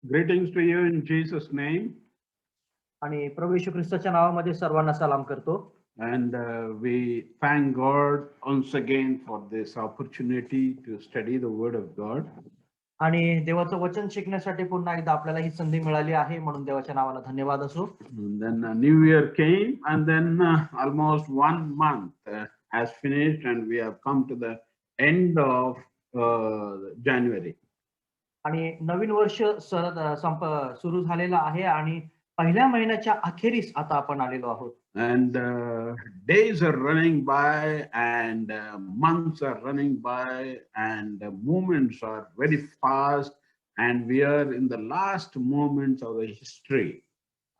Greetings to you in Jesus' name. आणि प्रभू येशू ख्रिस्ताच्या नावामध्ये सर्वांना सलाम करतो. And we thank God once again for this opportunity to study the Word of God. आणि देवाचं वचन शिकण्यासाठी पुन्हा एकदा आपल्याला ही संधी मिळाली आहे, म्हणून देवाच्या नावाला धन्यवाद असो. And then New Year came, and then almost 1 month has finished, and we have come to the end of January. आणि नवीन वर्ष सुरू झालेलं आहे आणि पहिल्या महिन्याच्या अखेरीस आता आपण आलेलो आहोत. And days are running by, and months are running by, and moments are very fast, and we are in the last moments of the history.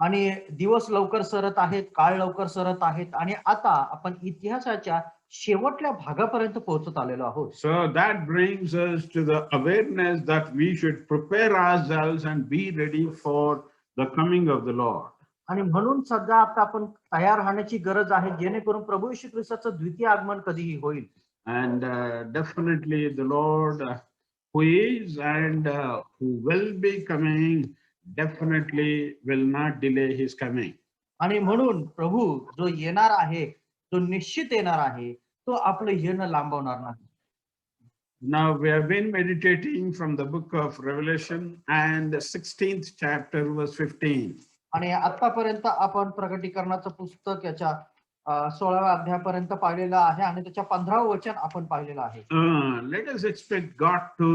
आणि दिवस लवकर सरत आहेत, काळ लवकर सरत आहेत आणि आता आपण इतिहासाच्या शेवटल्या भागापर्यंत पोहोचत आलेलो आहोत. So that brings us to the awareness that we should prepare ourselves and be ready for the coming of the Lord. आणि म्हणून सध्या आता आपण तयार राहण्याची गरज आहे, जेणेकरून प्रभू येशू ख्रिस्ताचं द्वितीय आगमन कधीही होईल. And definitely the Lord who is and who will be coming definitely will not delay his coming. आणि म्हणून प्रभू जो येणार आहे, जो निश्चित येणार आहे, तो आपलं येणं लांबवणार नाही. Now we have been meditating from the book of Revelation and the 16th chapter verse 15. आणि आतापर्यंत आपण प्रकटीकरणाचं पुस्तक याच्या 16व्या अध्यायापर्यंत पाहिलेलं आहे आणि त्याच्या 15वं वचन आपण पाहिलेलं आहे. Let us expect God to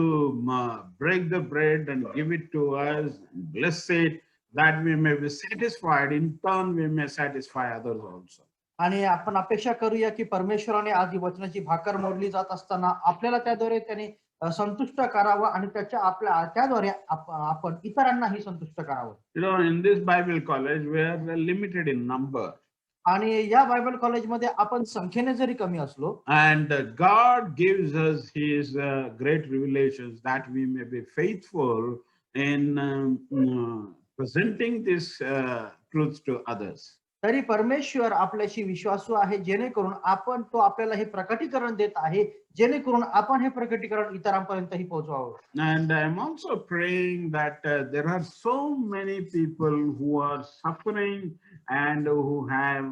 break the bread and give it to us, bless it, that we may be satisfied. In turn, we may satisfy others also. आणि आपण अपेक्षा करूया की परमेश्वराने आज ही वचनाची भाकर मोडली जात असताना आपल्याला त्याद्वारे त्याने संतुष्ट करावं आणि त्याद्वारे आपण इतरांनाही संतुष्ट करावं. You know, in this Bible college, we are limited in number. आणि या बायबल कॉलेजमध्ये आपण संख्येने जरी कमी असलो, and God gives us his great revelations that we may be faithful in presenting this truths to others. तरी परमेश्वर आपल्याशी विश्वासू आहे, जेणेकरून आपल्याला हे प्रकटीकरण देत आहे, जेणेकरून आपण हे प्रकटीकरण इतरांपर्यंतही पोहोचवावं. And I'm also praying that there are so many people who are suffering and who have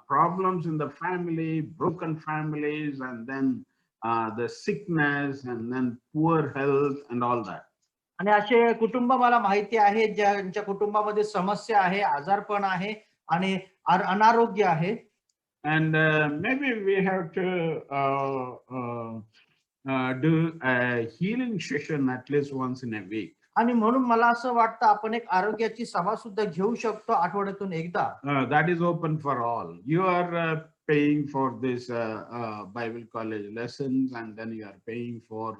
problems in the family, broken families, and then the sickness, and then poor health and all that. आणि असे कुटुंब मला माहिती आहे, ज्यांच्या कुटुंबामध्ये समस्या आहे, आजारपण आहे आणि अनारोग्य आहे. And maybe we have to do a healing session at least once in a week. आणि म्हणून मला असं वाटतं आपण एक आरोग्याची सभा सुद्धा घेऊ शकतो आठवड्यातून एकदा. That is open for all. You are paying for this Bible college lessons, and then you are paying for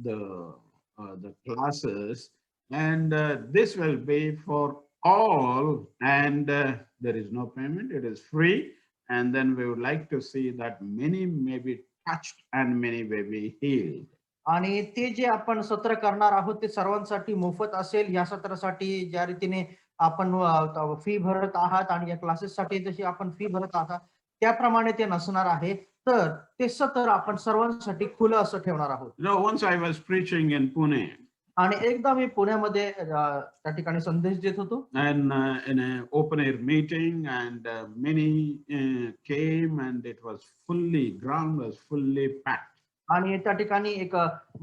the classes, and this will be for all, and there is no payment, it is free, and then we would like to see that many may be touched and many may be healed. आणि ते जे आपण सत्र करणार आहोत ते सर्वांसाठी मोफत असेल. या सत्रासाठी ज्या रीतीने आपण फी भरत आहात आणि या क्लासेससाठी जशी आपण फी भरत आहात त्याप्रमाणे ते नसणार आहे. तर ते सत्र आपण सर्वांसाठी खुलं असं ठेवणार आहोत. Once I was preaching in Pune, आणि एकदा मी पुण्यामध्ये त्या ठिकाणी संदेश देत होतो, and in an open air meeting, and many came, and it was ground was fully packed. आणि त्या ठिकाणी एक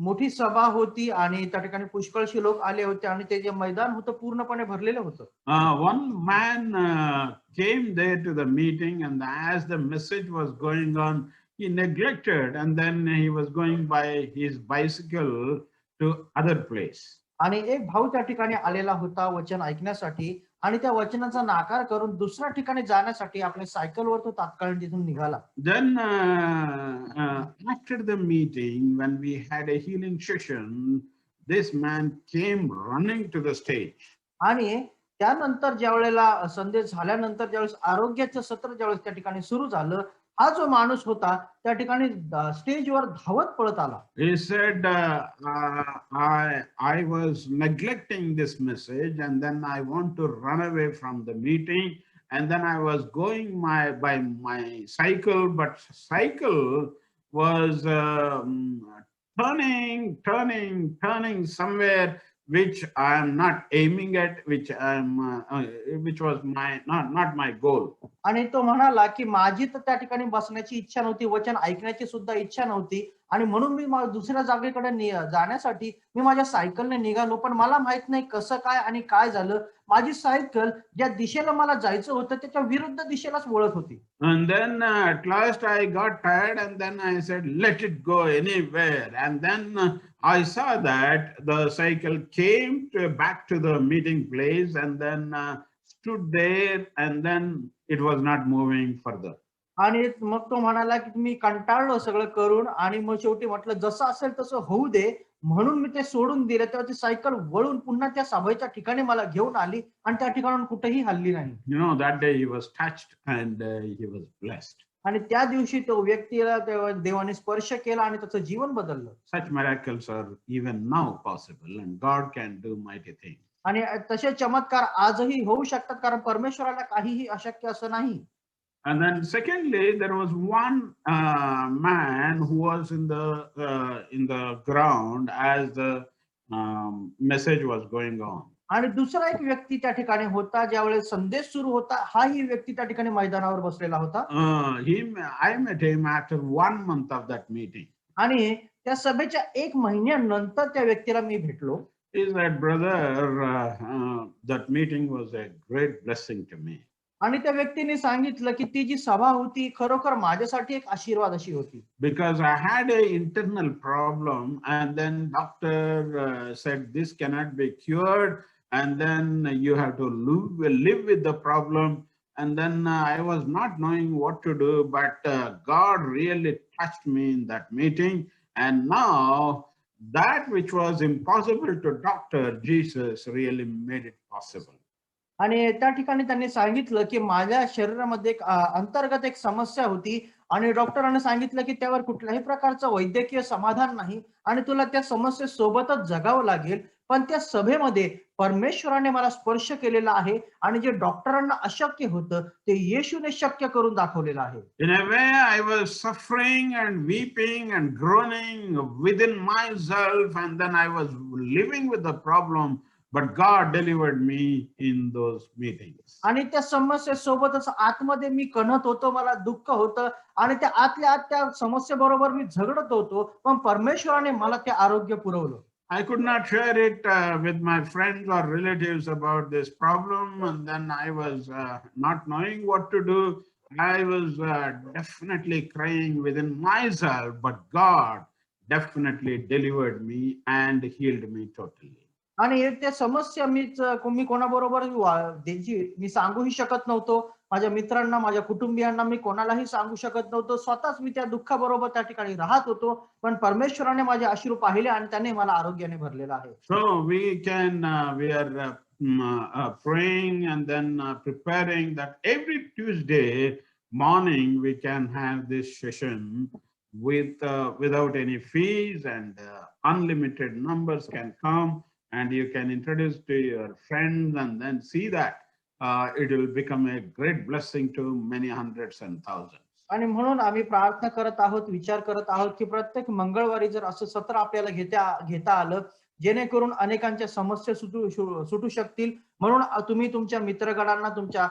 मोठी सभा होती आणि त्या ठिकाणी पुष्कळशी लोक आले होते आणि ते जे मैदान होतं पूर्णपणे भरलेलं होतं. One man came there to the meeting, and as the message was going on, he neglected, and then he was going by his bicycle to other place. आणि एक भाऊ त्या ठिकाणी आलेला होता वचन ऐकण्यासाठी आणि त्या वचनाचा नाकार करून दुसऱ्या ठिकाणी जाण्यासाठी आपल्या सायकलवर तो तात्काळ तिथून निघाला. Then after the meeting, when we had a healing session, this man came running to the stage. आणि त्यानंतर ज्या वेळेला संदेश झाल्यानंतर ज्यावेळेस आरोग्याचं सत्र ज्यावेळेस त्या ठिकाणी सुरू झालं, हा जो माणूस होता त्या ठिकाणी स्टेजवर धावत पळत आला. He said, I was neglecting this message, and then I want to run away from the meeting, and then I was going by my cycle, but cycle was turning somewhere which I am not aiming at, which was not my goal. आणि तो म्हणाला की माझी तर त्या ठिकाणी बसण्याची इच्छा नव्हती, वचन ऐकण्याची सुद्धा इच्छा नव्हती आणि म्हणून मी दुसऱ्या जागेकडे जाण्यासाठी मी माझ्या सायकलने निघालो, पण मला माहित नाही कसं काय आणि काय झालं. माझी सायकल ज्या दिशेला मला जायचं होतं त्याच्या विरुद्ध दिशेलाच वळत होती. And then at last I got tired, and then I said, let it go anywhere. And then I saw that the cycle came back to the meeting place, and then stood there, and then it was not moving further. आणि मग तो म्हणाला की मी कंटाळलो सगळं करून आणि मग शेवटी म्हटलं जसं असेल तसं होऊ दे, म्हणून मी ते सोडून दिलं. तेव्हा ती सायकल वळून पुन्हा त्या सभेच्या ठिकाणी मला घेऊन आली आणि त्या ठिकाणाहून कुठेही हलली नाही. That day he was touched, and he was blessed. आणि त्या दिवशी तो व्यक्तीला देवाने स्पर्श केला आणि त्याचं जीवन बदललं. Such miracles are even now possible, and God can do mighty things. आणि तसे चमत्कार आजही होऊ शकतात, कारण परमेश्वराला काहीही अशक्य असं नाही. And then secondly, there was one man who was in the ground as the message was going on. आणि दुसरा एक व्यक्ती त्या ठिकाणी होता, ज्यावेळेस संदेश सुरू होता. हाही व्यक्ती त्या ठिकाणी मैदानावर बसलेला होता. I met him after 1 month of that meeting. आणि त्या सभेच्या 1 महिन्यानंतर त्या व्यक्तीला मी भेटलो. He said, brother, that meeting was a great blessing to me. आणि त्या व्यक्तीने सांगितलं की ती जी सभा होती खरोखर माझ्यासाठी एक आशीर्वाद अशी होती. Because I had an internal problem, and then doctor said this cannot be cured, and then you have to live with the problem. And then I was not knowing what to do, but God really touched me in that meeting, and now that which was impossible to doctor, Jesus really made it possible. आणि त्या ठिकाणी त्यांनी सांगितलं की माझ्या शरीरामध्ये एक अंतर्गत एक समस्या होती आणि डॉक्टरांनी सांगितलं की त्यावर कुठल्याही प्रकारचं वैद्यकीय समाधान नाही आणि तुला त्या समस्येसोबतच जगावं लागेल. पण त्या सभेमध्ये परमेश्वराने मला स्पर्श केलेला आहे आणि जे डॉक्टरांना अशक्य होतं ते येशूने शक्य करून दाखवलेलं आहे. In a way, I was suffering and weeping and groaning within myself, and then I was living with the problem. But God delivered me in those meetings. आणि त्या समस्येसोबतच आतमध्ये मी कणत होतो, मला दुःख होतं आणि त्या आतल्या आत त्या समस्येबरोबर मी झगडत होतो, पण परमेश्वराने मला ते आरोग्य पुरवलं. I could not share it with my friends or relatives about this problem, and then I was not knowing what to do. I was definitely crying within myself, but God definitely delivered me and healed me totally. आणि त्या समस्या मी कोणाबरोबर मी सांगूही शकत नव्हतो. माझ्या मित्रांना, माझ्या कुटुंबियांना मी कोणालाही सांगू शकत नव्हतो. स्वतःच मी त्या दुःखाबरोबर त्या ठिकाणी राहत होतो, पण परमेश्वराने माझे अश्रू पाहिले आणि त्याने मला आरोग्याने भरलेला आहे. So we are praying and then preparing that every Tuesday morning we can have this session without any fees, and unlimited numbers can come. And you can introduce to your friends, and then see that it will become a great blessing to many hundreds and thousands. आणि म्हणून आम्ही प्रार्थना करत आहोत, विचार करत आहोत की प्रत्येक मंगळवारी जर असं सत्र आपल्याला घेता आलं, जेणेकरून अनेकांच्या समस्या सुटू शकतील. म्हणून तुम्ही तुमच्या मित्रगणांना, तुमच्या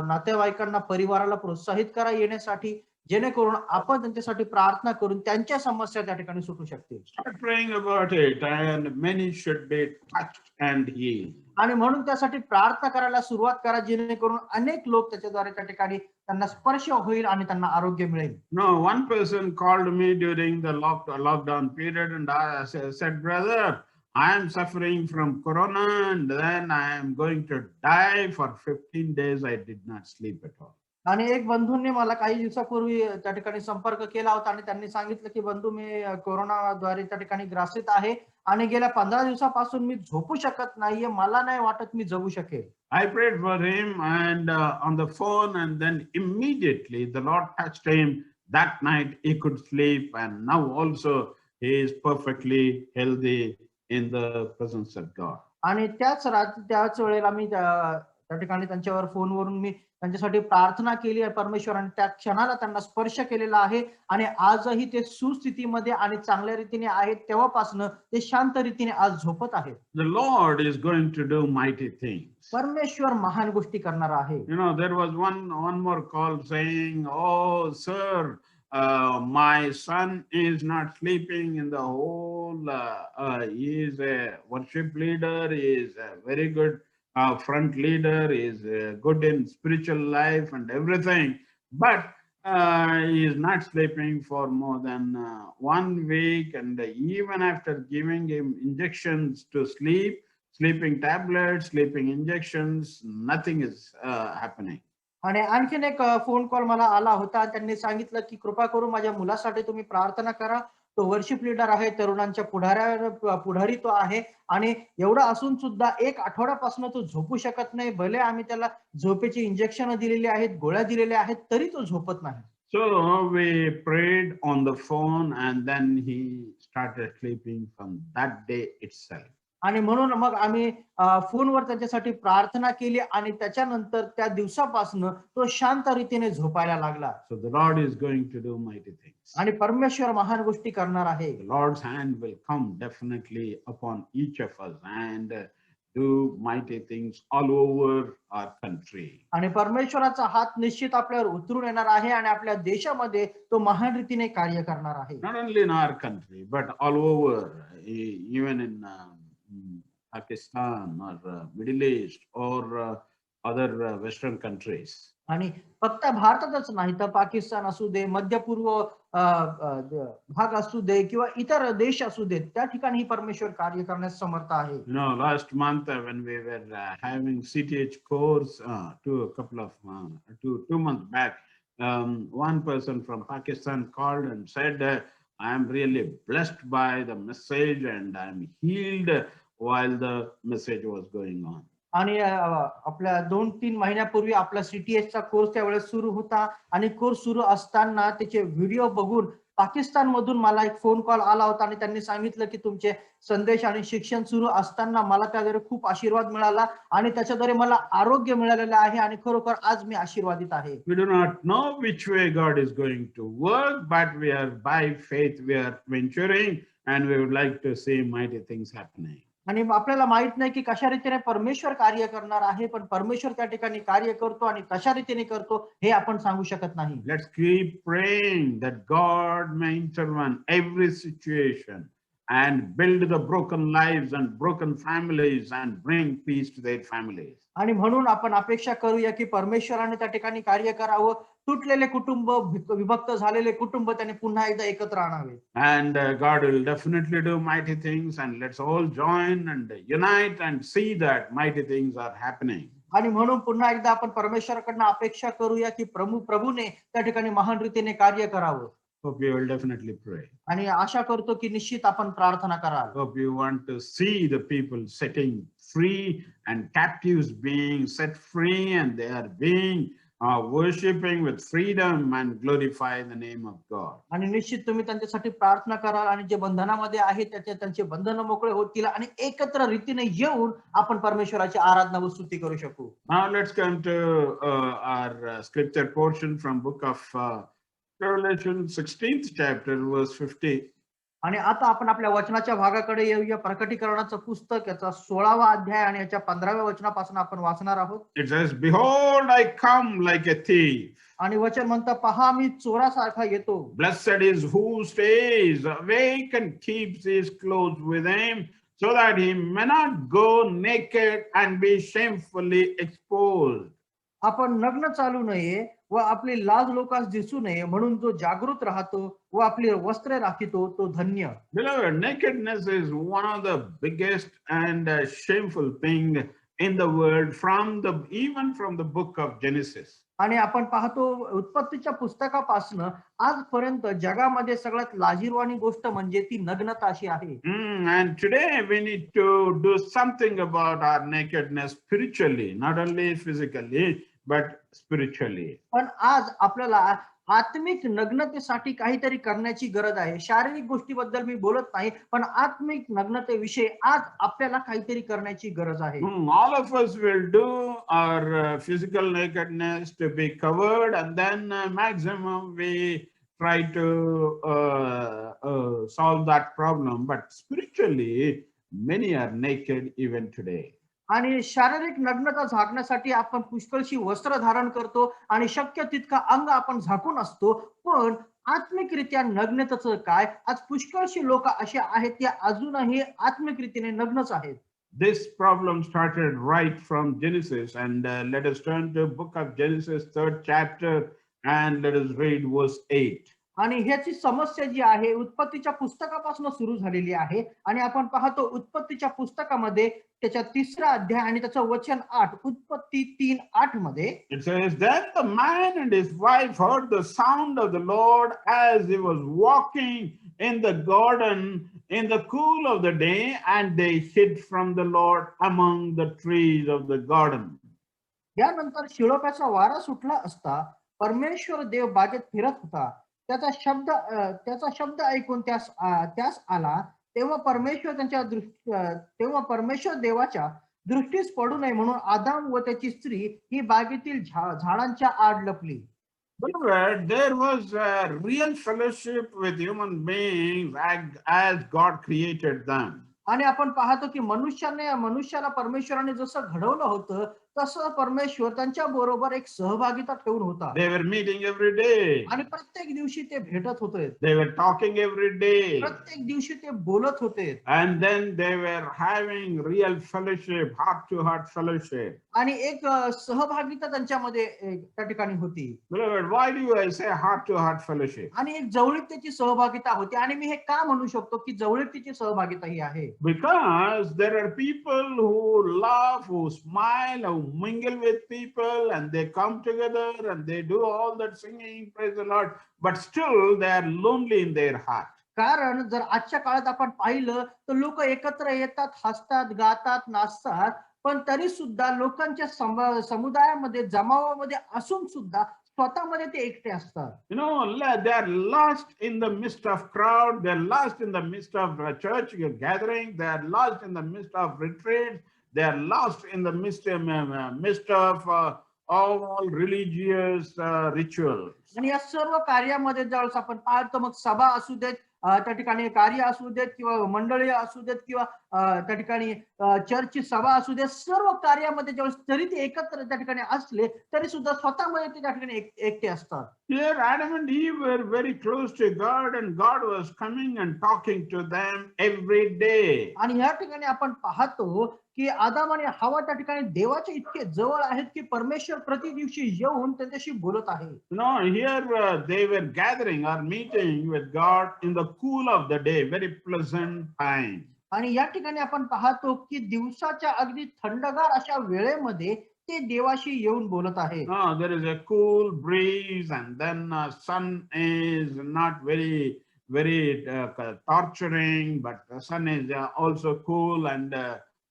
नातेवाईकांना, परिवाराला प्रोत्साहित करा येण्यासाठी, जेणेकरून आपण त्यांच्यासाठी प्रार्थना करून त्यांच्या समस्या त्या ठिकाणी सुटू शकतील. Start praying about it, and many should be touched and healed. आणि म्हणून त्यासाठी प्रार्थना करायला सुरुवात करा, जेणेकरून अनेक लोक त्याच्याद्वारे त्या ठिकाणी त्यांना स्पर्श होईल आणि त्यांना आरोग्य मिळेल. No, one person called me during the lockdown period, and I said, brother, I am suffering from corona, and then I am going to die. For 15 days I did not sleep at all. आणि एक बंधूंनी मला काही दिवसापूर्वी त्या ठिकाणी संपर्क केला होता आणि त्यांनी सांगितलं की बंधू, मी कोरोनाद्वारे त्या ठिकाणी ग्रासित आहे आणि गेल्या 15 दिवसापासून मी झोपू शकत नाहीये, मला नाही वाटत मी जगू शकेल. I prayed for him and on the phone, and then immediately the Lord touched him. That night he could sleep, and now also he is perfectly healthy in the presence of God. आणि त्याच वेळेला मी त्या ठिकाणी त्यांच्यावर फोनवरून मी त्यांच्यासाठी प्रार्थना केली आहे. परमेश्वराने त्या क्षणाला त्यांना स्पर्श केलेला आहे आणि आजही ते सुस्थितीमध्ये आणि चांगल्या रीतीने आहेत. तेव्हापासून ते शांत रीतीने आज झोपत आहेत. The Lord is going to do mighty things. परमेश्वर महान गोष्टी करणार आहे. You know, there was one more call saying, "Oh, sir, my son is not sleeping in the whole. He is a worship leader. He is a very good front leader. He is good in spiritual life and everything, but he is not sleeping for more than 1 week. And even after giving him injections to sleep, sleeping tablets, sleeping injections, nothing is happening." आणि आणखीन एक phone call मला आला होता. त्यांनी सांगितलं की कृपा करून माझ्या मुलासाठी तुम्ही प्रार्थना करा. तो वर्शिप लीडर आहे, तरुणांच्या पुढारी तो आहे आणि एवढं असून सुद्धा 1 आठवड्यापासून तो झोपू शकत नाही. भले आम्ही त्याला झोपेची इंजेक्शन दिलेली आहेत, गोळ्या दिलेल्या आहेत, तरी तो झोपत नाही. So we prayed on the phone and then he started sleeping from that day itself. आणि म्हणून मग आम्ही फोनवर त्याच्यासाठी प्रार्थना केली आणि त्याच्यानंतर त्या दिवसापासून तो शांत रीतीने झोपायला लागला. So the Lord is going to do mighty things. आणि परमेश्वर महान गोष्टी करणार आहे. The Lord's hand will come definitely upon each of us and do mighty things all over our country. आणि परमेश्वराचा हात निश्चित आपल्यावर उतरून येणार आहे आणि आपल्या देशामध्ये तो महान रीतीने कार्य करणार आहे. Not only in our country, but all over, even in Pakistan or Middle East or other Western countries. आणि फक्त भारतातच नाही तर पाकिस्तान असू दे, मध्य पूर्व भाग असू दे किंवा इतर देश असू दे, त्या ठिकाणी परमेश्वर कार्य करण्यास समर्थ आहे. You know, last month when we were having CTH course, two months back, one person from Pakistan called and said, "I am really blessed by the message and I am healed while the message was going on." आणि आपल्या 2-3 महिन्यापूर्वी आपला CTH चा course त्यावेळेस सुरू होता आणि course सुरू असताना त्याचे व्हिडिओ बघून पाकिस्तान मधून मला एक फोन कॉल आला होता आणि त्यांनी सांगितलं की तुमचे संदेश आणि शिक्षण सुरू असताना मला त्याद्वारे खूप आशीर्वाद मिळाला आणि त्याच्याद्वारे मला आरोग्य मिळालेलं आहे आणि खरोखर आज मी आशीर्वादित आहे. We do not know which way God is going to work, but we are by faith we are venturing and we would like to see mighty things happening. आणि आपल्याला माहित नाही की कशा रीतीने परमेश्वर कार्य करणार आहे, पण परमेश्वर त्या ठिकाणी कार्य करतो आणि कशा रीतीने करतो हे आपण सांगू शकत नाही. Let's keep praying that God may intervene every situation and build the broken lives and broken families and bring peace to their families. आणि म्हणून आपण अपेक्षा करूया की परमेश्वराने त्या ठिकाणी कार्य करावं. तुटलेले कुटुंब, विभक्त झालेले कुटुंब त्याने पुन्हा एकदा एकत्र आणावे. And God will definitely do mighty things, and let's all join and unite and see that mighty things are happening. आणि म्हणून पुन्हा एकदा आपण परमेश्वराकडून अपेक्षा करूया की प्रभूने त्या ठिकाणी महान रीतीने कार्य करावं. Hope you will definitely pray. आणि आशा करतो की निश्चित आपण प्रार्थना कराल. Hope you want to see the people setting free and captives being set free, and they are being worshiping with freedom and glorify the name of God. आणि निश्चित तुम्ही त्यांच्यासाठी प्रार्थना कराल आणि जे बंधनामध्ये आहेत त्यांचे बंधन मोकळे होतील आणि एकत्र रीतीने येऊन आपण परमेश्वराची आराधना व स्तुती करू शकू. Now let's come to our scripture portion from book of Revelation 16th chapter verse 50. आणि आता आपण आपल्या वचनाच्या भागाकडे येऊया. प्रकटीकरणाचं पुस्तक याचा 16वा अध्याय आणि याच्या 15व्या वचनापासून आपण वाचणार आहोत. It says, "Behold, I come like a thief." आणि वचन म्हणतं, पहा मी चोरासारखा येतो. Blessed is who stays awake and keeps his clothes with him, so that he may not go naked and be shamefully exposed. आपण नग्न चालू नये व आपली लाज लोकांस दिसू नये म्हणून जो जागृत राहतो व आपली वस्त्रे राखितो तो धन्य. Beloved, nakedness is one of the biggest and shameful thing in the world, even from the book of Genesis. आणि आपण पाहतो उत्पत्तीच्या पुस्तकापासून आजपर्यंत जगामध्ये सगळ्यात लाजिरवाणी गोष्ट म्हणजे ती नग्नता अशी आहे. And today we need to do something about our nakedness spiritually, not only physically but spiritually. पण आज आपल्याला आत्मिक नग्नतेसाठी काहीतरी करण्याची गरज आहे. शारीरिक गोष्टीबद्दल मी बोलत नाही, पण आत्मिक नग्नतेविषयी आज आपल्याला काहीतरी करण्याची गरज आहे. All of us will do our physical nakedness to be covered, and then maximum we try to solve that problem. But spiritually, many are naked even today. आणि शारीरिक नग्नता झाकण्यासाठी आपण पुष्कळशी वस्त्र धारण करतो आणि शक्य तितका अंग आपण झाकून असतो, पण आत्मिकरित्या नग्नतेचं काय? आज पुष्कळशी लोक असे आहेत ते अजूनही आत्मिक रीतीने नग्नच आहेत. This problem started right from Genesis, and let us turn to book of Genesis, 3rd chapter, and let us read verse 8. आणि ह्याची समस्या जी आहे उत्पत्तीच्या पुस्तकापासून सुरू झालेली आहे आणि आपण पाहतो उत्पत्तीच्या पुस्तकामध्ये त्याच्या 3रा अध्याय आणि त्याचं वचन 8, उत्पत्ती 3:8 मध्ये It says, Then the man and his wife heard the sound of the Lord as he was walking in the garden in the cool of the day, and they hid from the Lord among the trees of the garden. यानंतर शिळोप्याचा वारा सुटला असता परमेश्वर देव बागेत फिरत होता. त्याचा शब्द ऐकून त्यास आला. तेव्हा परमेश्वर देवाच्या दृष्टीस पडू नये म्हणून आदाम व त्याची स्त्री ही बागेतील झाडांच्या आड लपली. Beloved, there was a real fellowship with human beings as God created them. आणि आपण पाहतो की मनुष्याला परमेश्वराने जसं घडवलं होतं तसं परमेश्वर त्यांच्या बरोबर एक सहभागिता ठेवून होता. They were meeting every day. आणि प्रत्येक दिवशी ते भेटत होते. They were talking every day. प्रत्येक दिवशी ते बोलत होते. And then they were having real fellowship, heart to heart fellowship. आणि एक सहभागिता त्यांच्यामध्ये त्या ठिकाणी होती. Beloved, why do I say heart to heart fellowship? आणि एक जवळीकतेची सहभागिता होती. आणि मी हे का म्हणू शकतो की जवळीकतेची सहभागिता ही आहे? Because there are people who laugh, who smile, who mingle with people, and they come together and they do all that singing, praise the Lord, but still they are lonely in their heart. कारण जर आजच्या काळात आपण पाहिलं तर लोक एकत्र येतात, हसतात, गातात, नाचतात, पण तरी सुद्धा लोकांच्या समुदायामध्ये जमावामध्ये असून सुद्धा स्वतःमध्ये ते एकटे असतात. They are lost in the midst of crowd, they are lost in the midst of church gathering, they are lost in the midst of retreats, they are lost in the midst of all religious rituals. आणि या सर्व कार्यामध्ये ज्यावेळेस आपण पाहतो मग सभा असू देत, त्या ठिकाणी कार्य असू देत किंवा मंडळी असू देत किंवा त्या ठिकाणी चर्चची सभा असू देत, सर्व कार्यामध्ये ज्यावेळेस तरी ते एकत्र त्या ठिकाणी असले तरी सुद्धा स्वतःमध्ये ते त्या ठिकाणी एकटे असतात. Here Adam and Eve were very close to God, and God was coming and talking to them every day. आणि या ठिकाणी आपण पाहतो की आदाम आणि हवा त्या ठिकाणी देवाच्या इतके जवळ आहेत की परमेश्वर प्रति दिवशी येऊन त्यांच्याशी बोलत आहे. Here they were gathering or meeting with God in the cool of the day, very pleasant time. आणि या ठिकाणी आपण पाहतो की दिवसाच्या अगदी थंडगार अशा वेळेमध्ये ते देवाशी येऊन बोलत आहे. There is a cool breeze, and then sun is not very torturing, but the sun is also cool, and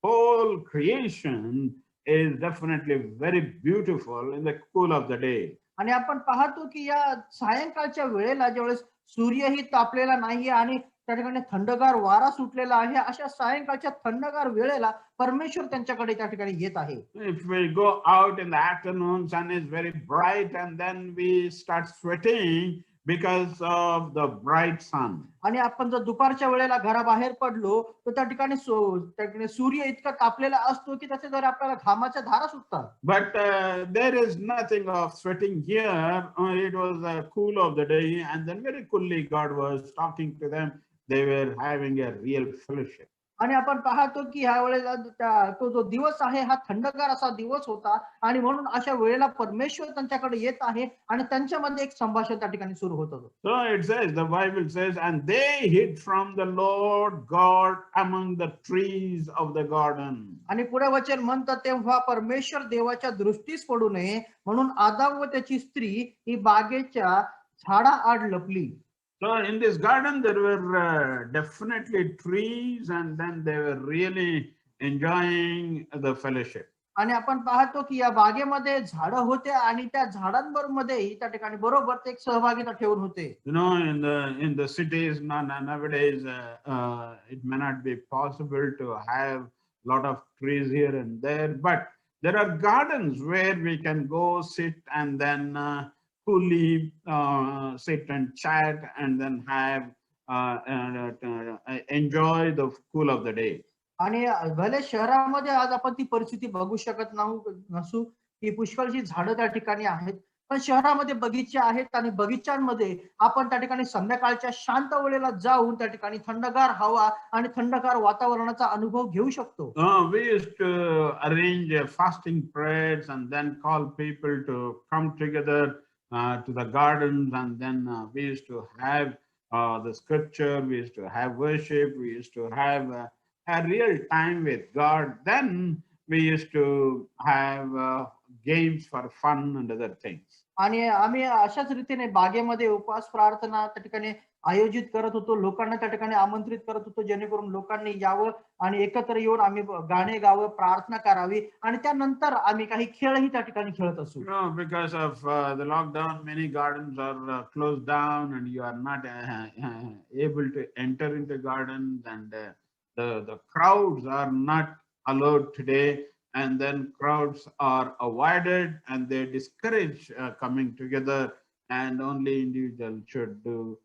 whole creation is definitely very beautiful in the cool of the day. आणि आपण पाहतो की या सायंकाळच्या वेळेला ज्यावेळेस सूर्यही तापलेला नाहीये आणि त्या ठिकाणी थंडगार वारा सुटलेला आहे, अशा सायंकाळच्या थंडगार वेळेला परमेश्वर त्यांच्याकडे त्या ठिकाणी येत आहे. If we go out in the afternoon, sun is very bright, and then we start sweating because of the bright sun. आणि आपण जर दुपारच्या वेळेला घराबाहेर पडलो तर त्या ठिकाणी सूर्य इतका तापलेला असतो की त्याच्या जर आपल्याला घामाच्या धारा सुटतात. But there is nothing of sweating here. It was the cool of the day, and then very coolly God was talking to them. They were having a real fellowship. आणि आपण पाहतो की ह्या वेळेला तो जो दिवस आहे हा थंडगार असा दिवस होता आणि म्हणून अशा वेळेला परमेश्वर त्यांच्याकडे येत आहे आणि त्यांच्यामध्ये एक संभाषण त्या ठिकाणी सुरू होत होतं. So it says, the Bible says, and they hid from the Lord God among the trees of the garden. आणि पुढे वचन म्हणतात तेव्हा परमेश्वर देवाच्या दृष्टीस पडू नये म्हणून आदाम व त्याची स्त्री ही बागेच्या झाडाआड लपली. So in this garden, there were definitely trees, and then they were really enjoying the fellowship. आणि आपण पाहतो की या बागेमध्ये झाडं होते आणि त्या झाडांबरोबरही त्या ठिकाणी बरोबर ते एक सहभागिता ठेवून होते. In the cities nowadays, it may not be possible to have lot of trees here and there, but there are gardens where we can go sit and then coolly sit and chat and then have enjoy the cool of the day. आणि भले शहरामध्ये आज आपण ती परिस्थिती बघू शकत नसू की पुष्कळशी झाडं त्या ठिकाणी आहेत, पण शहरामध्ये बगीचे आहेत आणि बगीचांमध्ये आपण त्या ठिकाणी संध्याकाळच्या शांत वेळेला जाऊन त्या ठिकाणी थंडगार हवा आणि थंडगार वातावरणाचा अनुभव घेऊ शकतो. We used to arrange fasting prayers and then call people to come together to the gardens, and then we used to have the scripture, we used to have worship, we used to have a real time with God. Then we used to have games for fun and other things. आणि आम्ही अशाच रीतीने बागेमध्ये उपवास प्रार्थना त्या ठिकाणी आयोजित करत होतो, लोकांना त्या ठिकाणी आमंत्रित करत होतो, जेणेकरून लोकांनी यावं आणि एकत्र येऊन आम्ही गाणे गावं, प्रार्थना करावी आणि त्यानंतर आम्ही काही खेळही त्या ठिकाणी खेळत असू. Because of the lockdown, many gardens are closed down, and you are not able to enter into gardens, and the crowds are not allowed today, and then crowds are avoided, and they discourage coming together, and only individuals should do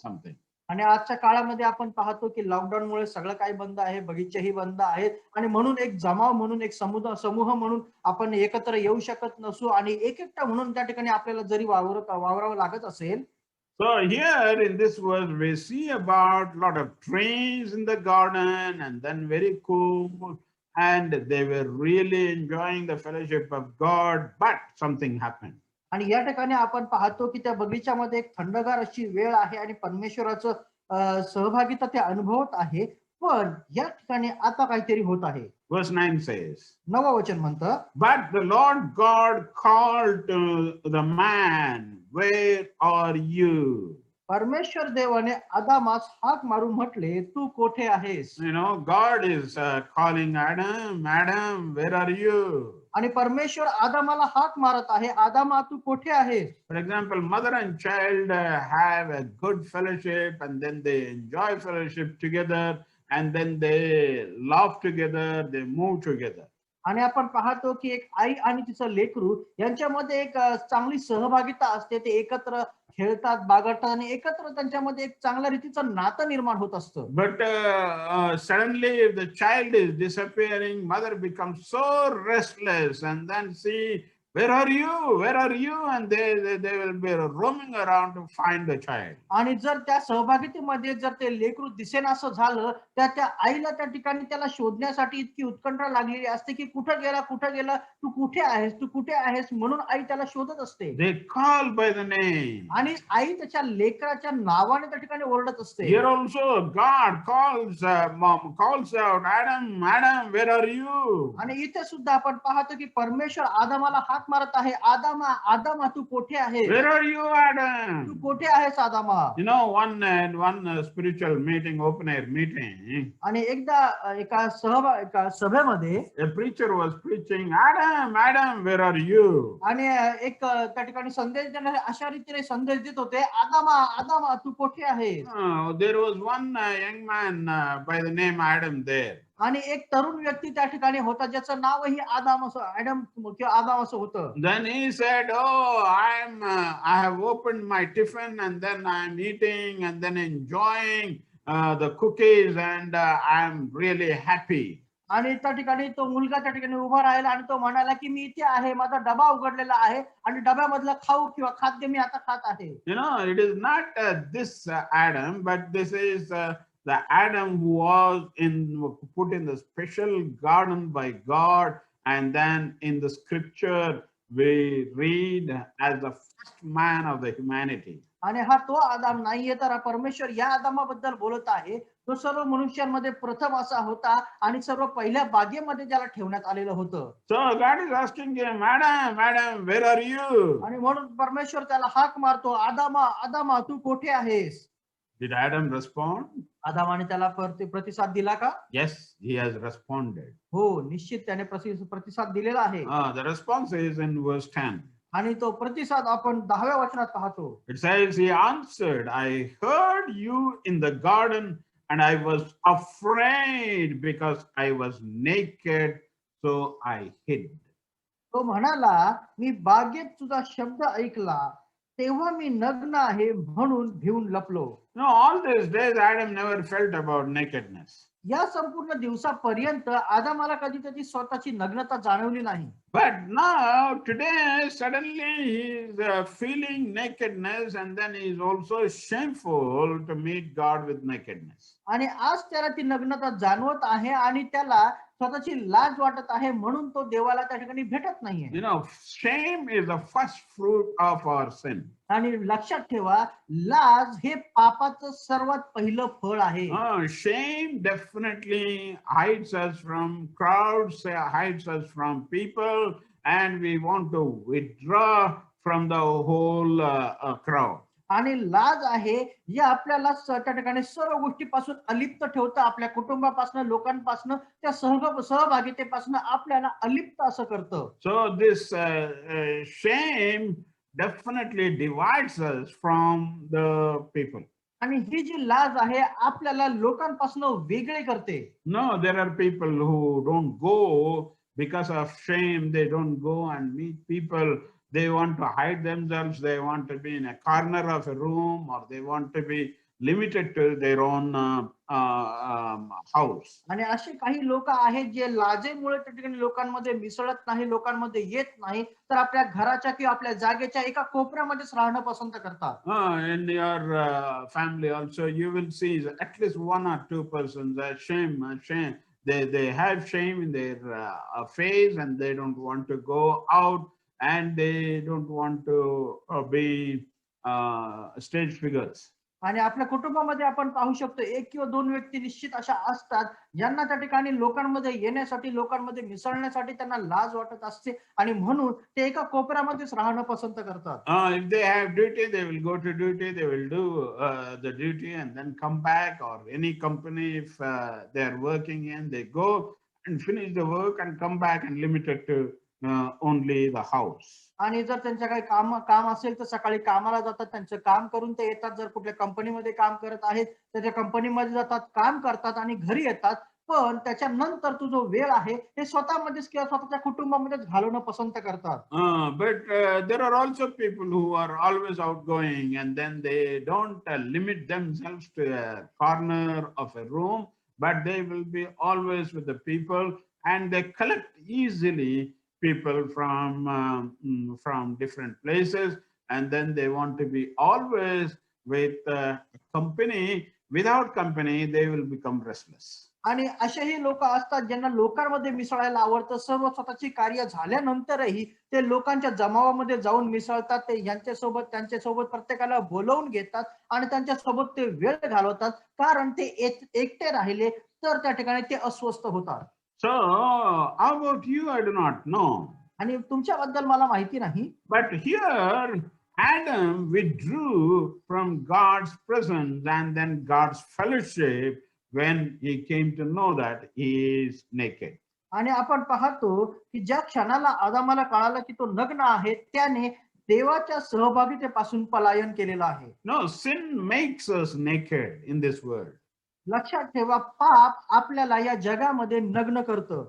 something. आणि आजच्या काळामध्ये आपण पाहतो की लॉकडाऊनमुळे सगळं काही बंद आहे, बगीचेही बंद आहेत आणि म्हणून एक जमाव म्हणून एक समूह म्हणून आपण एकत्र येऊ शकत नसू आणि एकटा म्हणून त्या ठिकाणी आपल्याला जरी वावरावं लागत असेल. So here in this verse, we see about lot of trees in the garden, and then very cool, and they were really enjoying the fellowship of God, but something happened. आणि या ठिकाणी आपण पाहतो की त्या बगीच्यामध्ये एक थंडगार अशी वेळ आहे आणि परमेश्वराचं सहभागिता ते अनुभवत आहे, पण या ठिकाणी आता काहीतरी होत आहे. Verse 9 says, 9व वचन म्हणतं, but the Lord God called to the man, where are you? परमेश्वर देवाने आदामास हाक मारून म्हटले, तू कोठे आहेस? God is calling Adam, Adam, where are you? आणि परमेश्वर आदामाला हाक मारत आहे, आदामा तू कोठे आहेस? For example, mother and child have a good fellowship, and then they enjoy fellowship together, and then they laugh together, they move together. आणि आपण पाहतो की एक आई आणि तिचं लेकरू यांच्यामध्ये एक चांगली सहभागिता असते, ते एकत्र खेळतात, बागडतात आणि एकत्र त्यांच्यामध्ये एक चांगल्या रीतीचं नातं निर्माण होत असतं. But suddenly if the child is disappearing, mother becomes so restless, and then see, where are you, where are you, and they will be roaming around to find the child. आणि जर त्या सहभागितेमध्ये जर ते लेकरू दिसेनासं झालं, त्या आईला त्या ठिकाणी त्याला शोधण्यासाठी इतकी उत्कंठा लागलेली असते की कुठे गेला, तू कुठे आहेस म्हणून आई त्याला शोधत असते. They call by the name. आणि आई त्याच्या लेकराच्या नावाने त्या ठिकाणी ओरडत असते. Here also God mom calls out, Adam, Adam, where are you? आणि इथे सुद्धा आपण पाहतो की परमेश्वर आदामाला हाक मारत आहे, आदामा तू कोठे आहेस? Where are you, Adam? तू कोठे आहेस आदामा? One spiritual meeting, open air meeting. आणि एकदा एका सभेमध्ये A preacher was preaching, Adam, Adam, where are you? आणि एक त्या ठिकाणी संदेश देणारे अशा रीतीने संदेश देत होते, आदामा तू कोठे आहेस? There was one young man by the name Adam there. आणि एक तरुण व्यक्ती त्या ठिकाणी होता ज्याचं नावही आदाम किंवा आदाम असं होतं. Then he said, oh, I have opened my tiffin, and then I'm eating and then enjoying the cookies, and I'm really happy. आणि त्या ठिकाणी तो मुलगा त्या ठिकाणी उभा राहिला आणि तो म्हणाला की मी इथे आहे, माझा डबा उघडलेला आहे आणि डब्यामधलं खाऊ किंवा खाद्य मी आता खात आहे. It is not this Adam, but this is the Adam who was put in the special garden by God, and then in the scripture we read as the first man of the humanity. आणि हा तो आदाम नाहीये, तर परमेश्वर या आदामाबद्दल बोलत आहे, तो सर्व मनुष्यांमध्ये प्रथम असा होता आणि सर्व पहिल्या बागेमध्ये ज्याला ठेवण्यात आलेलं होतं. So God is asking him, Adam, where are you? आणि म्हणून परमेश्वर त्याला हाक मारतो, आदामा तू कोठे आहेस? Did Adam respond? आदामाने त्याला प्रतिसाद दिला का? Yes, he has responded. हो, निश्चित त्याने प्रतिसाद दिलेला आहे. The response is in verse 10. आणि तो प्रतिसाद आपण 10व्या वचनात पाहतो. It says, he answered, I heard you in the garden, and I was afraid because I was naked, so I hid. तो म्हणाला, मी बागेत तुझा शब्द ऐकला, तेव्हा मी नग्न आहे म्हणून भिवून लपलो. No, all these days Adam never felt about nakedness. या संपूर्ण दिवसापर्यंत आदामाला कधी त्याची स्वतःची नग्नता जाणवली नाही. But now, today, suddenly he is feeling nakedness, and then he is also shameful to meet God with nakedness. आणि आज त्याला ती नग्नता जाणवत आहे आणि त्याला स्वतःची लाज वाटत आहे म्हणून तो देवाला त्या ठिकाणी भेटत नाहीये. You know, shame is the first fruit of our sin. आणि लक्षात ठेवा, लाज हे पापाचं सर्वात पहिलं फळ आहे. Shame definitely hides us from crowds, hides us from people, and we want to withdraw from the whole crowd. आणि लाज आहे जे आपल्याला त्या ठिकाणी सर्व गोष्टीपासून अलिप्त ठेवतं, आपल्या कुटुंबापासून, लोकांपासून, त्या सहभागितेपासून आपल्याला अलिप्त असं करतं. So this shame definitely divides us from the people. आणि ही जी लाज आहे आपल्याला लोकांपासून वेगळे करते. No, there are people who don't go because of shame. They don't go and meet people. They want to hide themselves. They want to be in a corner of a room, or they want to be limited to their own house. आणि असे काही लोक आहेत जे लाजेमुळे त्या ठिकाणी लोकांमध्ये मिसळत नाही, लोकांमध्ये येत नाही, तर आपल्या घराच्या किंवा आपल्या जागेच्या एका कोपऱ्यामध्येच राहणं पसंत करतात. In your family also, you will see at least one or two persons shame. They have shame in their face, and they don't want to go out, and they don't want to be stage figures. आणि आपल्या कुटुंबामध्ये आपण पाहू शकतो एक किंवा दोन व्यक्ती निश्चित अशा असतात ज्यांना त्या ठिकाणी लोकांमध्ये येण्यासाठी, लोकांमध्ये मिसळण्यासाठी त्यांना लाज वाटत असते आणि म्हणून ते एका कोपऱ्यामध्येच राहणं पसंत करतात. If they have duty, they will go to duty. They will do the duty and then come back. Or any company, if they are working in, they go and finish the work and come back and limit it to only the house. आणि जर त्यांच्या काही काम असेल तर सकाळी कामाला जातात, त्यांचं काम करून ते येतात. जर कुठल्या कंपनीमध्ये काम करत आहेत तर त्या कंपनीमध्ये जातात, काम करतात आणि घरी येतात. पण त्याच्यानंतर तो जो वेळ आहे ते स्वतःमध्येच किंवा स्वतःच्या कुटुंबामध्येच घालवणं पसंत करतात. But there are also people who are always outgoing, and then they don't limit themselves to a corner of a room, but they will be always with the people, and they collect easily people from different places, and then they want to be always with company. Without company, they will become restless. आणि असेही लोक असतात ज्यांना लोकांमध्ये मिसळायला आवडतं. सर्व स्वतःची कार्य झाल्यानंतरही ते लोकांच्या जमावामध्ये जाऊन मिसळतात. ते त्यांच्यासोबत प्रत्येकाला बोलवून घेतात आणि त्यांच्यासोबत ते वेळ घालवतात, कारण ते एकटे राहिले तर त्या ठिकाणी ते अस्वस्थ होतात. So, how about you? I do not know. आणि तुमच्याबद्दल मला माहिती नाही. But here, Adam withdrew from God's presence and then God's fellowship when he came to know that he is naked. आणि आपण पाहतो की ज्या क्षणाला आदामाला कळालं की तो नग्न आहे, त्याने देवाच्या सहभागितेपासून पलायन केलेलं आहे. No, sin makes us naked in this world. लक्षात ठेवा, पाप आपल्याला या जगामध्ये नग्न करतं.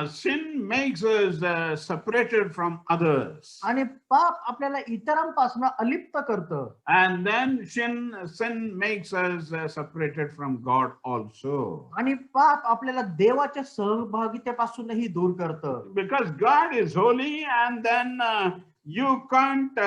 Sin makes us separated from others. आणि पाप आपल्याला इतरांपासून अलिप्त करतं. And then sin makes us separated from God also. आणि पाप आपल्याला देवाच्या सहभागितेपासूनही दूर करतं. Because God is holy, and then you can't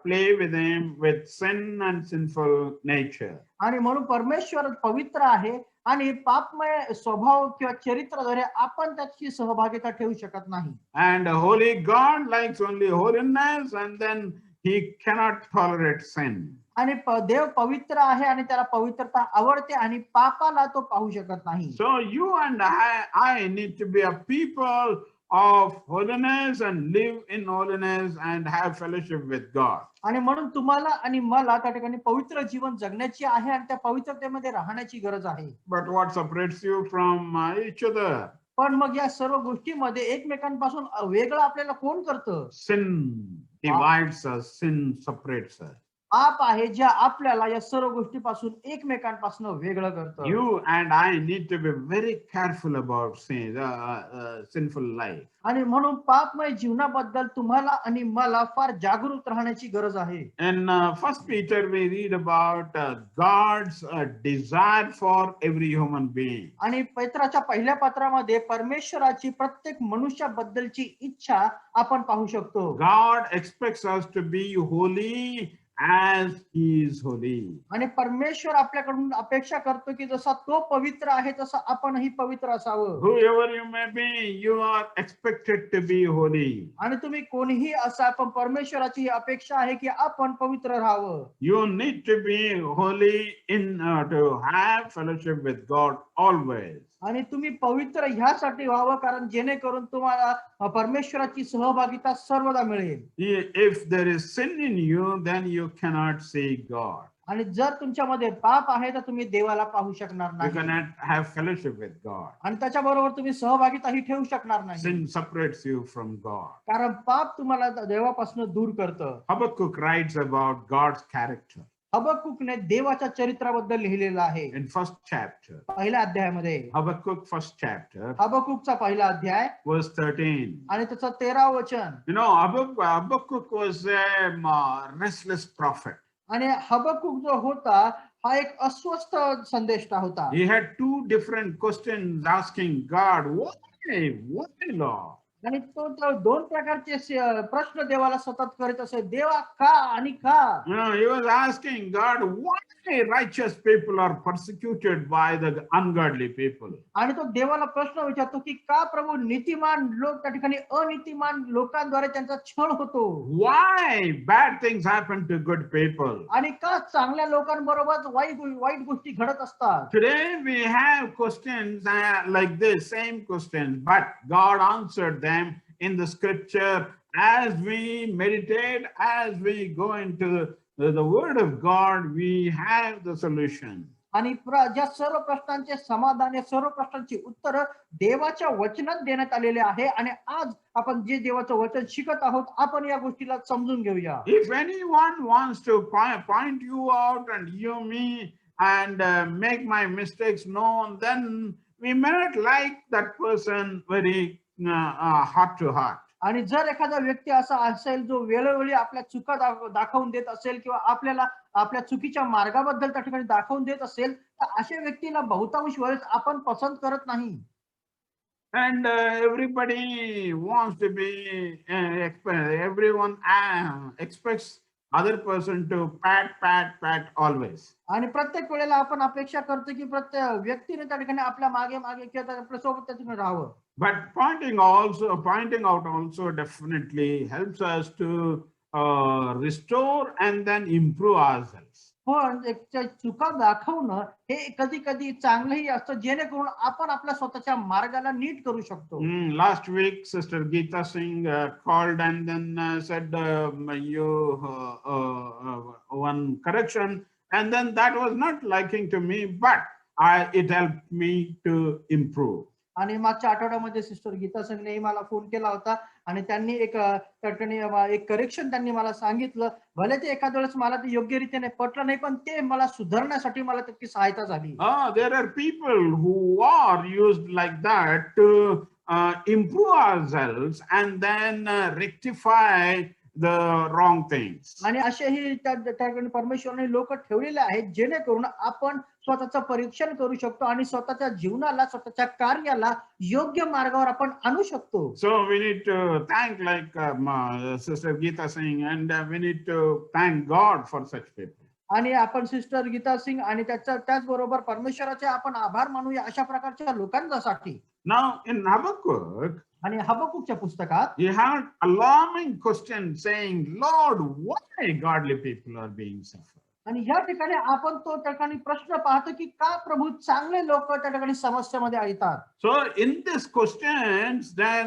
play with him with sin and sinful nature. आणि म्हणून परमेश्वर पवित्र आहे आणि पापमय स्वभाव किंवा चरित्राद्वारे आपण त्याची सहभागिता ठेवू शकत नाही. And a holy God likes only holiness, and then he cannot tolerate sin. आणि देव पवित्र आहे आणि त्याला पवित्रता आवडते आणि पापाला तो पाहू शकत नाही. So you and I need to be a people of holiness and live in holiness and have fellowship with God. आणि म्हणून तुम्हाला आणि मला त्या ठिकाणी पवित्र जीवन जगण्याची आहे आणि त्या पवित्रतेमध्ये राहण्याची गरज आहे. But what separates you from each other? पण मग या सर्व गोष्टीमध्ये एकमेकांपासून वेगळं आपल्याला कोण करतं? Sin divides us, sin separates us. पाप आहे जे आपल्याला या सर्व गोष्टीपासून एकमेकांपासून वेगळं करतं. You and I need to be very careful about sin, sinful life. आणि म्हणून पापमय जीवनाबद्दल तुम्हाला आणि मला फार जागरूक राहण्याची गरज आहे. In 1 Peter we read about God's desire for every human being. आणि पेत्राच्या पहिल्या पत्रामध्ये परमेश्वराची प्रत्येक मनुष्याबद्दलची इच्छा आपण पाहू शकतो. God expects us to be holy as he is holy. आणि परमेश्वर आपल्याकडून अपेक्षा करतो की जसा तो पवित्र आहे तसं आपणही पवित्र असावं. Whoever you may be, you are expected to be holy. आणि तुम्ही कोणीही असा पण परमेश्वराची ही अपेक्षा आहे की आपण पवित्र राहावं. You need to be holy in to have fellowship with God always. आणि तुम्ही पवित्र ह्यासाठी व्हावं कारण जेणेकरून तुम्हाला परमेश्वराची सहभागिता सर्वदा मिळेल. If there is sin in you, then you cannot see God. आणि जर तुमच्यामध्ये पाप आहे तर तुम्ही देवाला पाहू शकणार You नाही cannot have fellowship with God. आणि त्याच्याबरोबर तुम्ही सहभागिताही ठेवू शकणार नाही. Sin separates you from God. कारण पाप तुम्हाला देवापासून दूर करतं. Habakkuk writes about God's character हबक्कुकने देवाच्या चरित्राबद्दल लिहिलेलं आहे. in first chapter. पहिल्या अध्यायामध्ये Habakkuk first chapter, हबक्कुकचा पहिला अध्याय verse 13. आणि त्याचं 13व वचन. You know, Habakkuk was a restless prophet. आणि हबक्कुक जो होता हा एक अस्वस्थ संदेष्टा होता. He had two different questions asking God, why Lord? आणि तो दोन प्रकारचे प्रश्न देवाला सतत करीत असे. देवा का आणि का? You know, he was asking God, why righteous people are persecuted by the ungodly people? आणि तो देवाला प्रश्न विचारतो की का प्रभू नीतिमान लोक त्या ठिकाणी अनीतिमान लोकांद्वारे त्यांचा छळ होतो? Why bad things happen to good people? आणि का चांगल्या लोकांबरोबर वाईट गोष्टी घडत असतात? Today we have questions like this, same questions, but God answered them in the scripture. As we meditate, as we go into the word of God, we have the solution. आणि ज्या सर्व प्रश्नांचे समाधान या सर्व प्रश्नांची उत्तर देवाच्या वचनात देण्यात आलेले आहे. आणि आज आपण जे देवाचं वचन शिकत आहोत आपण या गोष्टीला समजून घेऊया. If anyone wants to point you out and you me and make my mistakes known, then we may not like that person very heart to heart. आणि जर एखादा व्यक्ती असा असेल जो वेळोवेळी आपल्या चुका दाखवून देत असेल किंवा आपल्याला आपल्या चुकीच्या मार्गाबद्दल त्या ठिकाणी दाखवून देत असेल तर अशा व्यक्तीला बहुतांश वेळेस आपण पसंत करत नाही. And everybody wants to be everyone expects other person to pat always. आणि प्रत्येक वेळेला आपण अपेक्षा करतो की प्रत्येक व्यक्तीने त्या ठिकाणी आपल्या मागे किंवा आपल्या सोबत त्या ठिकाणी राहावं. But pointing out also definitely helps us to restore and then improve ourselves. पण चुका दाखवणं हे कधी कधी चांगलंही असतं जेणेकरून आपण आपल्या स्वतःच्या मार्गाला नीट करू शकतो. Last week Sister Geeta Singh called and then said one correction, and then that was not liking to me, but it helped me to improve. आणि मागच्या आठवड्यामध्ये सिस्टर गीता संघने मला फोन केला होता आणि त्यांनी एक करेक्शन त्यांनी मला सांगितलं. भले ते एखाद्या वेळेस मला ते योग्य रीतीने पटलं नाही पण ते मला सुधारण्यासाठी मला त्याची सहायता झाली. There are people who are used like that to improve ourselves and then rectify the wrong things. आणि असेही त्या परमेश्वराने लोक ठेवलेले आहेत जेणेकरून आपण स्वतःचं परीक्षण करू शकतो आणि स्वतःच्या जीवनाला स्वतःच्या कार्याला योग्य मार्गावर आपण आणू शकतो. So we need to thank like Sister Geeta Singh, and we need to thank God for such people. आणि आपण सिस्टर गीता सिंग आणि त्याचबरोबर परमेश्वराचे आपण आभार मानूया अशा प्रकारच्या लोकांसाठी. Now in Habakkuk, आणि हबक्कुकच्या पुस्तकात he had alarming question saying, Lord, why godly people are being suffered? आणि या ठिकाणी आपण तो त्या ठिकाणी प्रश्न पाहतो की का प्रभू चांगले लोक त्या ठिकाणी समस्यामध्ये येतात. So in this questions, then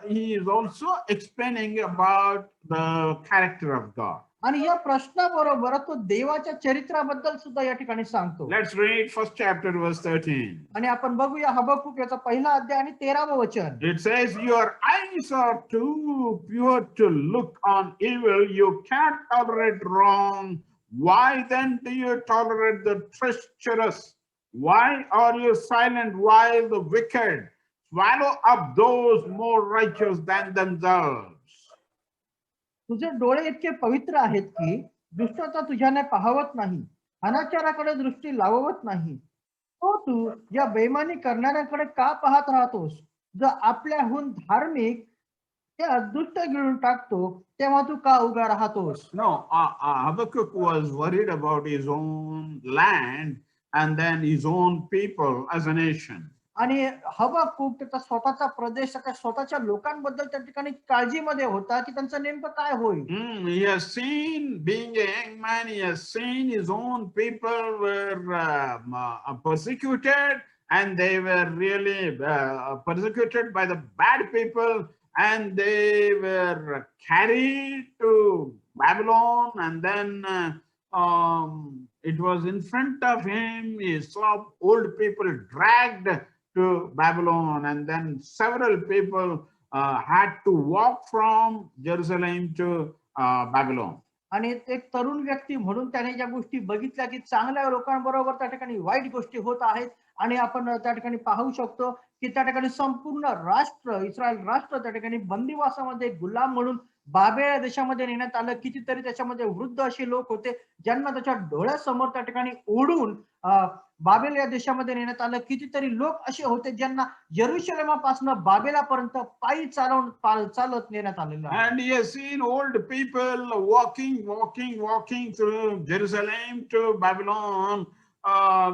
he is also explaining about the character of God. आणि या प्रश्नाबरोबर तो देवाच्या चरित्राबद्दल सुद्धा या ठिकाणी सांगतो. Let's read first chapter, verse 13. आणि आपण बघूया हबक्कूक याचा पहिला अध्याय आणि 13वे वचन. It says, your eyes are too pure to look on evil. You can't tolerate wrong. Why then do you tolerate the treacherous? Why are you silent while the wicked swallow up those more righteous than themselves? तुझे डोळे इतके पवित्र आहेत की दुष्टाचा तुझ्याने पाहवत नाही, अनाचाराकडे दृष्टी लावत नाही. तो तू या बेईमानी करणाऱ्याकडे का पाहत राहतोस? जर आपल्याहून धार्मिक त्या दुष्ट गिळून टाकतो तेव्हा तू का उभा राहतोस? No, Habakkuk was worried about his own land and then his own people as a nation. आणि हबक्कूक त्याचा स्वतःचा प्रदेश, त्याच्या स्वतःच्या लोकांबद्दल त्या ठिकाणी काळजीमध्ये होता की त्यांचं नेमकं काय होईल. He has seen, being a young man, he has seen his own people were persecuted, and they were really persecuted by the bad people, and they were carried to Babylon, and then it was in front of him, he saw old people dragged to Babylon, and then several people had to walk from Jerusalem to Babylon. आणि एक तरुण व्यक्ती म्हणून त्याने ज्या गोष्टी बघितल्या की चांगल्या लोकांबरोबर त्या ठिकाणी वाईट गोष्टी होत आहेत, आणि आपण त्या ठिकाणी पाहू शकतो की त्या ठिकाणी संपूर्ण राष्ट्र, इस्रायल राष्ट्र त्या ठिकाणी बंदिवासामध्ये गुलाम म्हणून बाबेल देशामध्ये नेण्यात आलं. कितीतरी त्याच्यामध्ये वृद्ध असे लोक होते ज्यांना त्याच्या डोळ्यासमोर त्या ठिकाणी ओढून बाबेल या देशामध्ये नेण्यात आलं. कितीतरी लोक असे होते ज्यांना यरुशलेमापासून बाबेलापर्यंत पायी चालत नेण्यात आलेलं आहे. And he has seen old people walking through Jerusalem to Babylon.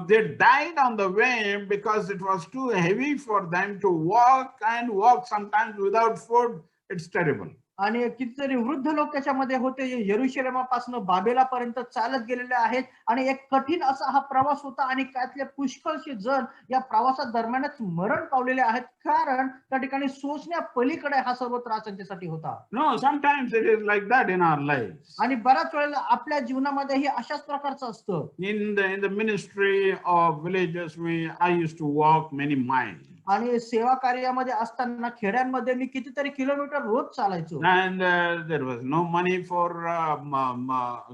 They died on the way because it was too heavy for them to walk sometimes without food. It's terrible. आणि कितीतरी वृद्ध लोक त्याच्यामध्ये होते जे यरुशलेमापासून बाबेलापर्यंत चालत गेलेले आहेत, आणि एक कठीण असा हा प्रवास होता, आणि त्यातले पुष्कळशे जण या प्रवासात दरम्यानच मरण पावलेले आहेत, कारण त्या ठिकाणी सोसण्या पलीकडे हा सर्व त्रास त्यांच्यासाठी होता. No, sometimes it is like that in our lives. आणि बऱ्याच वेळेला आपल्या जीवनामध्ये हे अशाच प्रकारचं असतं. In the ministry of villages, I used to walk many miles. आणि सेवा कार्यामध्ये असताना खेड्यांमध्ये मी कितीतरी किलोमीटर रोज चालायचो. And there was no money for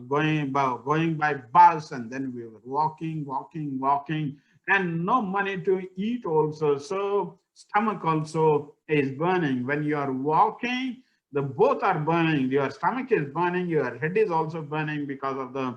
going by bus, and then we were walking, and no money to eat also. So stomach also is burning. When you are walking, both are burning. Your stomach is burning, your head is also burning because of the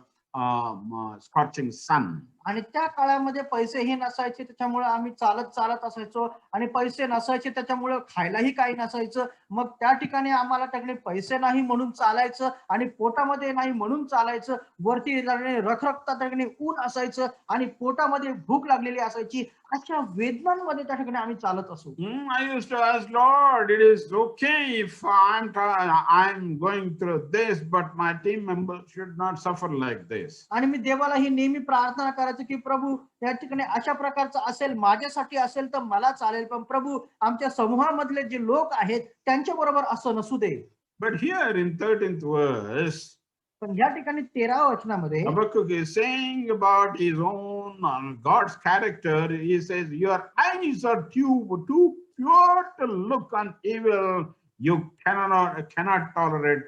scorching sun. आणि त्या काळामध्ये पैसेही नसायचे, त्याच्यामुळे आम्ही चालत असायचो, आणि पैसे नसायचे त्याच्यामुळे खायलाही काही नसायचं. मग त्या ठिकाणी आम्हाला त्याकडे पैसे नाही म्हणून चालायचं, आणि पोटामध्ये नाही म्हणून चालायचं. वरती रखरखता त्याकडे ऊन असायचं, आणि पोटामध्ये भूक लागलेली असायची. अशा वेदनांमध्ये त्या ठिकाणी आम्ही चालत असो. I used to ask Lord, it is okay if I'm going through this, but my team members should not suffer like this. आणि मी देवाला ही नेहमी प्रार्थना करायचो की प्रभू या ठिकाणी अशा प्रकारचं असेल, माझ्यासाठी असेल तर मला चालेल, पण प्रभू आमच्या समूहामधले जे लोक आहेत त्यांच्या बरोबर असं नसू दे. But here in 13th verse, पण या ठिकाणी 13व्या वचनामध्ये Habakkuk is saying about his own God's character. He says, your eyes are too pure to look on evil. You cannot tolerate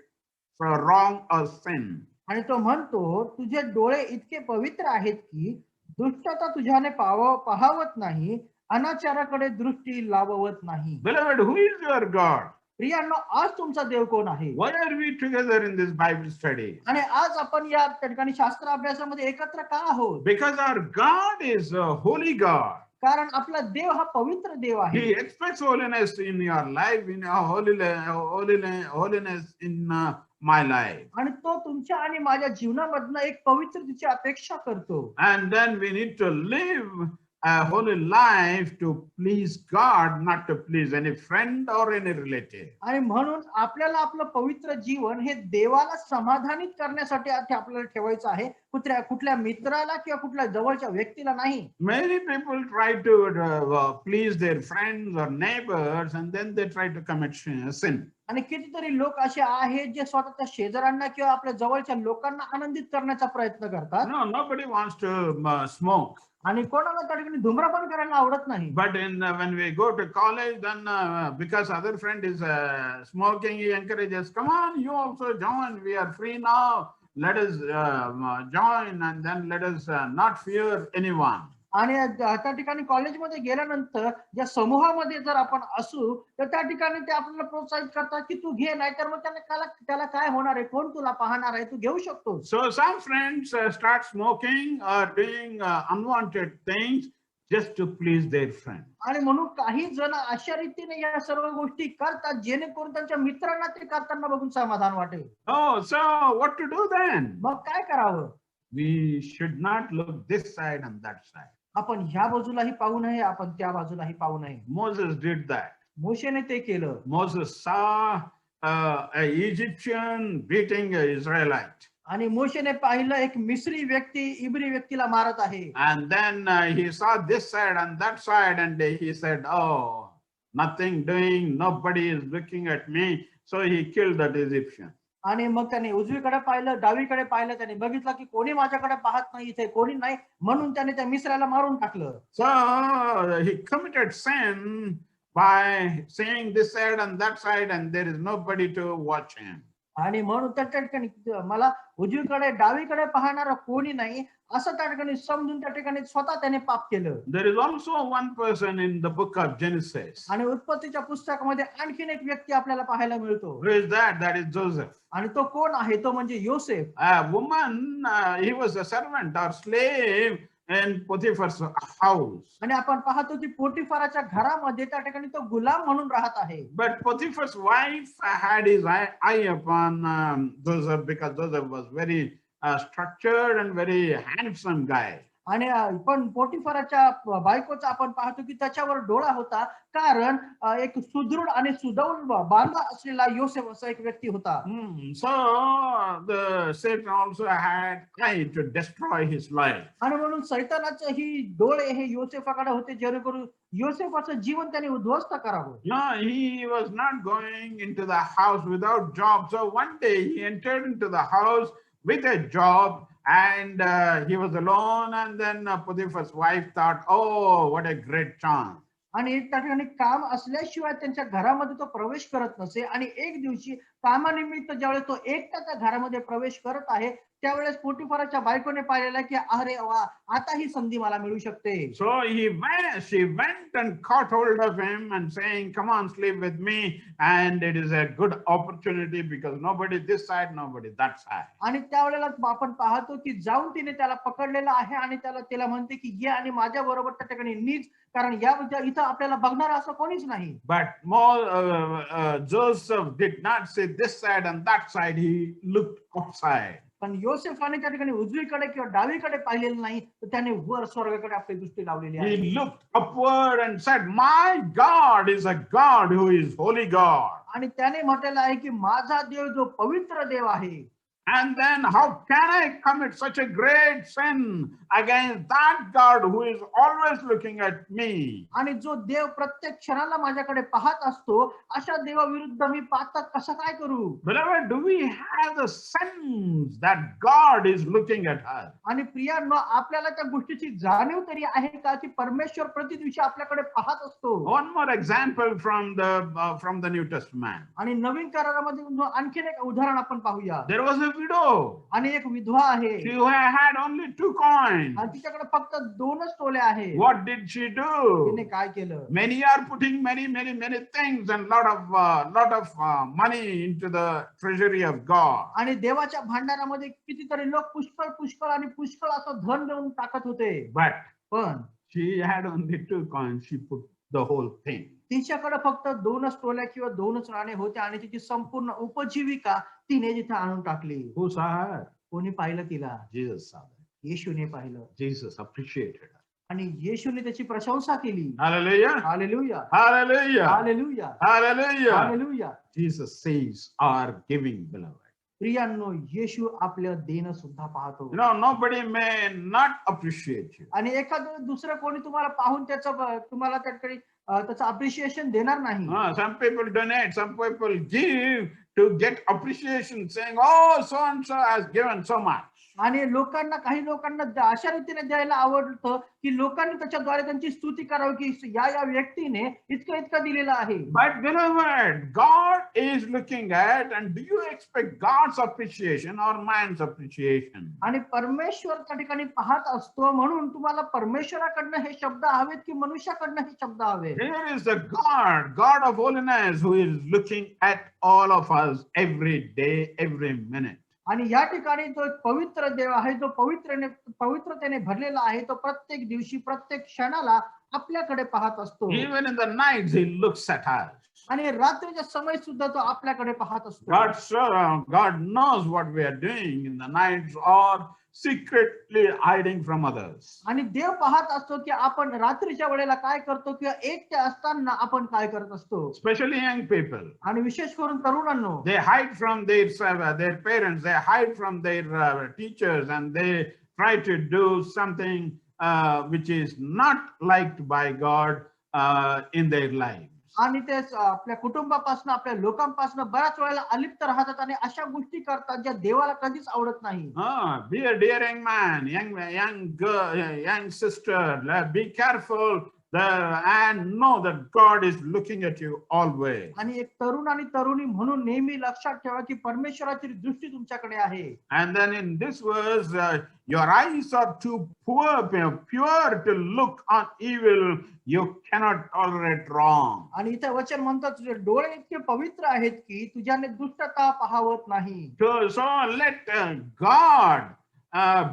wrong or sin. आणि तो म्हणतो तुझे डोळे इतके पवित्र आहेत की दुष्टता तुझ्याने पाहावत नाही, अनाचाराकडे दृष्टी लावत नाही. Beloved, who is your God? प्रियांनो, आज तुमचा देव कोण आहे? Why are we together in this Bible study? आणि आज आपण या ठिकाणी शास्त्र अभ्यासामध्ये एकत्र का आहोत? Because our God is a holy God. कारण आपला देव हा पवित्र देव आहे. He expects holiness in your life, in your holiness in my life. आणि तो तुमच्या आणि माझ्या जीवनामधनं एक पवित्रतेची अपेक्षा करतो. And then we need to live a holy life to please God, not to please any friend or any relative. आणि म्हणून आपल्याला आपलं पवित्र जीवन हे देवाला समाधानित करण्यासाठी आपल्याला ठेवायचं आहे, कुठल्या मित्राला किंवा कुठल्या जवळच्या व्यक्तीला नाही. Many people try to please their friends or neighbors, and then they try to commit sin. आणि कितीतरी लोक असे आहेत जे स्वतःच्या शेजाऱ्यांना किंवा आपल्या जवळच्या लोकांना आनंदित करण्याचा प्रयत्न करतात. No, nobody wants to smoke. आणि कोणाला त्या ठिकाणी धूम्रपान करायला आवडत नाही. But when we go to college, then because other friend is smoking, he encourages, come on, you also join. We are free now. Let us join, and then let us not fear anyone. आणि त्या ठिकाणी कॉलेजमध्ये गेल्यानंतर ज्या समूहामध्ये जर आपण असू तर त्या ठिकाणी ते आपल्याला प्रोत्साहित करतात की तू घे, नाहीतर मग त्याला काय होणार आहे, कोण तुला पाहणार आहे, तू घेऊ शकतो. So some friends start smoking or doing unwanted things just to please their friend. आणि म्हणून काही जण अशा रीतीने या सर्व गोष्टी करतात जेणेकरून त्यांच्या मित्रांना ते करताना बघून समाधान वाटेल. Oh, so what to do then? मग काय करावं? We should not look this side and that side. आपण ह्या बाजूलाही पाहू नये, आपण त्या बाजूलाही पाहू नये. Moses did that. मोशेने ते केलं. Moses saw an Egyptian beating an Israelite. आणि मोशेने पाहिलं एक मिस्री व्यक्ती इब्री व्यक्तीला मारत आहे. And then he saw this side and that side, and he said, oh, nothing doing, nobody is looking at me. So he killed that Egyptian. आणि मग त्याने उजवीकडे पाहिलं, डावीकडे पाहिलं, त्याने बघितलं की कोणी माझ्याकडे पाहत नाही, इथे कोणी नाही, म्हणून त्याने त्या मिस्राला मारून टाकलं. So he committed sin by saying this side and that side, and there is nobody to watch him. आणि म्हणून त्या ठिकाणी मला उजवीकडे डावीकडे पाहणारा कोणी नाही असं त्या ठिकाणी समजून त्या ठिकाणी स्वतः त्याने पाप केलं. There is also one person in the book of Genesis. आणि उत्पत्तीच्या पुस्तकामध्ये आणखीन एक व्यक्ती आपल्याला पाहायला मिळतो. Who is that? That is Joseph. आणि तो कोण आहे? तो म्हणजे Yosef. A woman, he was a servant or slave in Potiphar's house. आणि आपण पाहतो की पोटिफाराच्या घरामध्ये त्या ठिकाणी तो गुलाम म्हणून राहत आहे. But Potiphar's wife had his eye upon Joseph because Joseph was very structured and very handsome guy. आणि पण पोटिफाराच्या बायकोचा आपण पाहतो की त्याच्यावर डोळा होता, कारण एक सुदृढ आणि सुदौल बांधा असलेला योसेफ असा एक व्यक्ती होता. So the Satan also had eye to destroy his life. आणि म्हणून सैतानाचे ही डोळे हे योसेफाकडे होते जेणेकरून योसेफाचं जीवन त्याने उद्ध्वस्त करावं. No, he was not going into the house without job. So one day he entered into the house with a job, and he was alone, and then Potiphar's wife thought, oh, what a great chance. आणि त्या ठिकाणी काम असल्याशिवाय त्यांच्या घरामध्ये तो प्रवेश करत नसे. आणि एक दिवशी कामानिमित्त ज्यावेळेस तो एकटा त्या घरामध्ये प्रवेश करत आहे त्यावेळेस पोटिफाराच्या बायकोने पाहिलेला की अरे वा, आता ही संधी मला मिळू शकते. So she went and caught hold of him and saying, come on, sleep with me, and it is a good opportunity because nobody this side, nobody that side. आणि त्यावेळेला आपण पाहतो की जाऊन तिने त्याला पकडलेलं आहे आणि तिला म्हणते की ये आणि माझ्या बरोबर त्या ठिकाणी नीच, कारण इथं आपल्याला बघणार असं कोणीच नाही. But Joseph did not say this side and that side. He looked outside. पण योसेफाने त्या ठिकाणी उजवीकडे किंवा डावीकडे पाहिलेलं नाही, तर त्याने वर स्वर्गाकडे आपली दृष्टी लावलेली आहे. He looked upward and said, my God is a God who is holy God. आणि त्याने म्हटलेलं आहे की माझा देव जो पवित्र देव आहे. And then how can I commit such a great sin against that God who is always looking at me? आणि जो देव प्रत्येक क्षणाला माझ्याकडे पाहत असतो, अशा देवाविरुद्ध मी पातक कसं काय करू? Beloved, do we have the sense that God is looking at us? आणि प्रियांनो, आपल्याला त्या गोष्टीची जाणीव तरी आहे का की परमेश्वर प्रति दिवशी आपल्याकडे पाहत असतो? One more example from the New Testament. आणि नवीन करारामध्ये आणखीन एक उदाहरण आपण पाहूया. There was a widow. आणि एक विधवा आहे. She had only 2 coins. आणि तिच्याकडे फक्त 2च तोले आहेत. What did she do? तिने काय केलं? Many are putting many things and lot of money into the treasury of God. आणि देवाच्या भांडारामध्ये कितीतरी लोक पुष्कळ आणि पुष्कळ असं धन देऊन टाकत होते. पण she had only 2 coins. She put the whole thing. तिच्याकडे फक्त 2च टोल्या किंवा 2च नाणे होते आणि तिची संपूर्ण उपजीविका तिने जिथे आणून टाकली. Who saw her? कोणी पाहिलं तिला? Jesus saw her. येशूने पाहिलं. Jesus appreciated her. आणि येशूने त्याची प्रशंसा केली. Hallelujah. Hallelujah, Hallelujah. Hallelujah, Hallelujah. Hallelujah. Jesus says, are giving, beloved. प्रियांनो, येशू आपलं देणं सुद्धा पाहतो. You know, nobody may not appreciate you. आणि एखादं दुसरं कोणी तुम्हाला पाहून त्याचं तुम्हाला त्याकडे त्याचं अप्रिशिएशन देणार नाही. Some people donate, some people give to get appreciation, saying, oh, so and so has given so much. आणि लोकांना, काही लोकांना अशा रीतीने द्यायला आवडतं की लोकांनी त्याच्याद्वारे त्यांची स्तुती करावी की या व्यक्तीने इतकं इतकं दिलेलं आहे. But beloved, God is looking at, and do you expect God's appreciation or man's appreciation? आणि परमेश्वर त्या ठिकाणी पाहत असतो, म्हणून तुम्हाला परमेश्वराकडनं हे शब्द हवेत की मनुष्याकडनं हे शब्द हवे. Here is the God of holiness, who is looking at all of us every day, every minute. आणि या ठिकाणी जो पवित्र देव आहे, जो पवित्रतेने भरलेला आहे, तो प्रत्येक दिवशी प्रत्येक क्षणाला आपल्याकडे पाहत असतो. Even in the nights, he looks at us. आणि रात्रीच्या समय सुद्धा तो आपल्याकडे पाहत असतो. God knows what we are doing in the nights or secretly hiding from others. आणि देव पाहत असतो की आपण रात्रीच्या वेळेला काय करतो किंवा एकटे असताना आपण काय करत असतो. Especially young people. आणि विशेष करून तरुणांनो, They hide from their parents, they hide from their teachers, and they try to do something which is not liked by God in their lives. आणि ते आपल्या कुटुंबापासून, आपल्या लोकांपासून बऱ्याच वेळेला अलिप्त राहतात आणि अशा गोष्टी करतात ज्या देवाला कधीच आवडत नाही. Be a dear young man, young girl, young sister, be careful and know that God is looking at you always. आणि एक तरुण आणि तरुणी म्हणून नेहमी लक्षात ठेवा की परमेश्वराची दृष्टी तुमच्याकडे आहे. And then in this verse, your eyes are too pure to look on evil. You cannot tolerate wrong. आणि इथे वचन म्हणतात तुझे डोळे इतके पवित्र आहेत की तुझ्याने दुष्टता पाहावत नाही. So let God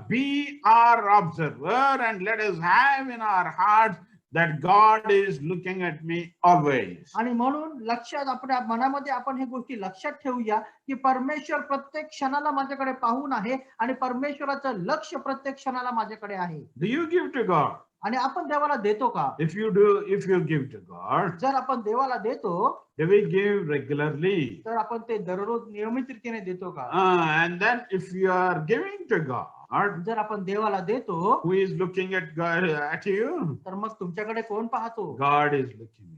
be our observer, and let us have in our hearts that God is looking at me always. आणि म्हणून लक्षात, आपल्या मनामध्ये आपण हे गोष्टी लक्षात ठेवूया की परमेश्वर प्रत्येक क्षणाला माझ्याकडे पाहून आहे आणि परमेश्वराचं लक्ष प्रत्येक क्षणाला माझ्याकडे आहे. Do you give to God? आणि आपण देवाला देतो का? If you do, if you give to God, जर आपण देवाला देतो, do we give regularly? तर आपण ते दररोज नियमित रीतीने देतो का? And then if you are giving to God, जर आपण देवाला देतो, who is looking at God, at you? तर मग तुमच्याकडे कोण पाहतो? God is looking at you.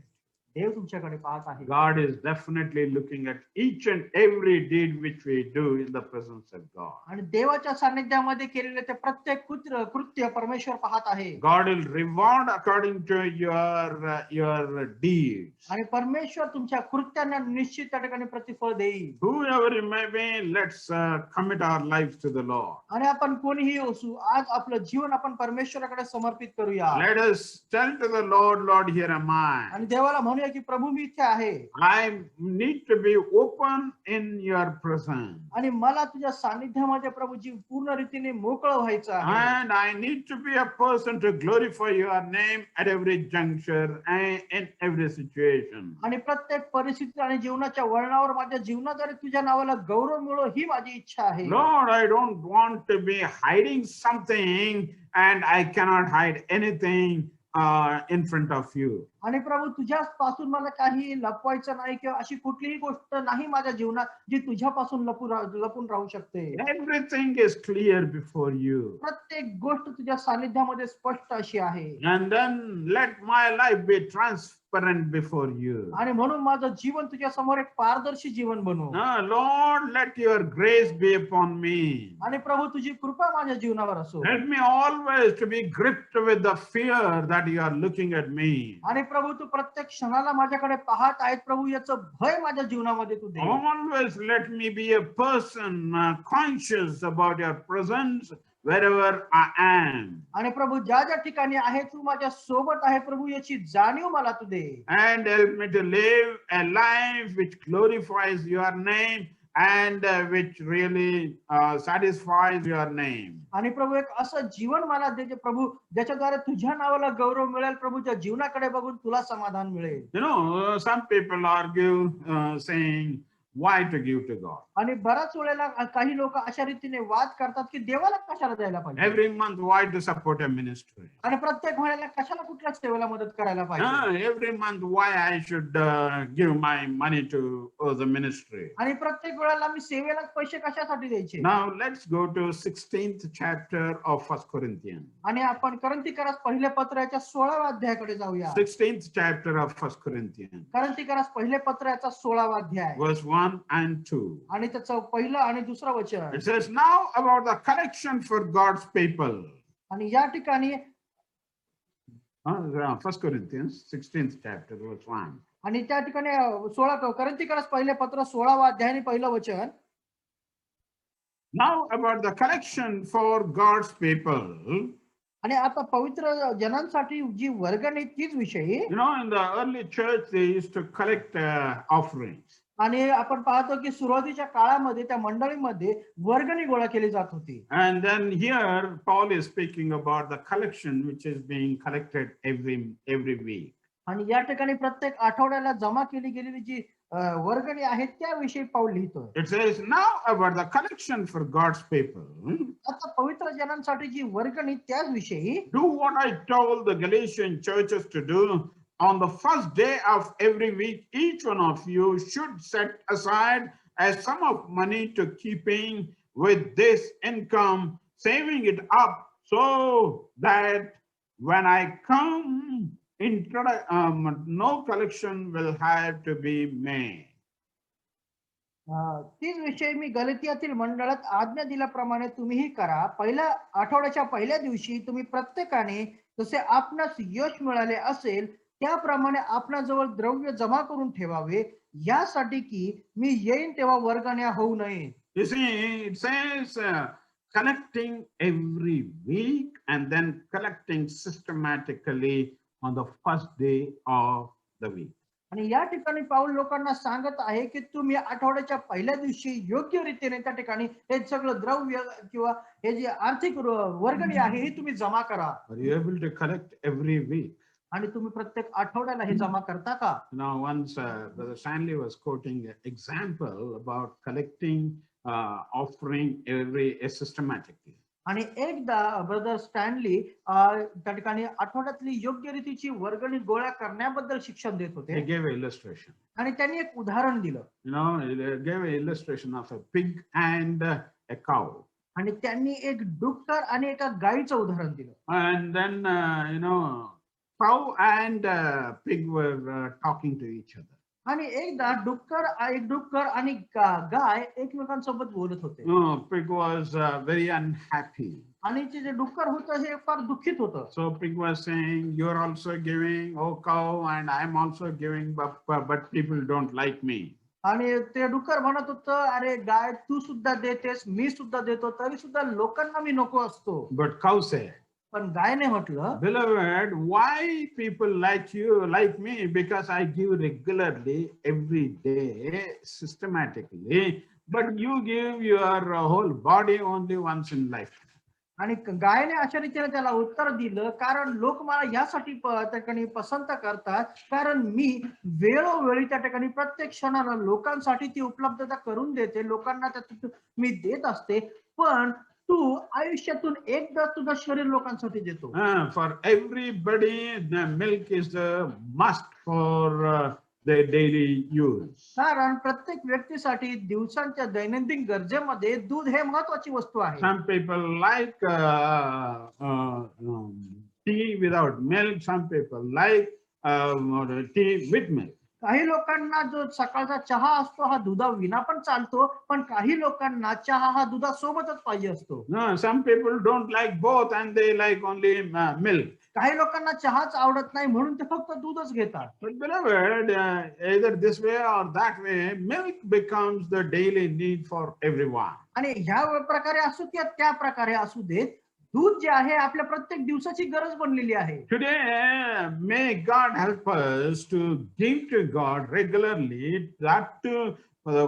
देव तुमच्याकडे पाहत आहे. God is definitely looking at each and every deed which we do in the presence of God. आणि देवाच्या सानिध्यामध्ये केलेले ते प्रत्येक कृत्य परमेश्वर पाहत आहे. God will reward according to your deeds. आणि परमेश्वर तुमच्या कृत्यांना निश्चित त्या ठिकाणी प्रतिफळ देईल. Whoever it may be, let's commit our lives to the Lord. आणि आपण कोणीही असू, आज आपलं जीवन आपण परमेश्वराकडे समर्पित करूया. Let us tell to the Lord, Lord, here am I. आणि देवाला म्हणूया की प्रभू मी इथे आहे. I need to be open in your presence. आणि मला तुझ्या सानिध्यामध्ये प्रभूजी पूर्ण रीतीने मोकळं व्हायचं आहे. And I need to be a person to glorify your name at every juncture and in every situation. आणि प्रत्येक परिस्थिती आणि जीवनाच्या वळणावर माझ्या जीवनाद्वारे तुझ्या नावाला गौरव मिळो ही माझी इच्छा आहे. Lord, I don't want to be hiding something and I cannot hide anything in front of you. आणि प्रभू तुझ्याच पासून मला काही लपवायचं नाही किंवा अशी कुठलीही गोष्ट नाही माझ्या जीवनात जी तुझ्यापासून लपून राहू शकते. Everything is clear before you. प्रत्येक गोष्ट तुझ्या सानिध्यामध्ये स्पष्ट अशी आहे. And then let my life be transparent before you. आणि म्हणून माझं जीवन तुझ्या समोर एक पारदर्शी जीवन बनव. Lord, let your grace be upon me. आणि प्रभू तुझी कृपा माझ्या जीवनावर असो. Help me always to be gripped with the fear that you are looking at me. आणि प्रभू तू प्रत्येक क्षणाला माझ्याकडे पाहत आहेत प्रभू, याचं भय माझ्या जीवनामध्ये तू दे. Always let me be a person conscious about your presence wherever I am. आणि प्रभू ज्या ज्या ठिकाणी आहे तू माझ्या सोबत आहे प्रभू, याची जाणीव मला तू दे. And help me to live a life which glorifies your name and which really satisfies your name. आणि प्रभू एक असं जीवन मला दे जे प्रभू ज्याच्याद्वारे तुझ्या नावाला गौरव मिळेल, प्रभूच्या जीवनाकडे बघून तुला समाधान मिळेल. You know, some people argue saying, why to give to God. आणि बऱ्याच वेळेला काही लोक अशा रीतीने वाद करतात की देवाला कशाला द्यायला पाहिजे Every month, why to support a ministry? आणि प्रत्येक वेळेला कशाला कुठल्या सेवेला मदत करायला पाहिजे Every month, why I should give my money to the ministry? आणि प्रत्येक वेळेला मी सेवेला पैसे कशासाठी द्यायचे Now let's go to 16th chapter of 1 Corinthians. आणि आपण करंथीकरास पहिले पत्राच्या 16व्या अध्यायाकडे जाऊया 16th chapter of 1 Corinthians, करंथीकरास पहिले पत्राचा 16वा अध्याय verse 1 and 2. आणि त्याचं पहिलं आणि दुसरं वचन It says, now about the collection for God's people. आणि या ठिकाणी 1 Corinthians, 16th chapter, verse 1. आणि त्या ठिकाणी 16 करंथीकरास पहिले पत्र 16वा अध्याय आणि पहिलं वचन Now about the collection for God's people. आणि आता पवित्र जनांसाठी जी वर्गणी तीच विषयी You know, in the early church, they used to collect offerings. आणि आपण पाहतो की सुरुवातीच्या काळामध्ये त्या मंडळीमध्ये वर्गणी गोळा केली जात होती And then here, Paul is speaking about the collection which is being collected every week. आणि या ठिकाणी प्रत्येक आठवड्याला जमा केली गेलेली जी वर्गणी आहे त्याविषयी पाऊल लिहितोय It says, now about the collection for God's people. आता पवित्र जनांसाठी जी वर्गणी त्याच विषयी Do what I told the Galatian churches to do. On the first day of every week, each one of you should set aside a sum of money to keeping with this income, saving it up so that when I come, no collection will have to be made. तीच विषयी मी गलतियातील मंडळात आज्ञा दिल्याप्रमाणे तुम्हीही करा पहिल्या आठवड्याच्या पहिल्या दिवशी तुम्ही प्रत्येकाने जसे आपणास यश मिळाले असेल त्याप्रमाणे आपणाजवळ द्रव्य जमा करून ठेवावे यासाठी की मी येईन तेव्हा वर्गण्या होऊ नये You see, it says collecting every week and then collecting systematically on the first day of the week. आणि या ठिकाणी पाऊल लोकांना सांगत आहे की तुम्ही आठवड्याच्या पहिल्या दिवशी योग्य रीतीने त्या ठिकाणी हे सगळं द्रव्य किंवा हे जे आर्थिक वर्गणी आहे ही तुम्ही जमा करा Are you able to collect every week? आणि तुम्ही प्रत्येक आठवड्याला हे जमा करता का Now, once Brother Stanley was quoting an example about collecting offering systematically. आणि एकदा ब्रदर स्टॅनली त्या ठिकाणी आठवड्यातली योग्य रीतीची वर्गणी गोळा करण्याबद्दल शिक्षण देत He होते gave an illustration. आणि त्यांनी एक उदाहरण दिलं You know, he gave an illustration of a pig and a cow. आणि त्यांनी एक डुक्कर आणि एका गायीचं उदाहरण दिलं And then, you know, cow and pig were talking to each other. आणि एकदा एक डुक्कर आणि गाय एकमेकांसोबत बोलत होते Pig was very unhappy. आणि ते जे डुक्कर होतं हे फार दुःखित होतं So pig was saying, "You're also giving, oh cow, and I'm also giving, but people don't like me." आणि ते डुक्कर म्हणत होतं अरे गाय तू सुद्धा देतेस मी सुद्धा देतो तरी सुद्धा लोकांना मी नको असतो But cow said, पण गायने म्हटलं "Beloved, why people like me? Because I give regularly, every day, systematically. But you give your whole body only once in life." आणि गायने अशा रीतीने त्याला उत्तर दिलं कारण लोक मला यासाठी त्या ठिकाणी पसंत करतात कारण मी वेळोवेळी त्या ठिकाणी प्रत्येक क्षणाला लोकांसाठी ती उपलब्धता करून देते लोकांना त्यात मी देत असते पण तू आयुष्यातून एकदा तुझं शरीर लोकांसाठी देतो For everybody, the milk is the must for their daily use. कारण प्रत्येक व्यक्तीसाठी दिवसांच्या दैनंदिन गरजेमध्ये दूध हे महत्वाची वस्तू आहे Some people like tea without milk. Some people like tea with milk. काही लोकांना जो सकाळचा चहा असतो हा दुधाविना पण चालतो पण काही लोकांना चहा हा दुधासोबतच पाहिजे असतो No, some people don't like both and they like only milk. काही लोकांना चहाच आवडत नाही म्हणून ते फक्त दूधच घेतात But beloved, either this way or that way, milk becomes the daily need for everyone. आणि ह्या प्रकारे असू किंवा त्या प्रकारे असू देत दूध जे आहे आपल्या प्रत्येक दिवसाची गरज बनलेली आहे Today, may God help us to give to God regularly, that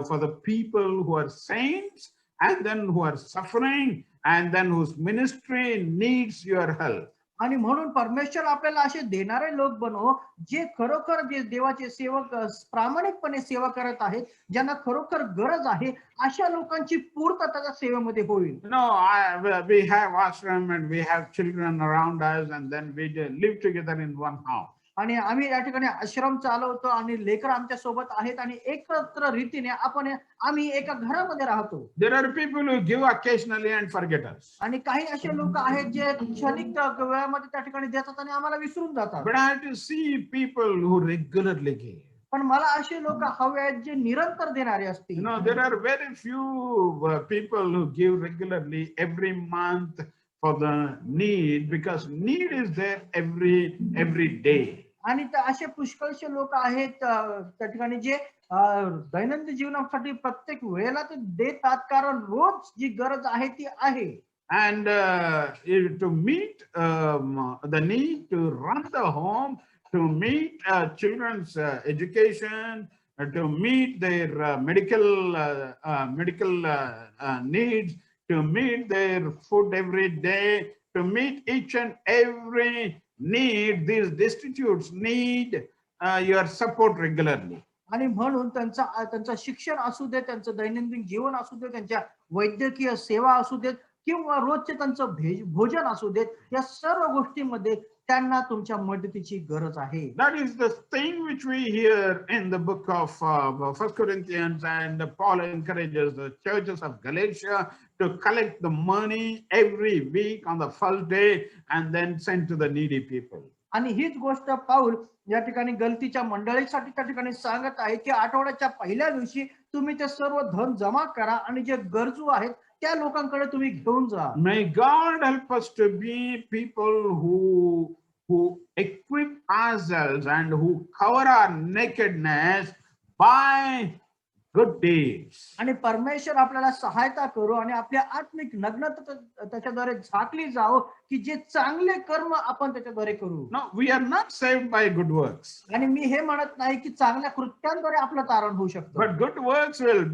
for the people who are saints and then who are suffering and then whose ministry needs your help. आणि म्हणून परमेश्वर आपल्याला असे देणारे लोक बनव जे खरोखर जे देवाचे सेवक प्रामाणिकपणे सेवा करत आहेत, ज्यांना खरोखर गरज आहे अशा लोकांची पूर्तता त्या सेवेमध्ये होईल. We have ashram and we have children around us, and then we live together in one house. आणि आम्ही या ठिकाणी आश्रम चालवतो आणि लेकर आमच्या सोबत आहेत आणि एकत्र रीतीने आम्ही एका घरामध्ये राहतो. There are people who give occasionally and forget us. आणि काही असे लोक आहेत जे क्षणिक वेळामध्ये त्या ठिकाणी देतात आणि आम्हाला विसरून जातात. But I have to see people who regularly give. पण मला असे लोक हवे आहेत जे निरंतर देणारे असतील. There are very few people who give regularly every month for the need, because need is there every day. आणि असे पुष्कळशे लोक आहेत त्या ठिकाणी जे दैनंदिन जीवनासाठी प्रत्येक वेळेला ते देतात, कारण रोज जी गरज आहे ती आहे. And to meet the need to run the home, to meet children's education, to meet their medical needs, to meet their food every day, to meet each and every need, these destitutes need your support regularly. आणि म्हणून त्यांचं शिक्षण असू दे, त्यांचं दैनंदिन जीवन असू दे, त्यांच्या वैद्यकीय सेवा असू देत किंवा रोजचे त्यांचं भोजन असू देत, या सर्व गोष्टींमध्ये त्यांना तुमच्या मदतीची गरज आहे. That is the thing which we hear in the book of 1 Corinthians, and Paul encourages the churches of Galatia to collect the money every week on the first day and then send to the needy people. आणि हीच गोष्ट पाऊल या ठिकाणी गलतीच्या मंडळीसाठी त्या ठिकाणी सांगत आहे की आठवड्याच्या पहिल्या दिवशी तुम्ही ते सर्व धन जमा करा आणि जे गरजू आहेत त्या लोकांकडे तुम्ही घेऊन जा. May God help us to be people who equip ourselves and who cover our nakedness by good deeds. आणि परमेश्वर आपल्याला सहायता करू आणि आपल्या आत्मिक नग्नता त्याच्याद्वारे झाकली जावं की जे चांगले कर्म आपण त्याच्याद्वारे करू. No, we are not saved by good works. आणि मी हे म्हणत नाही की चांगल्या कृत्यांद्वारे आपलं तारण होऊ शकतं. But good works will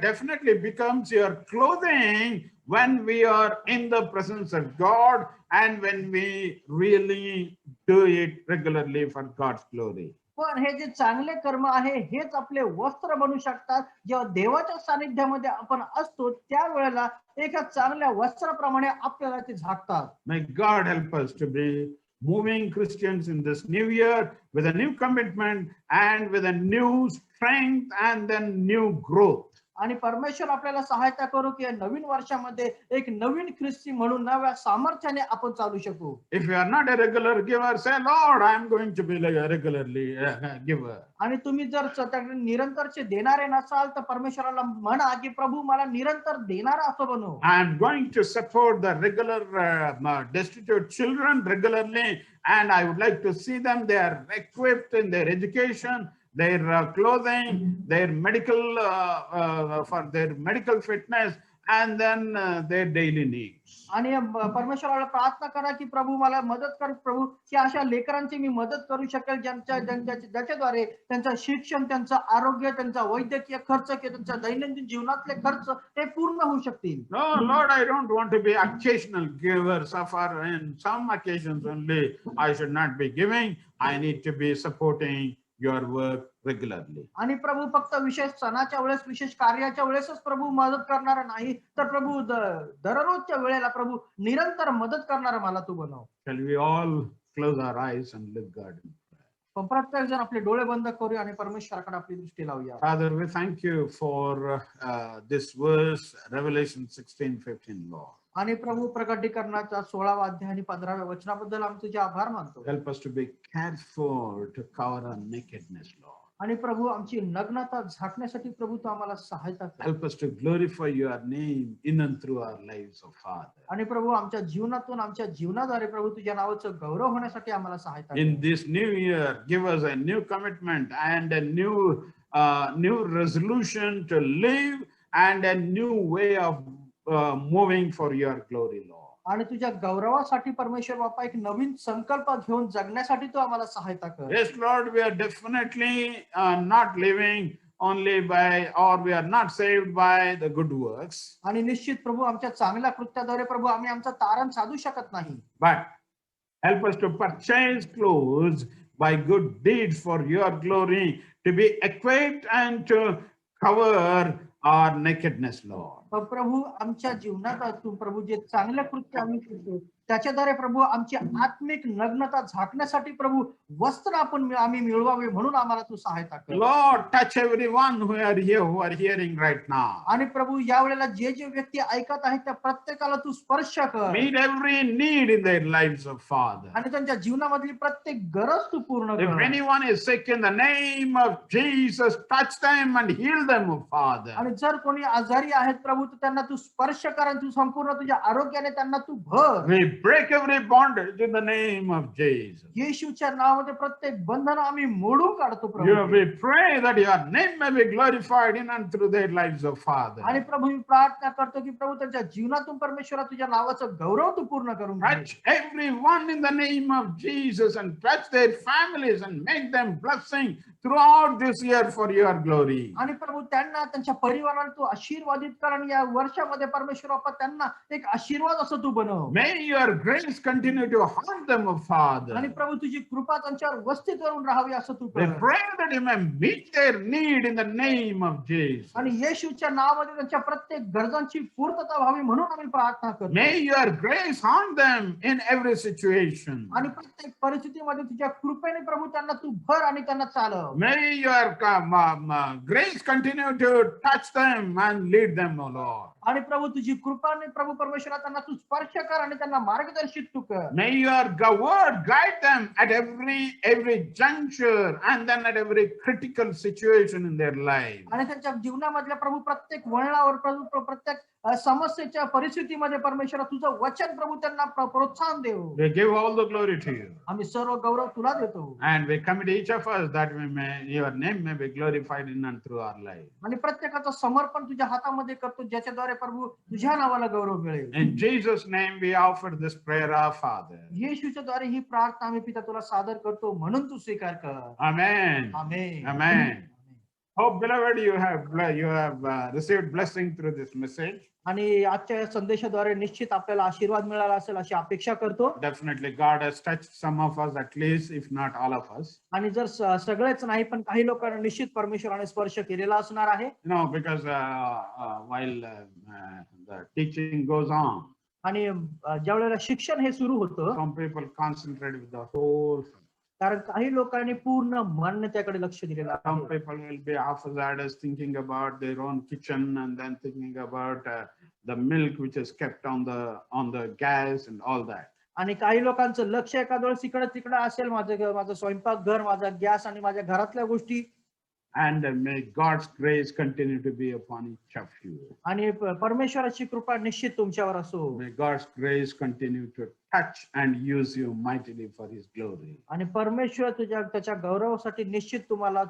definitely becomes your clothing when we are in the presence of God and when we really do it regularly for God's glory. पण हे जे चांगले कर्म आहे हेच आपले वस्त्र बनू शकतात. जेव्हा देवाच्या सानिध्यामध्ये आपण असतो त्यावेळेला एका चांगल्या वस्त्राप्रमाणे आपल्याला ते झाकतात. May God help us to be moving Christians in this new year with a new commitment and with a new strength and then new growth. आणि परमेश्वर आपल्याला सहायता करू की नवीन वर्षामध्ये एक नवीन ख्रिस्ती म्हणून नव्या सामर्थ्याने आपण चालू शकू. If you are not a regular giver, say, Lord, I am going to be like a regularly giver. आणि तुम्ही जर निरंतरचे देणारे नसाल तर परमेश्वराला म्हणा की प्रभू मला निरंतर देणारा असं बनव. I am going to support the regular destitute children regularly, and I would like to see them, they are equipped in their education, their clothing, their medical for their medical fitness, and then their daily needs. आणि परमेश्वराला प्रार्थना करा की प्रभू मला मदत कर प्रभू की अशा लेकरांची मी मदत करू शकेल ज्याच्याद्वारे त्यांचं शिक्षण, त्यांचं आरोग्य, त्यांचा वैद्यकीय खर्च किंवा त्यांच्या दैनंदिन जीवनातले खर्च ते पूर्ण होऊ शकतील. No, Lord, I don't want to be occasional giver, suffer in some occasions only. I should not be giving. I need to be supporting your work regularly. आणि प्रभू फक्त विशेष सणाच्या वेळेस, विशेष कार्याच्या वेळेसच प्रभू मदत करणारा नाही, तर प्रभू दररोजच्या वेळेला प्रभू निरंतर मदत करणारा मला तू बनव. Shall we all close our eyes and live God in prayer? पण प्रत्येक जण आपले डोळे बंद करूया आणि परमेश्वराकडे आपली दृष्टी लावूया. Father, we thank you for this verse, Revelation 16:15, Lord. आणि प्रभू प्रकटीकरणाचा 16वा अध्याय आणि 15व्या वचनाबद्दल आम्ही तुझे आभार मानतो. Help us to be careful to cover our nakedness, Lord. आणि प्रभू आमची नग्नता झाकण्यासाठी प्रभू तू आम्हाला सहायता कर. Help us to glorify your name in and through our lives, oh Father. आणि प्रभू आमच्या जीवनातून, आमच्या जीवनाद्वारे प्रभू तुझ्या नावाचं गौरव होण्यासाठी आम्हाला सहायता कर. In this new year, give us a new commitment and a new resolution to live and a new way of moving for your glory, Lord. आणि तुझ्या गौरवासाठी परमेश्वर बापा एक नवीन संकल्प घेऊन जगण्यासाठी तू आम्हाला सहायता कर. Yes, Lord, we are definitely not living only by, or we are not saved by the good works. आणि निश्चित प्रभू आमच्या चांगल्या कृत्याद्वारे प्रभू आम्ही आमचं तारण साधू शकत नाही. But Help us to purchase clothes by good deeds for your glory, to be equipped and to cover our nakedness, Lord. प्रभू आमच्या जीवनात प्रभू जे चांगल्या कृत्य आम्ही करतो त्याच्याद्वारे प्रभू आमची आत्मिक नग्नता झाकण्यासाठी प्रभू वस्त्र आम्ही मिळवावे म्हणून आम्हाला तू सहायता कर. Lord, touch everyone who are hearing right now. आणि प्रभू या वेळेला जे जे व्यक्ती ऐकत आहेत त्या प्रत्येकाला तू स्पर्श कर. Meet every need in their lives, of Father. आणि त्यांच्या जीवनामधली प्रत्येक गरज तू पूर्ण If कर. anyone is sick, in the name of Jesus, touch them and heal them, of Father. आणि जर कोणी आजारी आहेत प्रभू तर त्यांना तू स्पर्श कर आणि तू संपूर्ण तुझ्या आरोग्याने त्यांना तू भर. We break every bondage in the name of Jesus. येशूच्या नावामध्ये प्रत्येक बंधन आम्ही मोडून काढतो You, Prabhu. we pray that your name may be glorified in and through their lives, of Father. आणि प्रभू मी प्रार्थना करतो की प्रभू त्यांच्या जीवनातून परमेश्वरा तुझ्या नावाचं गौरव तू पूर्ण करून घे. Touch everyone in the name of Jesus and touch their families and make them blessing throughout this year for your glory. आणि प्रभू त्यांना त्यांच्या परिवाराला तू आशीर्वादित कर आणि या वर्षामध्ये परमेश्वर बाप्पा त्यांना एक आशीर्वाद असं तू बनव. May your grace continue to haunt them, of Father. आणि प्रभू तुझी कृपा त्यांच्यावर वस्ती करून राहावी असं तू We कर. pray that you may meet their need in the name of Jesus. आणि येशूच्या नावामध्ये त्यांच्या प्रत्येक गरजांची पूर्तता व्हावी म्हणून आम्ही प्रार्थना करतो. May your grace haunt them in every situation. आणि प्रत्येक परिस्थितीमध्ये तुझ्या कृपेने प्रभू त्यांना तू भर आणि त्यांना चालव. May your grace continue to touch them and lead them, O Lord. आणि प्रभू तुझी कृपाने प्रभू परमेश्वरा त्यांना तू स्पर्श कर आणि त्यांना मार्गदर्शित तू कर. May your word guide them at every juncture and then at every critical situation in their life. आणि त्यांच्या जीवनामधल्या प्रभू प्रत्येक वळणावर प्रभू प्रत्येक समस्येच्या परिस्थितीमध्ये परमेश्वरा तुझं वचन प्रभू त्यांना प्रोत्साहन देव. We give all the glory to you. आम्ही सर्व गौरव तुला देतो. And we commit each of us that your name may be glorified in and through our life. आणि प्रत्येकाचं समर्पण तुझ्या हातामध्ये करतो ज्याच्याद्वारे प्रभू तुझ्या नावाला गौरव मिळेल. In Jesus' name we offer this prayer, our Father. येशूच्या द्वारे ही प्रार्थना आम्ही पिता तुला सादर करतो म्हणून तू स्वीकार कर. Amen. Amen. Amen. Hope, beloved, you have received blessing through this message. आणि आजच्या या संदेशाद्वारे निश्चित आपल्याला आशीर्वाद मिळाला असेल अशी अपेक्षा करतो. Definitely God has touched some of us, at least, if not all of us. आणि जर सगळेच नाही पण काही लोकांना निश्चित परमेश्वराने स्पर्श केलेला असणार आहे. Because while the teaching goes on, आणि ज्या वेळेला शिक्षण हे सुरू होतं some people concentrate with the whole. कारण काही लोकांनी पूर्ण मन त्याकडे लक्ष दिलेलं Some आहे. people will be haphazardous, thinking about their own kitchen and then thinking about the milk which is kept on the gas and all that. आणि काही लोकांचं लक्ष एखाद्या वेळेस इकडे तिकडे असेल माझं स्वयंपाकघर माझा गॅस आणि माझ्या घरातल्या गोष्टी. And may God's grace continue to be upon each of you. आणि परमेश्वराची कृपा निश्चित तुमच्यावर असो. May God's grace continue to touch and use you mightily for His glory. आणि परमेश्वर त्याच्या गौरवासाठी निश्चित तुम्हाला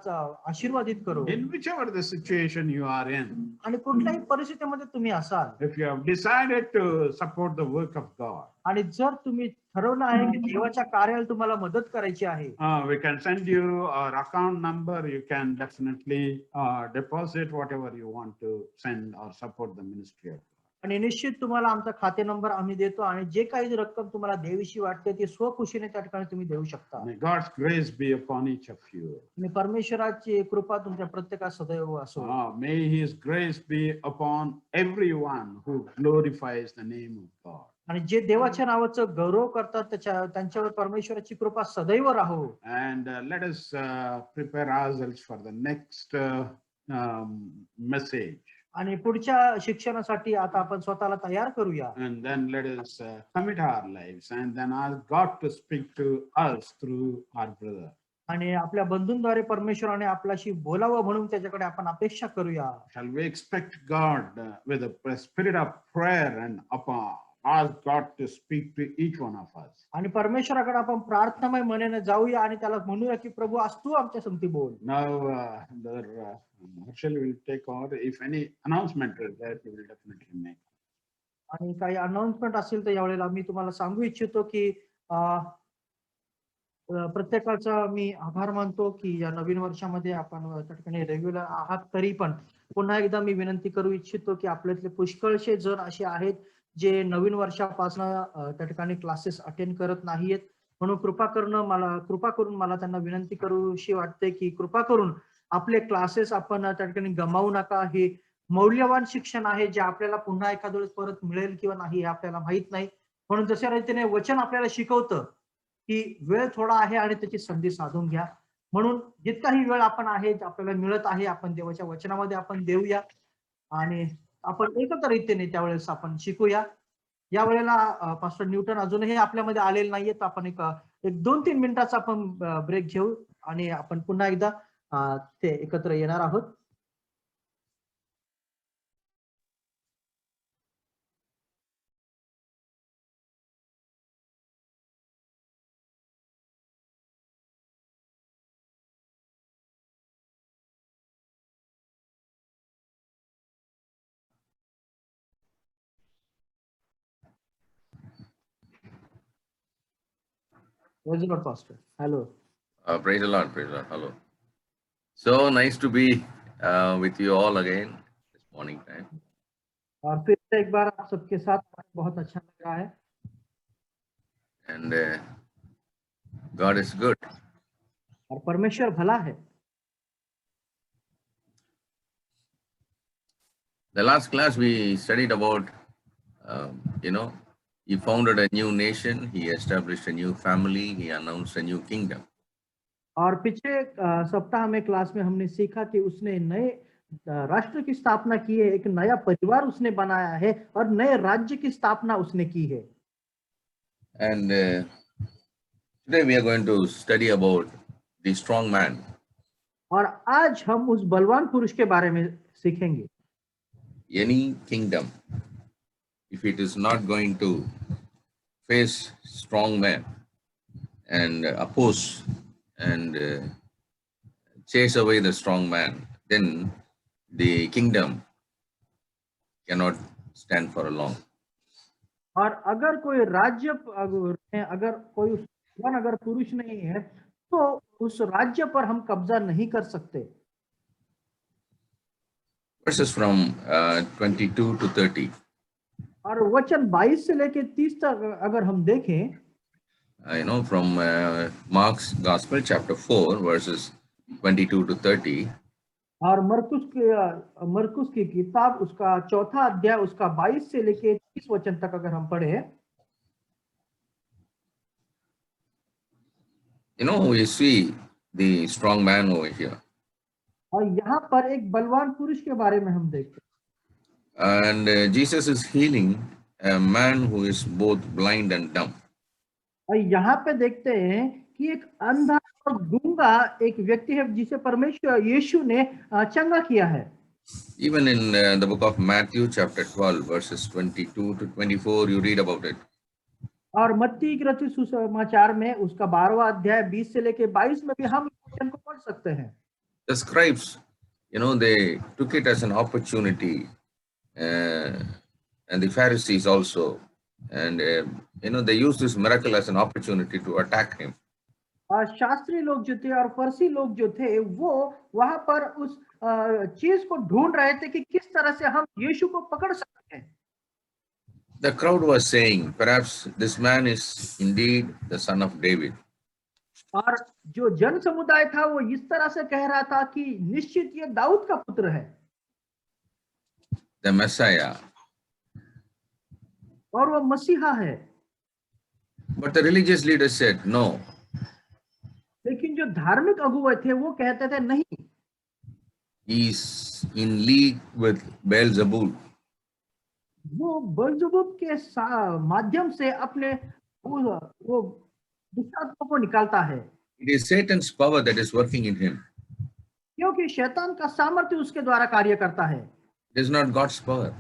आशीर्वादित करो. In whichever the situation you are in, आणि कुठल्याही परिस्थितीमध्ये तुम्ही असाल. if you have decided to support the work of God, आणि जर तुम्ही ठरवलं आहे की देवाच्या कार्याला तुम्हाला मदत करायची आहे. we can send you our account number. You can definitely deposit whatever you want to send or support the ministry of God. आणि निश्चित तुम्हाला आमचा खाते नंबर आम्ही देतो आणि जे काही रक्कम तुम्हाला देवीशी वाटते ती स्वखुशीने त्या ठिकाणी तुम्ही देऊ शकता. May God's grace be upon each of you. आणि परमेश्वराची कृपा तुमच्या प्रत्येकास सदैव असो. May His grace be upon everyone who glorifies the name of God. आणि जे देवाच्या नावाचं गौरव करतात त्यांच्यावर परमेश्वराची कृपा सदैव राहो. And let us prepare ourselves for the next message. आणि पुढच्या शिक्षणासाठी आता आपण स्वतःला तयार करूया. And then let us commit our lives and then ask God to speak to us through our brother. आणि आपल्या बंधूंद्वारे परमेश्वराने आपल्याशी बोलावं म्हणून त्याच्याकडे आपण अपेक्षा करूया. Shall we expect God with a spirit of prayer and ask God to speak to each one of us? आणि परमेश्वराकडे आपण प्रार्थनामय मनाने जाऊया आणि त्याला म्हणूया की प्रभू आज तू आमच्या संगती बोल. Now Harshal will take over. If any announcement is there, he will definitely make. आणि काही अनाउन्समेंट असेल तर यावेळेला मी तुम्हाला सांगू इच्छितो की प्रत्येकाचा मी आभार मानतो की या नवीन वर्षामध्ये आपण त्या ठिकाणी रेग्युलर आहात. तरी पण पुन्हा एकदा मी विनंती करू इच्छितो की आपल्यातले पुष्कळशे जण असे आहेत जे नवीन वर्षापासून त्या ठिकाणी क्लासेस अटेंड करत नाहीयेत. म्हणून कृपा करून मला त्यांना विनंती करूशी वाटते की कृपा करून आपले क्लासेस आपण त्या ठिकाणी गमावू नका. हे मौल्यवान शिक्षण आहे जे आपल्याला पुन्हा एखाद्या वेळेस परत मिळेल किंवा नाही हे आपल्याला माहित नाही. म्हणून जशा रीतीने वचन आपल्याला शिकवतं की वेळ थोडा आहे आणि त्याची संधी साधून घ्या. म्हणून जितकाही वेळ आपण आहे आपल्याला मिळत आहे आपण देवाच्या वचनामध्ये आपण देऊया आणि आपण एकत्र रीतीने त्यावेळेस आपण शिकूया. या वेळेला पास्टर न्यूटन अजूनही आपल्यामध्ये आलेले नाहीये, तर आपण एक 2-3 मिनिटाचा आपण ब्रेक घेऊ आणि आपण पुन्हा एकदा ते एकत्र येणार आहोत. Praise the Lord, Pastor. Hello. Praise the Lord, praise the Lord. Hello. So nice to be with you all again this morning time. और फिर से एक बार आप सबके साथ बहुत अच्छा लग रहा है. And God is good. और परमेश्वर भला है. The last class we studied about, he founded a new nation, he established a new family, he announced a new kingdom. और पिछले सप्ताह में क्लास में हमने सीखा कि उसने नए राष्ट्र की स्थापना की है, एक नया परिवार उसने बनाया है और नए राज्य की स्थापना उसने की है. And today we are going to study about the strong man. और आज हम उस बलवान पुरुष के बारे में सीखेंगे. Any kingdom, if it is not going to face strong men and oppose and chase away the strong man, then the kingdom cannot stand for a long. और अगर कोई राज्य अगर कोई अगर पुरुष नहीं है तो उस राज्य पर हम कब्जा नहीं कर सकते. Verses from 22 to 30. और वचन 22 से लेके 30 तक अगर हम देखें, from Mark's Gospel chapter 4 verses 22 to 30. और मरकुस की किताब उसका 4था अध्याय उसका 22 से लेके 30 वचन तक अगर हम पढ़े, we see the strong man over here. और यहाँ पर एक बलवान पुरुष के बारे में हम देखते हैं. And Jesus is healing a man who is both blind and dumb. और यहाँ पे देखते हैं कि एक अंधा और गूंगा एक व्यक्ति है जिसे परमेश्वर यीशु ने चंगा किया है. Even in the book of Matthew chapter 12 verses 22 to 24 you read about it. और मत्ती की रचित सुसमाचार में उसका 12वां अध्याय 20 से लेके 22 में भी हम इस वचन को पढ़ सकते हैं. The scribes, they took it as an opportunity, and the Pharisees also, and they used this miracle as an opportunity to attack him. और शास्त्री लोग जो थे और फरीसी लोग जो थे वो वहां पर उस चीज को ढूंढ रहे थे कि किस तरह से हम यीशु को पकड़ सकते हैं. The crowd was saying, perhaps this man is indeed the son of David. और जो जन समुदाय था वो इस तरह से कह रहा था कि निश्चित ये दाऊद का पुत्र है. The Messiah. और वो मसीहा है. But the religious leaders said, no. लेकिन जो धार्मिक अगुवे थे वो कहते थे नहीं. He is in league with Beelzebul. वो बेल्जेबुल के माध्यम से अपने वो दुष्टात्मा को निकालता है. It is Satan's power that is working in him. क्योंकि शैतान का सामर्थ्य उसके द्वारा कार्य करता है. It is not God's power.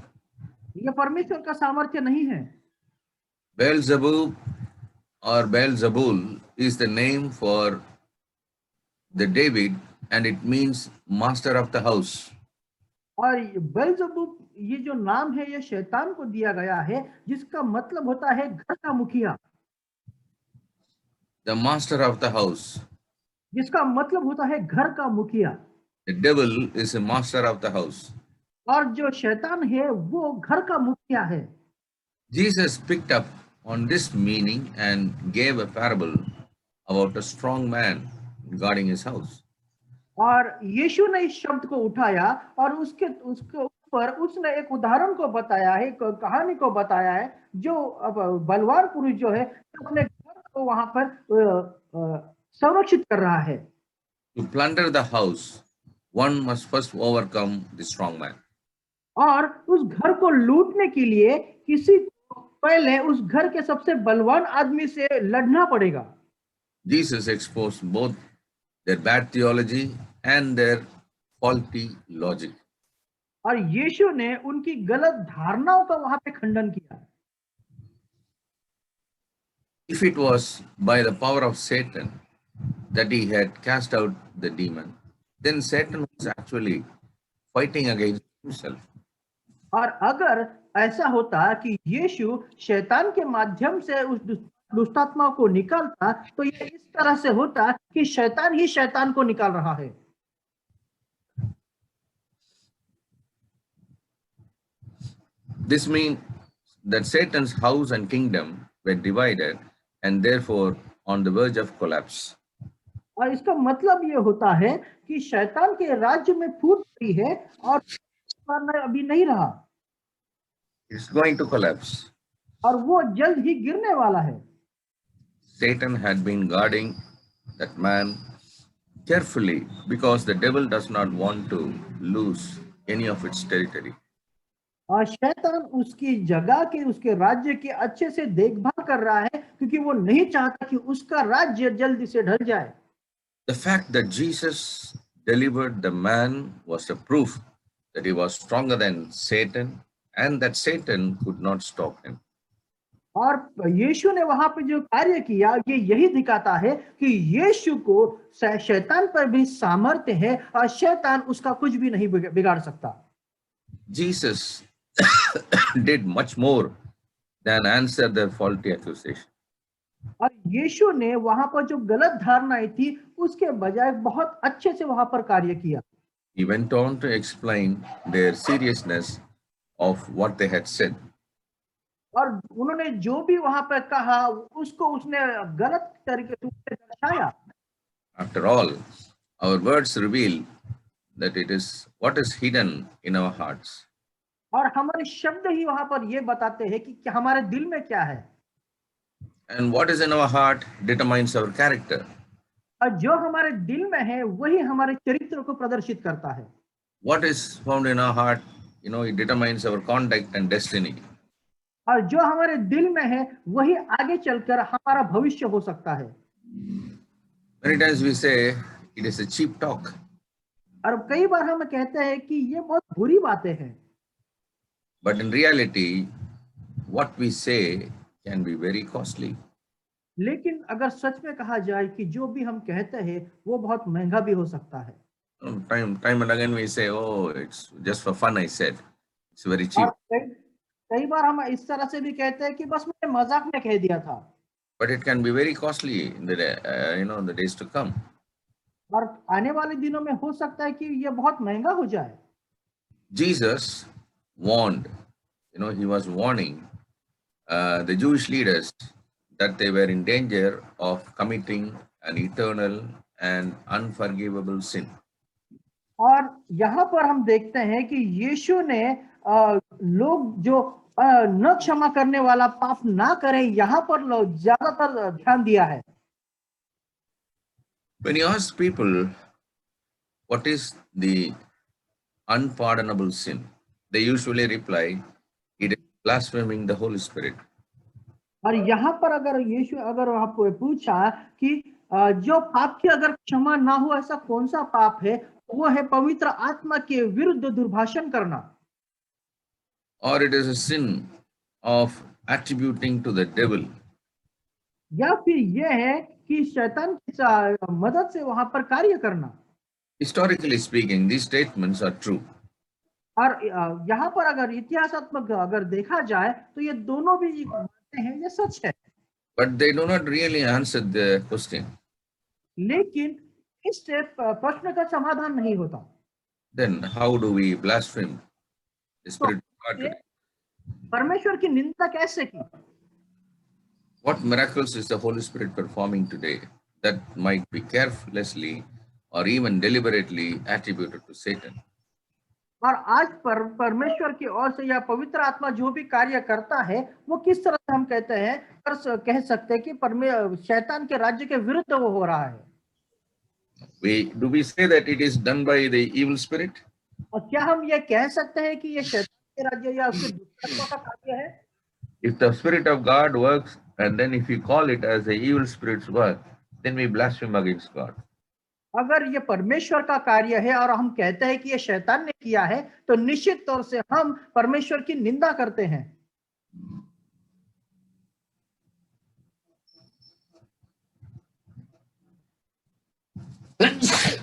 ये परमेश्वर का सामर्थ्य नहीं है. Beelzebub or Beelzebul is the name for the David, and it means master of the house. और बेल्जेबुल ये जो नाम है ये शैतान को दिया गया है जिसका मतलब होता है घर का मुखिया. The master of the house. जिसका मतलब होता है घर का मुखिया. The devil is a master of the house. और जो शैतान है वो घर का मुखिया है. Jesus picked up on this meaning and gave a parable about a strong man guarding his house. और यीशु ने इस शब्द को उठाया और उसके उसके ऊपर उसने एक उदाहरण को बताया है, एक कहानी को बताया है, जो अब बलवान पुरुष जो है अपने घर को वहां पर संरक्षित कर रहा है। To plunder the house, one must first overcome the strong man. और उस घर को लूटने के लिए किसी को पहले उस घर के सबसे बलवान आदमी से लड़ना पड़ेगा। Jesus exposed both their bad theology and their faulty logic. और यीशु ने उनकी गलत धारणाओं का वहां पे खंडन किया। If it was by the power of Satan that he had cast out the demon, then Satan was actually fighting against himself. और अगर ऐसा होता कि यीशु शैतान के माध्यम से उस दुष्टात्मा को निकालता, तो ये इस तरह से होता कि शैतान ही शैतान को निकाल रहा है। This means that Satan's house and kingdom were divided and therefore on the verge of collapse. और इसका मतलब ये होता है कि शैतान के राज्य में फूट पड़ी है और अभी नहीं रहा, It's going to collapse. और वो जल्द ही गिरने वाला है। Satan had been guarding that man carefully because the devil does not want to lose any of its territory. और शैतान उसकी जगह के उसके राज्य की अच्छे से देखभाल कर रहा है, क्योंकि वो नहीं चाहता कि उसका राज्य जल्दी से ढल जाए। The fact that Jesus delivered the man was a proof that he was stronger than Satan and that Satan could not stop him. और यीशु ने वहां पे जो कार्य किया, ये यही दिखाता है कि यीशु को शैतान पर भी सामर्थ्य है और शैतान उसका कुछ भी नहीं बिगाड़ सकता। Jesus did much more than answer their faulty accusation. और यीशु ने वहां पर जो गलत धारणाएं थी उसके बजाय बहुत अच्छे से वहां पर कार्य किया। He went on to explain their seriousness of what they had said. और उन्होंने जो भी वहां पर कहा उसको उसने गलत तरीके से दर्शाया। After all, our words reveal that it is what is hidden in our hearts. और हमारे शब्द ही वहां पर ये बताते हैं कि हमारे दिल में क्या है। And what is in our heart determines our character. और जो हमारे दिल में है वही हमारे चरित्र को प्रदर्शित करता है। What is found in our heart, it determines our conduct and destiny. और जो हमारे दिल में है वही आगे चलकर हमारा भविष्य हो सकता है। Many times we say it is a cheap talk. और कई बार हम कहते हैं कि ये बहुत बुरी बातें हैं। But in reality, what we say can be very costly. लेकिन अगर सच में कहा जाए कि जो भी हम कहते हैं वो बहुत महंगा भी हो सकता है। Time and again we say, oh, it's just for fun, I said. It's very cheap. कई बार हम इस तरह से भी कहते हैं कि बस मैंने मजाक में कह दिया था। But it can be very costly in the days to come. और आने वाले दिनों में हो सकता है कि ये बहुत महंगा हो जाए। Jesus warned, he was warning the Jewish leaders that they were in danger of committing an eternal and unforgivable sin. और यहाँ पर हम देखते हैं कि यीशु ने लोग जो न क्षमा करने वाला पाप ना करें, यहाँ पर लोग ज्यादातर ध्यान दिया है। When you ask people what is the unpardonable sin, they usually reply, it is blaspheming the Holy Spirit. और यहाँ पर अगर आप पूछा कि जो पाप की अगर क्षमा ना हो ऐसा कौन सा पाप है, वो है पवित्र आत्मा के विरुद्ध दुर्भाषण करना। Or it is a sin of attributing to the devil. या फिर यह है कि शैतान की मदद से वहां पर कार्य करना। Historically speaking, these statements are true. और यहाँ पर अगर इतिहासात्मक अगर देखा जाए तो ये दोनों भी बातें हैं, ये सच है। But they do not really answer the question. लेकिन इससे प्रश्न का समाधान नहीं होता। Then how do we blaspheme the Spirit of God today? परमेश्वर की निंदा कैसे की? What miracles is the Holy Spirit performing today that might be carelessly or even deliberately attributed to Satan. और आज परमेश्वर की ओर से या पवित्र आत्मा जो भी कार्य करता है वो किस तरह से हम कहते हैं कह सकते हैं कि शैतान के राज्य के विरुद्ध वो हो रहा है। Do we say that it is done by the evil spirit? और क्या हम ये कह सकते हैं कि ये शैतान के राज्य या उसके दुष्टात्मा का कार्य है? If the Spirit of God works, and then if we call it as the evil spirit's work, then we blaspheme against God. अगर ये परमेश्वर का कार्य है और हम कहते हैं कि ये शैतान ने किया है तो निश्चित तौर से हम परमेश्वर की निंदा करते हैं।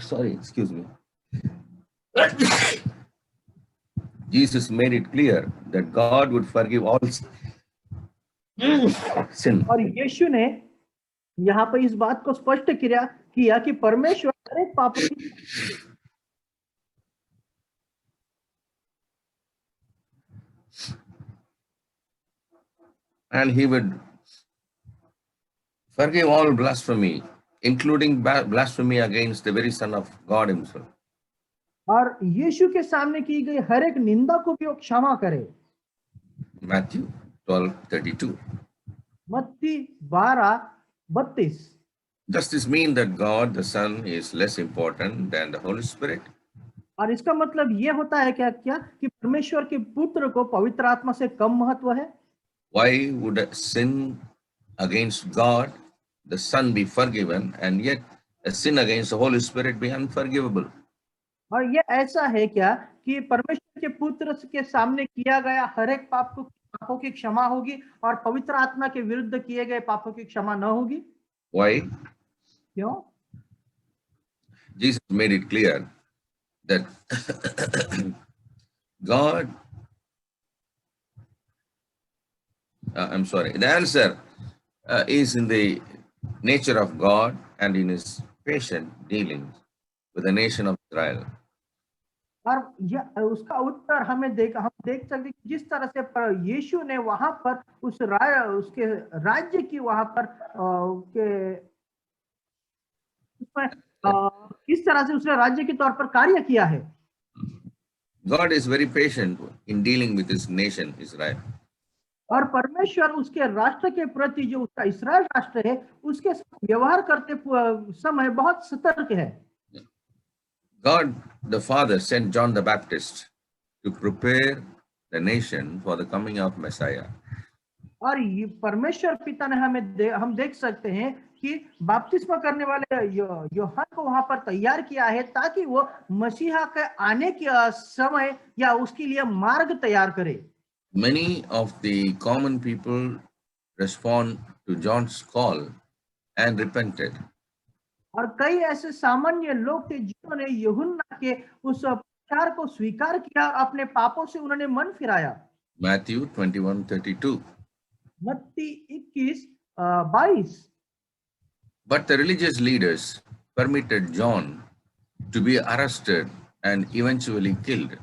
Sorry, excuse me. Jesus made it clear that God would forgive all sin. और यीशु ने यहाँ पर इस बात को स्पष्ट किया कि परमेश्वर हर एक पाप की And he would forgive all blasphemy, including blasphemy against the very Son of God himself. और यीशु के सामने की गई हर एक निंदा को भी वो क्षमा करे। Matthew 12:32. मत्ती 12:32। Does this mean that God the Son is less important than the Holy Spirit? और इसका मतलब ये होता है क्या कि परमेश्वर के पुत्र को पवित्र आत्मा से कम महत्व है? Why would a sin against God, the Son, be forgiven, and yet a sin against the Holy Spirit be unforgivable? और ये ऐसा है क्या कि परमेश्वर के पुत्र के सामने किया गया हर एक पापों की क्षमा होगी और पवित्र आत्मा के विरुद्ध किए गए पापों की क्षमा न होगी? Why? क्यों? Jesus made it clear that God, the answer is in the nature of God and in his patient dealings with the nation of Israel. और उसका उत्तर हम देख सकते हैं कि जिस तरह से यीशु ने वहां पर उसके राज्य की वहां पर किस तरह से उसने राज्य के तौर पर कार्य किया है। God is very patient in dealing with his nation Israel. और परमेश्वर उसके राष्ट्र के प्रति जो उसका इस्राएल राष्ट्र है उसके व्यवहार करते समय बहुत सतर्क है। God the Father sent John the Baptist to prepare the nation for the coming of Messiah. और ये परमेश्वर पिता ने हम देख सकते हैं कि बपतिस्मा करने वाले यूहन्ना को वहां पर तैयार किया है ताकि वो मसीहा के आने के समय या उसके लिए मार्ग तैयार करे। Many of the common people respond to John's call and repented. और कई ऐसे सामान्य लोग थे जिन्होंने यूहन्ना के उस प्रचार को स्वीकार किया और अपने पापों से उन्होंने मन फिराया। Matthew 21:32. मत्ती 21:22। But the religious leaders permitted John to be arrested and eventually killed.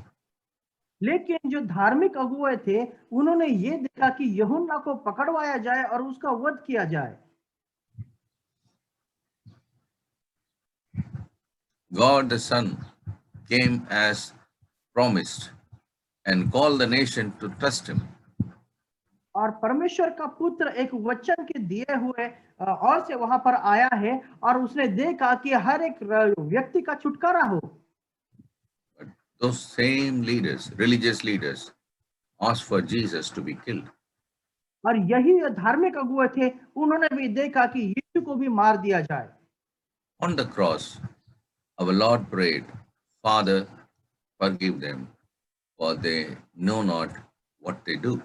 लेकिन जो धार्मिक अगुए थे उन्होंने ये देखा कि यूहन्ना को पकड़वाया जाए और उसका वध किया जाए। God the Son came as promised and called the nation to trust him. और परमेश्वर का पुत्र एक वचन के दिए हुए और से वहां पर आया है और उसने देखा कि हर एक व्यक्ति का छुटकारा हो। But those same leaders, religious leaders, asked for Jesus to be killed. और यही धार्मिक अगुए थे उन्होंने भी देखा कि यीशु को भी मार दिया जाए। On the cross, our Lord prayed, Father, forgive them, for they know not what they do.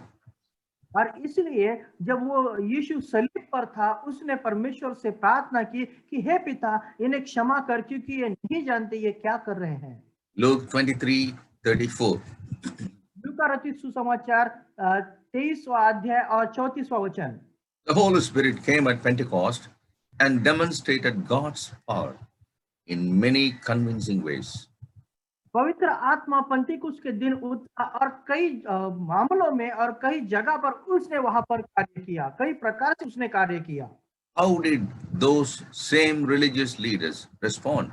और इसलिए जब वो यीशु सलीब पर था उसने परमेश्वर से प्रार्थना की कि हे पिता इन्हें क्षमा कर क्योंकि ये नहीं जानते ये क्या कर रहे हैं। Luke 23:34. लूका रचित सुसमाचार 23वां अध्याय और 34वां वचन। The Holy Spirit came at Pentecost and demonstrated God's power in many convincing ways. पवित्र आत्मा पंतीकुस्त के दिन उतरा और कई मामलों में और कई जगह पर उसने वहां पर कार्य किया, कई प्रकार से उसने कार्य किया। how did those same religious leaders respond?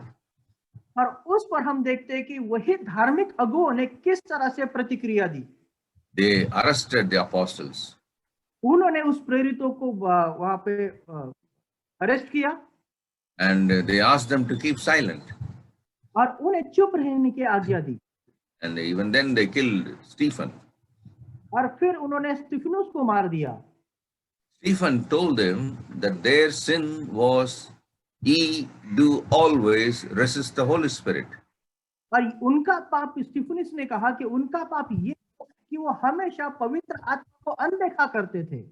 और उस पर हम देखते हैं कि वही धार्मिक अगुओं ने किस तरह से प्रतिक्रिया दी। They arrested the apostles उन्होंने उस प्रेरितों को वहां पे अरेस्ट किया and they asked them to keep silent. और उन्हें चुप रहने की आज्ञा दी And even then they killed Stephen. और फिर उन्होंने स्तिफनुस को मार दिया। Stephen told them that their sin was ye do always resist the Holy Spirit. और उनका पाप, स्तिफनुस ने कहा कि उनका पाप ये कि वो हमेशा पवित्र आत्मा को अनदेखा करते थे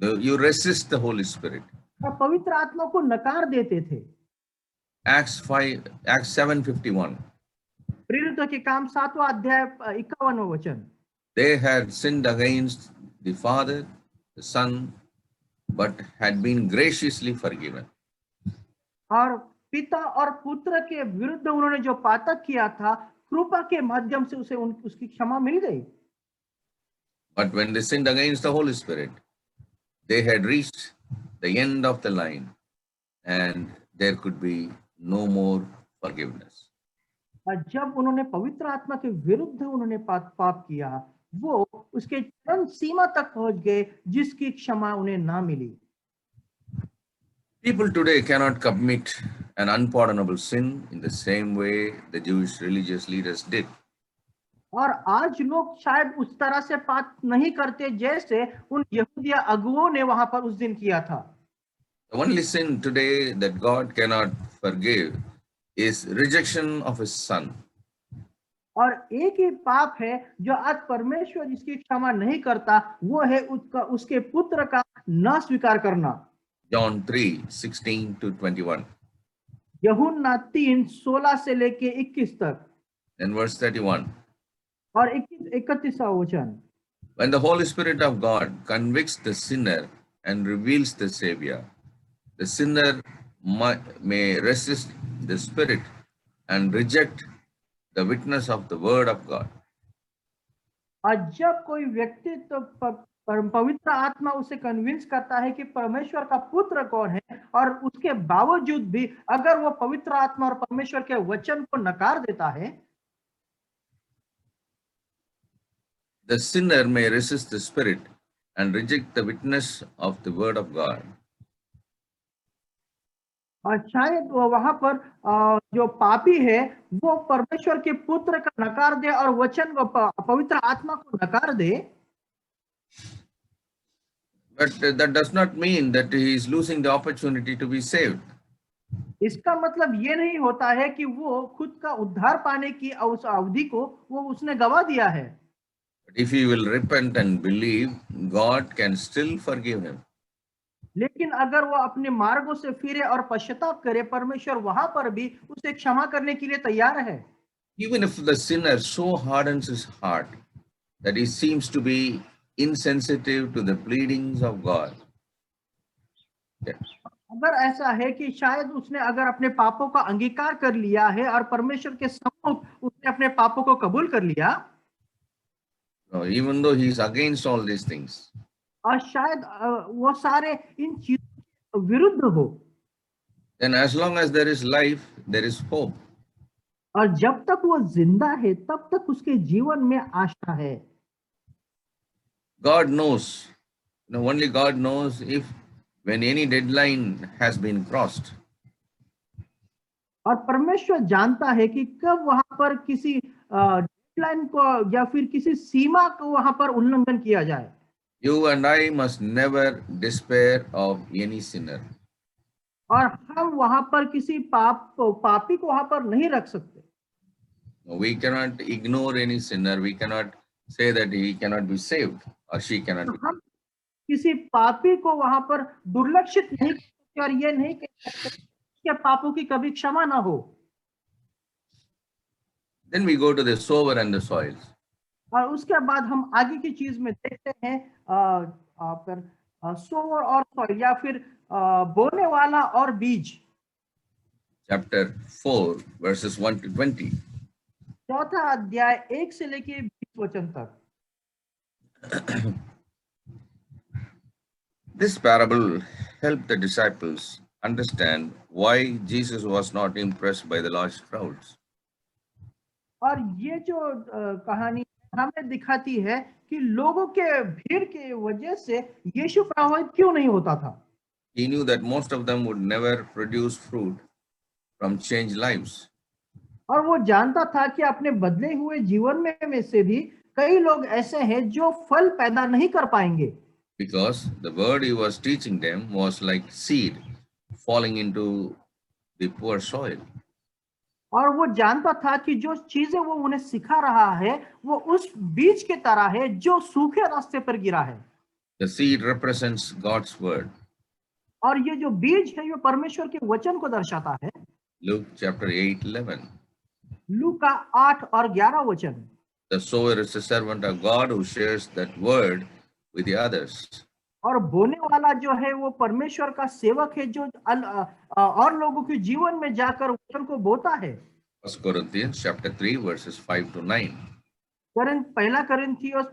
You resist the Holy Spirit. और पवित्र आत्मा को नकार देते थे। Acts 7:51. प्रेरितों के काम 7वां अध्याय 51वां वचन। They had sinned against the Father, the Son, but had been graciously forgiven. और पिता और पुत्र के विरुद्ध उन्होंने जो पातक किया था, कृपा के माध्यम से उसे उसकी क्षमा मिल गई। But when they sinned against the Holy Spirit, they had reached the end of the line and there could be no more forgiveness. और जब उन्होंने पवित्र आत्मा के विरुद्ध उन्होंने पाप किया, वो उसके चरम सीमा तक पहुंच गए जिसकी क्षमा उन्हें ना मिली। People today cannot commit an unpardonable sin in the same way the Jewish religious leaders did. और आज लोग शायद उस तरह से पाप नहीं करते जैसे उन यहूदिया अगुओं ने वहां पर उस दिन किया था। The only sin today that God cannot forgive is rejection of his son. और एक ही पाप है जो आज परमेश्वर जिसकी क्षमा नहीं करता, वो है उसके पुत्र का न स्वीकार करना। John 3:16-21. यूहन्ना 3:16 से लेके 21 तक। Then verse 31. और 31वां वचन। When the Holy Spirit of God convicts the sinner and reveals the Savior, the sinner may resist the Spirit and reject the witness of the Word of God. और जब कोई व्यक्ति तो पवित्र आत्मा उसे कन्विंस करता है कि परमेश्वर का पुत्र कौन है, और उसके बावजूद भी अगर वो पवित्र आत्मा और परमेश्वर के वचन को नकार देता है, the sinner may resist the Spirit and reject the witness of the Word of God. और शायद वो वहां पर जो पापी है वो परमेश्वर के पुत्र का नकार दे और वचन पवित्र आत्मा को नकार दे। But that does not mean that he is losing the opportunity to be saved. इसका मतलब ये नहीं होता है कि वो खुद का उद्धार पाने की उस अवधि को वो उसने गवा दिया है। But if he will repent and believe, God can still forgive him. लेकिन अगर वो अपने मार्गों से फिरे और पश्चाताप करे, परमेश्वर वहां पर भी उसे क्षमा करने के लिए तैयार है। Even if the sinner so hardens his heart that he seems to be insensitive to the pleadings of God. अगर ऐसा है कि शायद उसने अगर अपने पापों का अंगीकार कर लिया है और परमेश्वर के सम्मुख उसने अपने पापों को कबूल कर लिया, even though he is against all these things, और शायद वो सारे इन चीजों के विरुद्ध हो, then as long as there is life, there is hope. और जब तक वो जिंदा है तब तक उसके जीवन में आशा है। God knows, only God knows if when any deadline has been crossed. और परमेश्वर जानता है कि कब वहां पर किसी डेडलाइन को या फिर किसी सीमा को वहां पर उल्लंघन किया जाए। You and I must never despair of any sinner. और हम वहां पर किसी पापी को वहां पर नहीं रख सकते। We cannot ignore any sinner. We cannot say that he cannot be saved or she cannot be. हम किसी पापी को वहां पर दुर्लक्षित नहीं कर सकते और ये नहीं कह सकते कि पापों की कभी क्षमा ना हो। Then we go to the sower and the soils. और उसके बाद हम आगे की चीज में देखते हैं सोवर और सॉइल या फिर बोने वाला और बीज। Chapter 4, verses 1-20. चौथा अध्याय 1 से लेके 20 वचन तक। This parable helped the disciples understand why Jesus was not impressed by the large crowds. और ये जो कहानी हमें दिखाती है कि लोगों के भीड़ के वजह से यीशु प्रभावित क्यों नहीं होता था। He knew that most of them would never produce fruit from changed lives. और वो जानता था कि अपने बदले हुए जीवन में से भी कई लोग ऐसे हैं जो फल पैदा नहीं कर पाएंगे, Because the word he was teaching them was like seed falling into the poor soil. और वो जानता था कि जो चीजें वो उन्हें सिखा रहा है वो उस बीज के तरह है जो सूखे रास्ते पर गिरा है। The seed represents God's word. और ये जो बीज है ये परमेश्वर के वचन को दर्शाता है। Luke chapter 8:11. लूका 8 और 11 वचन। The sower is a servant of God who shares that word with the others. और बोने वाला जो है वो परमेश्वर का सेवक है जो और लोगों के जीवन में जाकर वचन को बोता है। 1 Corinthians chapter 3 verses 5 to 9. पहला कोरिन्थियोस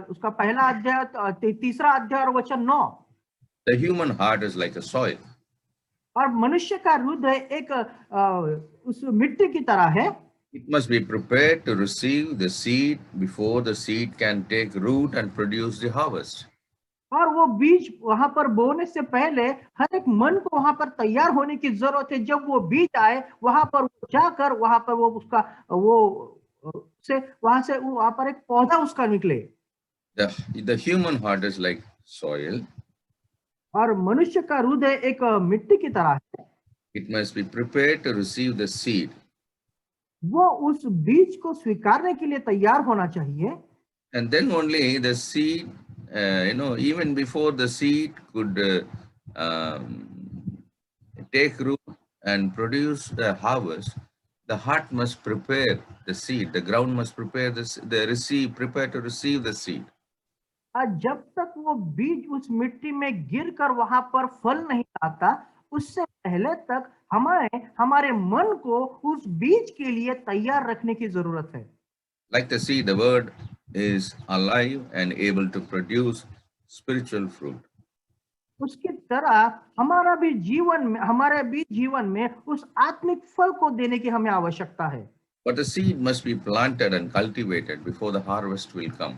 उसका पहला अध्याय तीसरा अध्याय और वचन 9। The human heart is like a soil. और मनुष्य का हृदय एक उस मिट्टी की तरह है। It must be prepared to receive the seed before the seed can take root and produce the harvest. और वो बीज वहां पर बोने से पहले हर एक मन को वहां पर तैयार होने की जरूरत है। जब वो बीज आए वहां पर जाकर वहां पर वो उसका वो से वहां से वहां पर एक पौधा उसका निकले। The human heart is like soil. और मनुष्य का हृदय एक मिट्टी की तरह है। It must be prepared to receive the seed. वो उस बीज को स्वीकारने के लिए तैयार होना चाहिए। And then only the seed, even before the seed could take root and produce the harvest, the heart must prepare the seed. The ground must prepare prepare to receive the seed. जब तक वो बीज उस मिट्टी में गिरकर वहां पर फल नहीं आता उससे पहले तक हमारे मन को उस बीज के लिए तैयार रखने की जरूरत है। Like the seed, the word is alive and able to produce spiritual fruit. उसकी तरह हमारे भी जीवन में उस आत्मिक फल को देने की हमें आवश्यकता है। But the seed must be planted and cultivated before the harvest will come.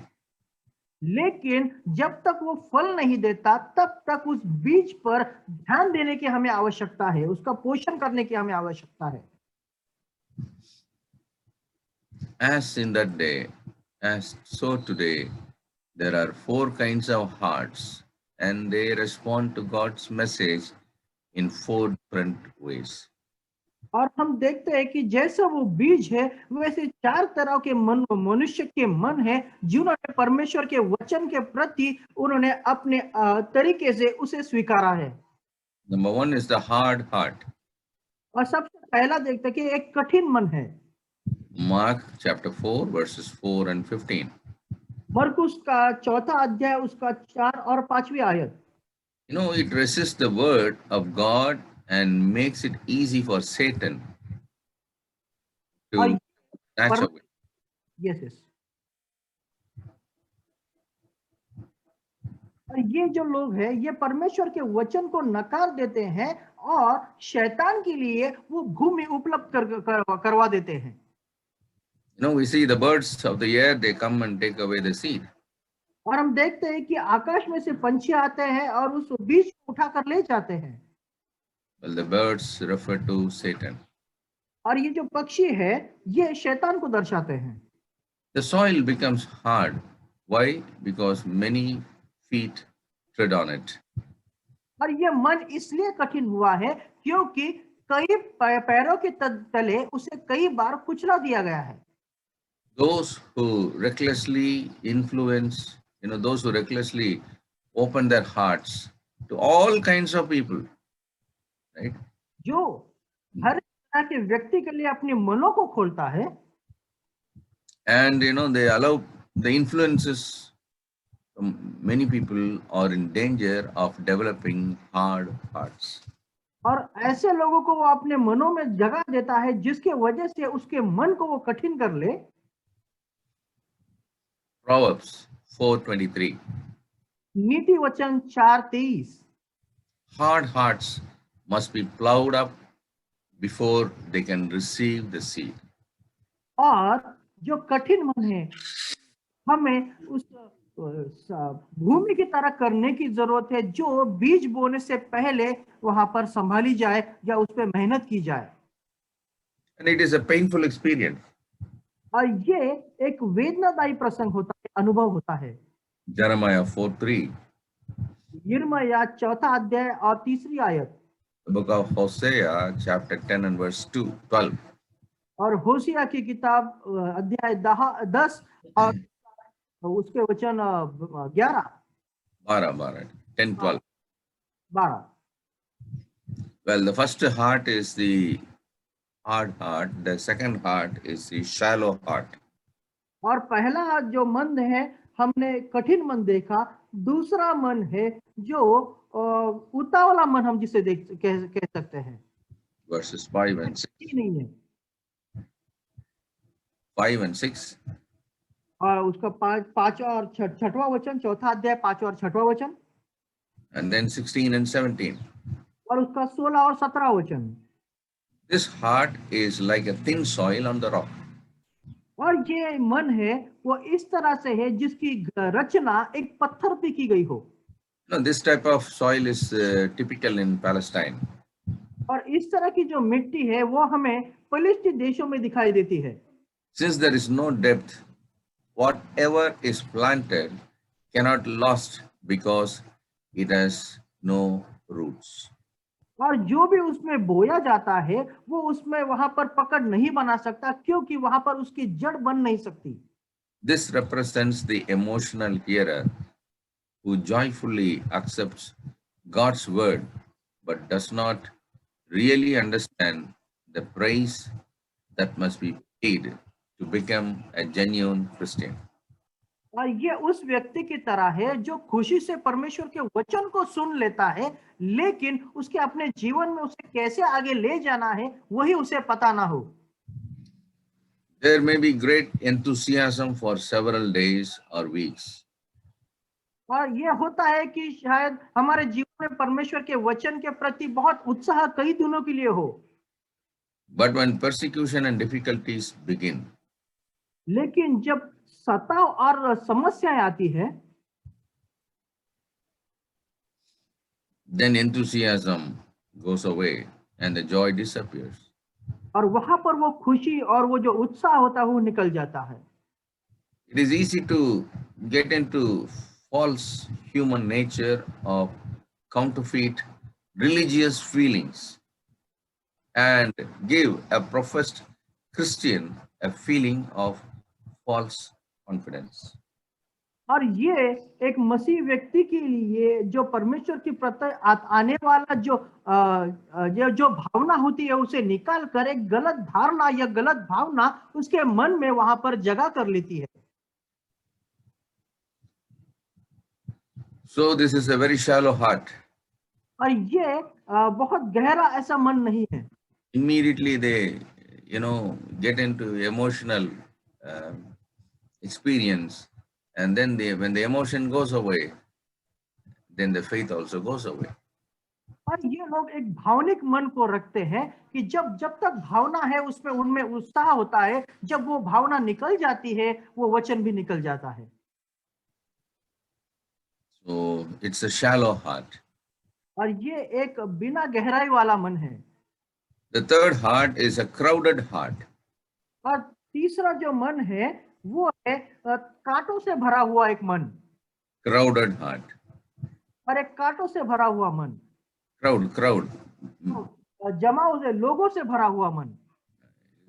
लेकिन जब तक वो फल नहीं देता तब तक उस बीज पर ध्यान देने की हमें आवश्यकता है, उसका पोषण करने की हमें आवश्यकता है। As in that day, as so today, there are 4 kinds of hearts, and they respond to God's message in 4 different ways. और हम देखते हैं कि जैसा वो बीज है वैसे 4 तरह के मनुष्य के मन है जिन्होंने परमेश्वर के वचन के प्रति उन्होंने अपने तरीके से उसे स्वीकारा है। Number 1 is the hard heart. और सबसे पहला देखते हैं कि एक कठिन मन है। Mark chapter 4 verses 4 and 15. मरकुस का 4था अध्याय उसका 4 और 5वीं आयत। It resists the word of God and makes it easy for Satan to snatch away. Yes. और ये जो लोग हैं ये परमेश्वर के वचन को नकार देते हैं और शैतान के लिए वो भूमि उपलब्ध करवा देते हैं। We see the birds of the air, they come and take away the seed. और हम देखते हैं कि आकाश में से पंछी आते हैं और उस बीज को उठाकर ले जाते हैं। Well, the birds refer to Satan. और ये जो पक्षी है ये शैतान को दर्शाते हैं। The soil becomes hard. Why? Because many feet tread on it. और ये मन इसलिए कठिन हुआ है क्योंकि कई पैरों के तले उसे कई बार कुचला दिया गया है। Those who recklessly influence, those who recklessly open their hearts to all kinds of people, right? जो हर तरह के व्यक्ति के लिए अपने मनों को खोलता है। And they allow the influences. Many people are in danger of developing hard hearts. और ऐसे लोगों को वो अपने मनों में जगह देता है जिसके वजह से उसके मन को वो कठिन कर ले। Proverbs 4:23. नीति वचन 4:23। hard hearts must be plowed up before they can receive the seed. और जो कठिन मन है हमें उस भूमि की तरह करने की जरूरत है जो बीज बोने से पहले वहां पर संभाली जाए या उस पर मेहनत की जाए। And it is a painful experience. और ये एक वेदनादायी प्रसंग होता है, अनुभव होता है। Jeremiah 4:3, यिर्मयाह 4 अध्याय और 3 आयत, the book of Hosea, chapter 10 and verse 12. और होशिया की किताब अध्याय 10 और उसके वचन 11, 10, 12. 12। Well, the first heart is the hard heart. The second heart is the shallow heart. और पहला जो मन है हमने कठिन मन देखा, दूसरा मन है जो उतावला मन हम जिसे कह सकते हैं। Verses 5 and 6. नहीं है 5 and 6. और उसका 5 और 6वां वचन, 4 अध्याय 5 और 6वां वचन, And then 16 and 17. और उसका 16 और 17 वचन। This heart is like a thin soil on the rock. और ये मन है वो इस तरह से है जिसकी रचना एक पत्थर पे की गई हो। No, this type of soil is typical in Palestine. और इस तरह की जो मिट्टी है वो हमें फलिस्तीन देशों में दिखाई देती है। Since there is no depth, whatever is planted cannot last because it has no roots. और जो भी उसमें बोया जाता है वो उसमें वहां पर पकड़ नहीं बना सकता क्योंकि वहां पर उसकी जड़ बन नहीं सकती। This represents the emotional hearer who joyfully accepts God's word but does not really understand the price that must be paid to become a genuine Christian. और ये उस व्यक्ति की तरह है जो खुशी से परमेश्वर के वचन को सुन लेता है, लेकिन उसके अपने जीवन में उसे कैसे आगे ले जाना है वही उसे पता ना हो। There may be great enthusiasm for several days or weeks. और ये होता है कि शायद हमारे जीवन में परमेश्वर के वचन के प्रति बहुत उत्साह कई दिनों के लिए हो, But when persecution and difficulties begin, लेकिन जब सताव और समस्याएं आती है then enthusiasm goes away and the joy disappears. और वहां पर वो खुशी और वो जो उत्साह होता है वो निकल जाता है। It is easy to get into false human nature of counterfeit religious feelings and give a professed Christian a feeling of false confidence. और ये एक मसीह व्यक्ति के लिए जो परमेश्वर की प्रति आने वाला जो भावना होती है उसे निकाल कर एक गलत धारणा या गलत भावना उसके मन में वहां पर जगह कर लेती है। So this is a very shallow heart. और ये बहुत गहरा ऐसा मन नहीं है। Immediately they, get into emotional experience, and then when the emotion goes away, then the faith also goes away. और ये लोग एक भावनिक मन को रखते हैं कि जब तक भावना है उसमें उनमें उत्साह होता है, जब वो भावना निकल जाती है वो वचन भी निकल जाता है। So it's a shallow heart. और ये एक बिना गहराई वाला मन है। The third heart is a crowded heart. और तीसरा जो मन है वो है कांटों से भरा हुआ एक मन। Crowded heart. और एक कांटों से भरा हुआ मन। Crowd. जमाओं से, लोगों से भरा हुआ मन।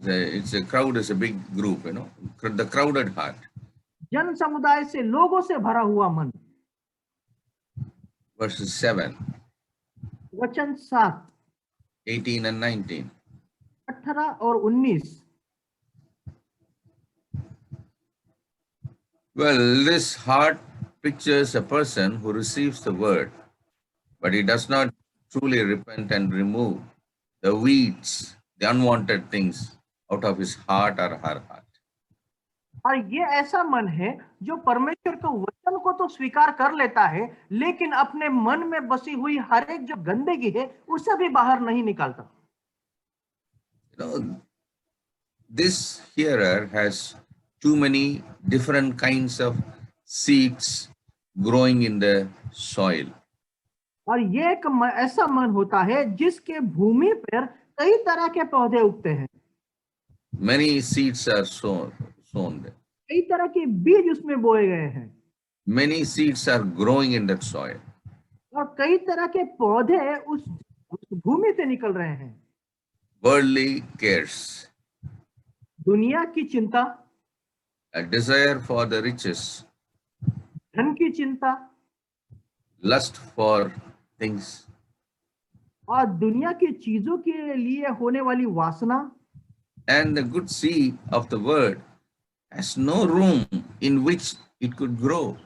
It's a crowd is a big group, the crowded heart. जन समुदाय से, लोगों से भरा हुआ मन। Verses 7, वचन 7, 18 and 19. 18 और 19। Well, this heart pictures a person who receives the word, but he does not truly repent and remove the weeds, the unwanted things out of his heart or her heart. और ये ऐसा मन है जो परमेश्वर के वचन को तो स्वीकार कर लेता है, लेकिन अपने मन में बसी हुई हर एक जो गंदगी है उसे भी बाहर नहीं निकालता। You know, this hearer has too many different kinds of seeds growing in the soil. और ये एक ऐसा मन होता है जिसके भूमि पर कई तरह के पौधे उगते हैं, Many seeds are sown there. कई तरह के बीज उसमें बोए गए हैं, Many seeds are growing in that soil. और कई तरह के पौधे उस भूमि से निकल रहे हैं। Worldly cares, दुनिया की चिंता, a desire for the riches, धन की चिंता, lust for things, और दुनिया की चीजों के लिए होने वाली वासना, and the good seed of the word has no room in which it could grow.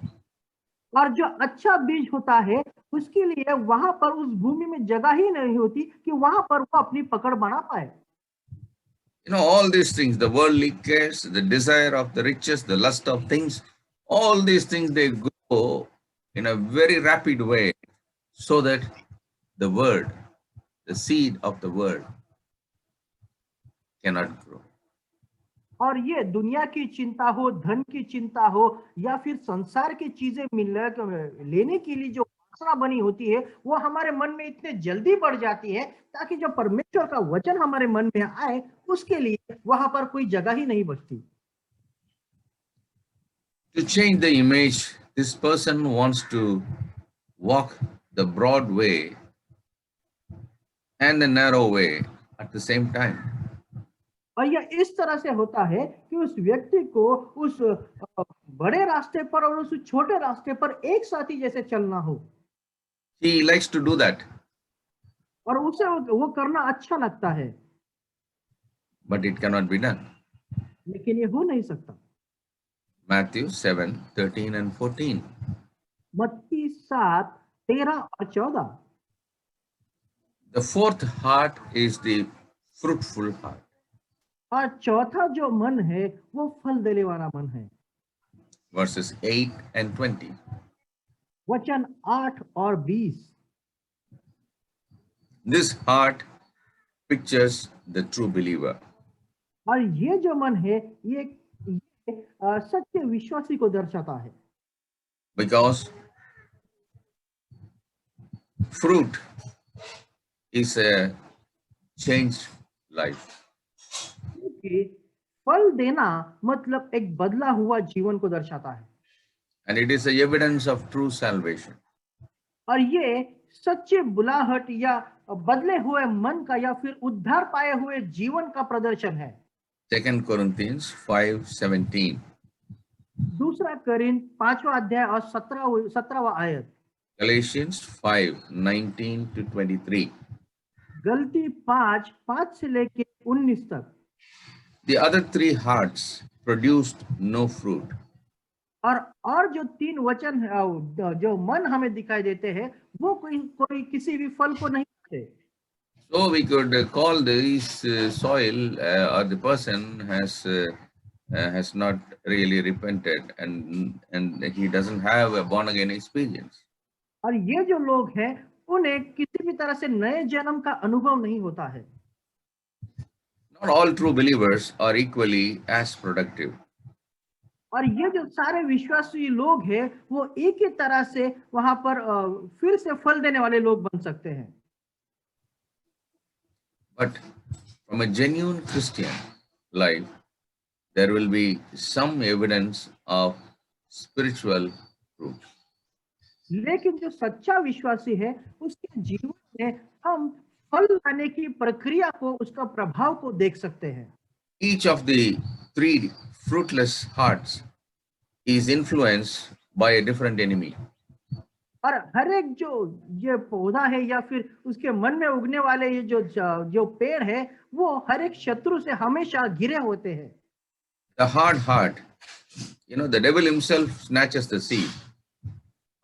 और जो अच्छा बीज होता है उसके लिए वहां पर उस भूमि में जगह ही नहीं होती कि वहां पर वो अपनी पकड़ बना पाए। You know, all these things, the worldly cares, the desire of the riches, the lust of things, all these things, they grow in a very rapid way so that the word, the seed of the word cannot grow. और ये दुनिया की चिंता हो, धन की चिंता हो, या फिर संसार की चीजें लेने के लिए जो वासना बनी होती है वो हमारे मन में इतने जल्दी बढ़ जाती है ताकि जो परमेश्वर का वचन हमारे मन में आए उसके लिए वहां पर कोई जगह ही नहीं बचती। To change the image, this person wants to walk the broad way and the narrow way at the same time. और यह इस तरह से होता है कि उस व्यक्ति को उस बड़े रास्ते पर और उस छोटे रास्ते पर एक साथ ही जैसे चलना हो। He likes to do that, और उसे वो करना अच्छा लगता है, but it cannot be done. लेकिन ये हो नहीं सकता। Matthew 7:13 and 14. मत्ती 7:13 और 14। The fourth heart is the fruitful heart. और चौथा जो मन है वो फल देने वाला मन है। Verses 8 and 20. वचन 8 और 20। This heart pictures the true believer. और ये जो मन है ये सच्चे विश्वासी को दर्शाता है, Because fruit is a changed life. क्योंकि फल देना मतलब एक बदला हुआ जीवन को दर्शाता है, And it is the evidence of true salvation. और ये सच्चे बुलाहट या बदले हुए मन का या फिर उद्धार पाए हुए जीवन का प्रदर्शन है। 2 Corinthians 5:17. दूसरा करिन्थ 5वां अध्याय और 17वां आयत। Galatians 5:19 to 23. गलती 5:5 से लेके 19 तक। The other three hearts produced no fruit. और जो 3 वचन जो मन हमें दिखाई देते हैं वो कोई किसी भी फल को नहीं देते। So we could call this soil or the person has not really repented and he doesn't have a born again experience. और ये जो लोग हैं उन्हें किसी भी तरह से नए जन्म का अनुभव नहीं होता है। Not all true believers are equally as productive. और ये जो सारे विश्वासी लोग हैं वो एक ही तरह से वहां पर फिर से फल देने वाले लोग बन सकते हैं। But from a genuine Christian life, there will be some evidence of spiritual fruit. लेकिन जो सच्चा विश्वासी है उसके जीवन में हम फल लाने की प्रक्रिया को, उसका प्रभाव को देख सकते हैं। Each of the three fruitless hearts is influenced by a different enemy. और हर एक जो ये पौधा है या फिर उसके मन में उगने वाले ये जो पेड़ है वो हर एक शत्रु से हमेशा घिरे होते हैं। The hard heart, the devil himself snatches the seed.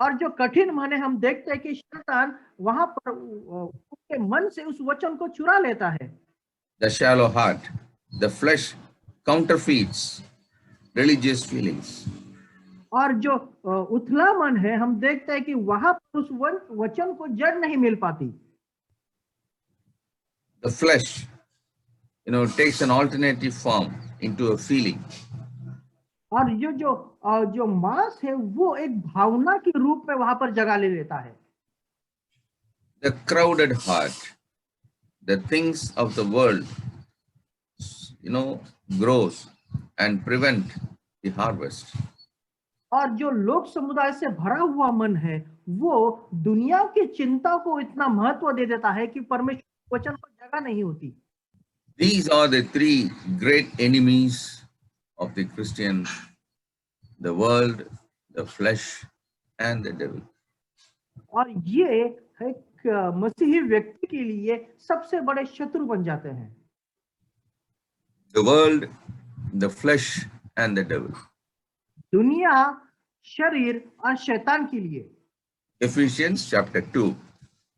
और जो कठिन मन है हम देखते हैं कि शैतान वहां पर उसके मन से उस वचन को चुरा लेता है। The shallow heart, the flesh counterfeits religious feelings. और जो उथला मन है, हम देखते हैं कि वहां पर उस वचन को जड़ नहीं मिल पाती। The flesh, takes an alternative form into a feeling. और ये जो मांस है वो एक भावना के रूप में वहां पर जगह ले लेता है। The crowded heart, the things of the world, grows and prevent the harvest. और जो लोक समुदाय से भरा हुआ मन है वो दुनिया की चिंता को इतना महत्व दे देता है कि परमेश्वर के वचन को जगह नहीं होती। These are the three great enemies of the Christian: the world, the flesh, and the devil. और ये एक मसीही व्यक्ति के लिए सबसे बड़े शत्रु बन जाते हैं। The world, the flesh, and the devil. दुनिया, शरीर और शैतान के लिए। Ephesians chapter 2,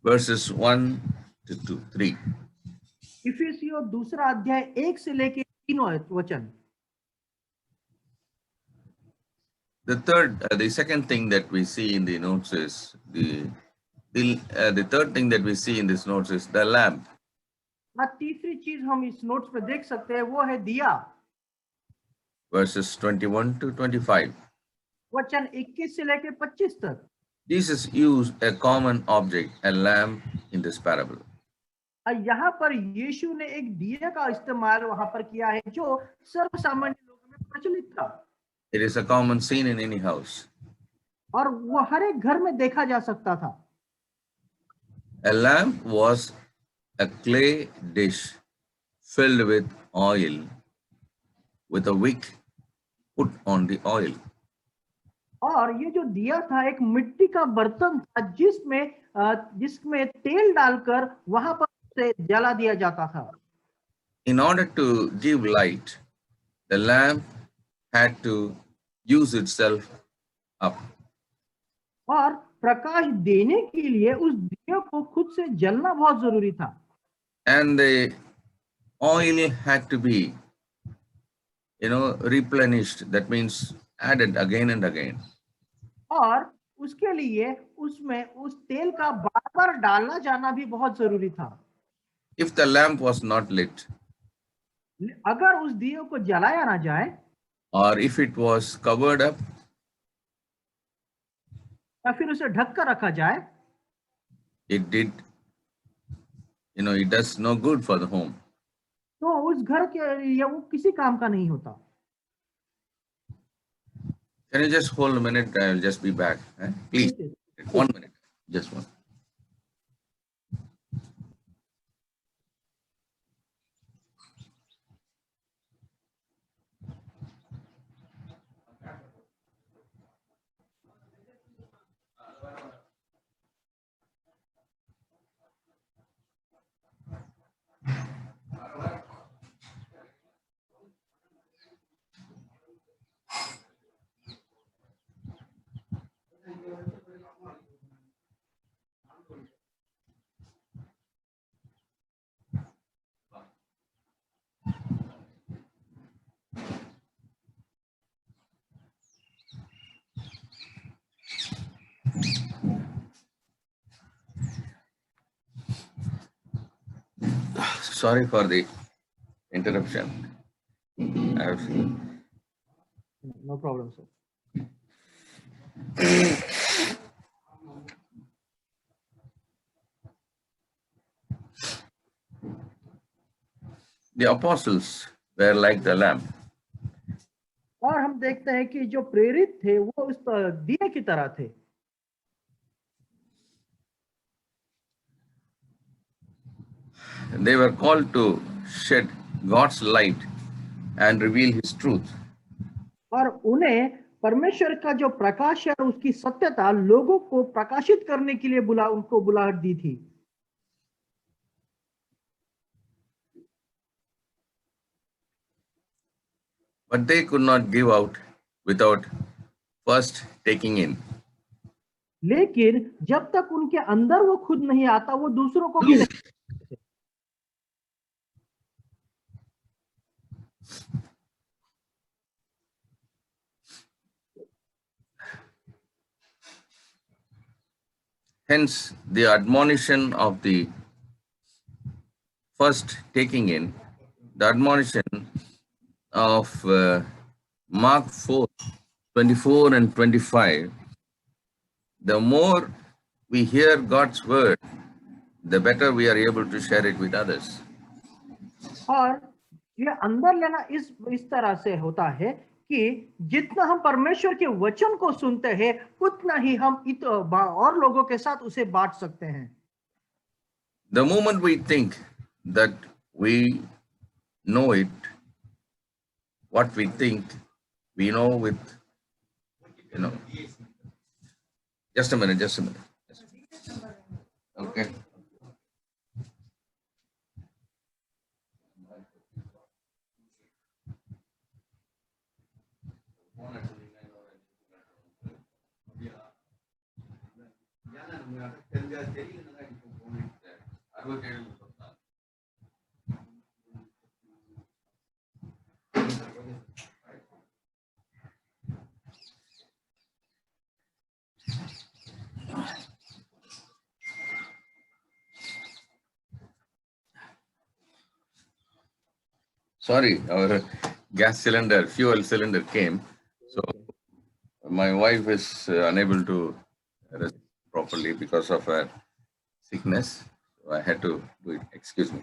verses 1 to 3. इफिसियों 2 अध्याय 1 से लेकर 3 वचन। The second thing that we see in the notes is the third thing that we see in this notes is the lamp. तीसरी चीज हम इस नोट्स में देख सकते हैं वो है दिया। Verses 21 to 25. वचन 21 से लेकर 25 तक। Jesus used a common object, a lamp, in this parable. यहाँ पर यीशु ने एक दिए का इस्तेमाल वहां पर किया है जो सर्वसामान्य लोगों में प्रचलित था। It is a common scene in any house. और वो हर एक घर में देखा जा सकता था। A lamp was a clay dish filled with oil, with a wick put on the oil. और ये जो दिया था एक मिट्टी का बर्तन था जिसमें तेल डालकर वहां पर से जला दिया जाता था। In order to give light, the lamp had to use itself up. और प्रकाश देने के लिए उस दिए को खुद से जलना बहुत जरूरी था। And the oil had to be, replenished. That means added again and again. और उसके लिए उसमें उस तेल का बार बार डालना जाना भी बहुत जरूरी था। If the lamp was not lit, अगर उस दिए को जलाया ना जाए, or if it was covered up, या फिर उसे ढक कर रखा जाए, it does no good for the home. तो उस घर के लिए वो किसी काम का नहीं होता। Can you just hold a minute? I will just be back. Please, 1 minute, just one. Sorry for the interruption. No problem, sir. The apostles were like the lamp. और हम देखते हैं कि जो प्रेरित थे वो उस दिए की तरह थे। They were called to shed God's light and reveal His truth. और उन्हें परमेश्वर का जो प्रकाश है उसकी सत्यता लोगों को प्रकाशित करने के लिए उनको बुलाहट दी थी। But they could not give out without first taking in. लेकिन जब तक उनके अंदर वो खुद नहीं आता वो दूसरों को भी नहीं। Hence, the admonition of the first taking in, the admonition of Mark 4:24 and 25, the more we hear God's word, the better we are able to share it with others. और ये अंदर लेना इस तरह से होता है कि जितना हम परमेश्वर के वचन को सुनते हैं उतना ही हम और लोगों के साथ उसे बांट सकते हैं. The moment we think that we know it, what we think we know with, just a minute. Okay. Sorry, our fuel cylinder came, so my wife is unable to rest properly because of her sickness. So I had to do it. Excuse me.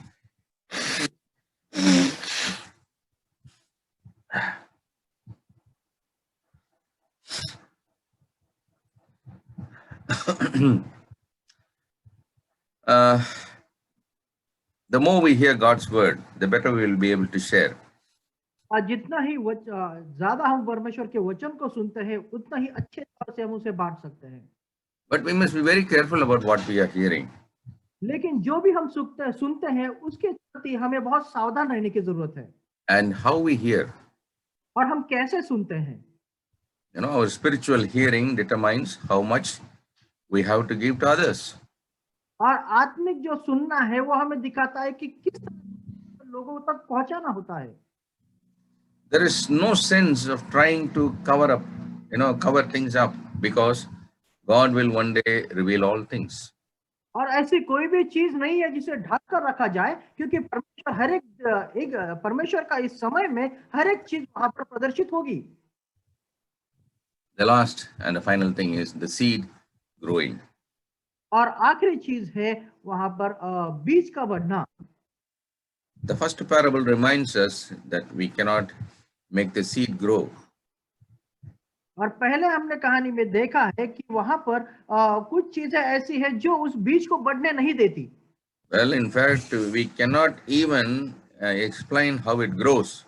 The more we hear God's word, the better we will be able to share. और जितना ही ज्यादा हम परमेश्वर के वचन को सुनते हैं उतना ही अच्छे तरह से हम उसे बांट सकते हैं. But we must be very careful about what we are hearing. लेकिन जो भी हम सुनते हैं उसके प्रति हमें बहुत सावधान रहने की जरूरत है. And how we hear. और हम कैसे सुनते हैं. Our spiritual hearing determines how much we have to give to others. और आत्मिक जो सुनना है वो हमें दिखाता है कि किस तरह लोगों तक पहुंचाना होता है. There is no sense of trying to cover things up, because God will one day reveal all things. और ऐसी कोई भी चीज नहीं है जिसे ढक कर रखा जाए, क्योंकि परमेश्वर का इस समय में हर एक चीज वहां पर प्रदर्शित होगी. The last and the final thing is the seed growing. और आखिरी चीज है वहां पर बीज का बढ़ना. The first parable reminds us that we cannot make the seed grow. और पहले हमने कहानी में देखा है कि वहां पर कुछ चीजें ऐसी है जो उस बीज को बढ़ने नहीं देती. Well, in fact, we cannot even explain how it grows.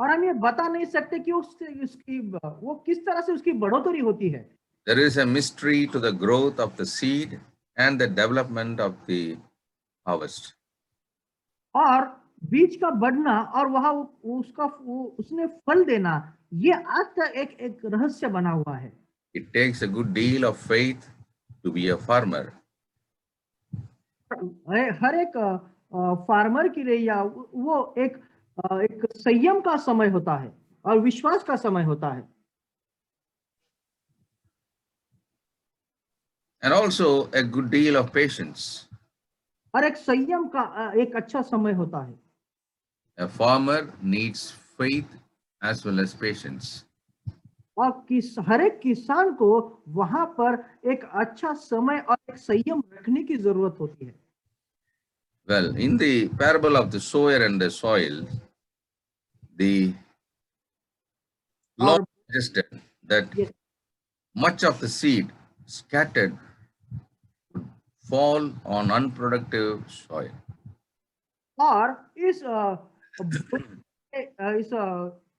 और हम ये बता नहीं सकते कि वो किस तरह से उसकी बढ़ोतरी होती है. There is a mystery to the growth of the seed and the development of the harvest. और बीज का बढ़ना और वहां उसने फल देना, ये आज तक एक रहस्य बना हुआ है. It takes a good deal of faith to be a farmer. हर एक फार्मर के लिए या वो एक संयम का समय होता है और विश्वास का समय होता है. And also a good deal of patience. और एक संयम का एक अच्छा समय होता है. A farmer needs faith as well as patience. और हर एक किसान को वहां पर एक अच्छा समय और एक संयम रखने की जरूरत होती है. Well, in the parable of the sower and the soil, the Lord suggested that much of the seed scattered would fall on unproductive soil. और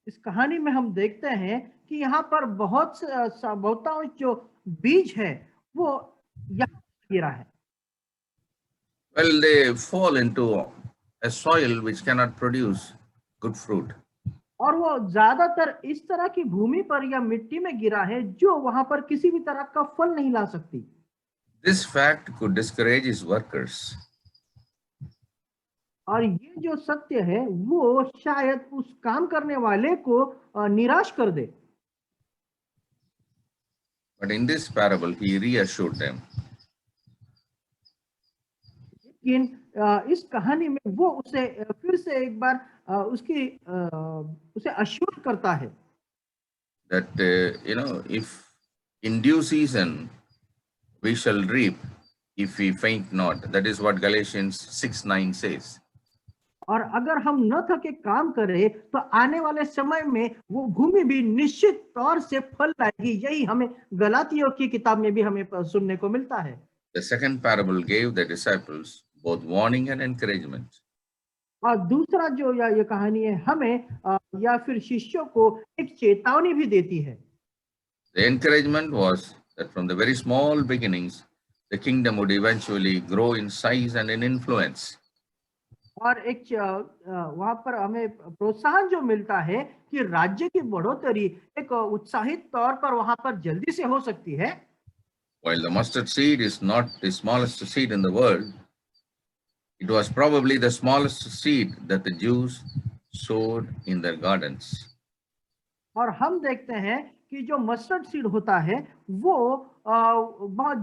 इस कहानी में हम देखते हैं कि यहाँ पर बहुतांश जो बीज है वो यहाँ गिरा है. Well, they fall into a soil which cannot produce good fruit. और वो ज्यादातर इस तरह की भूमि पर या मिट्टी में गिरा है जो वहां पर किसी भी तरह का फल नहीं ला सकती. This fact could discourage his workers. और ये जो सत्य है वो शायद उस काम करने वाले को निराश कर दे. But in this parable, he reassured them लेकिन इस कहानी में वो उसे फिर से एक बार उसे अश्योर करता है that, if in due season we shall reap if we faint not. That is what Galatians 6:9 says. और अगर हम न थके काम करें तो आने वाले समय में वो भूमि भी निश्चित तौर से फल लाएगी। यही हमें गलातियों की किताब में भी हमें सुनने को मिलता है। The second parable gave the disciples both warning and encouragement. और दूसरा जो ये कहानी है हमें या फिर शिष्यों को एक चेतावनी भी देती है। The encouragement was that from the very small beginnings, the kingdom would eventually grow in size and in influence. और एक वहां पर हमें प्रोत्साहन जो मिलता है कि राज्य की बढ़ोतरी एक उत्साहित तौर पर वहां पर जल्दी से हो सकती है। While the mustard seed is not the smallest seed in the world, it was probably the smallest seed that the Jews sowed in their gardens. और हम देखते हैं कि जो मस्टर्ड सीड होता है वो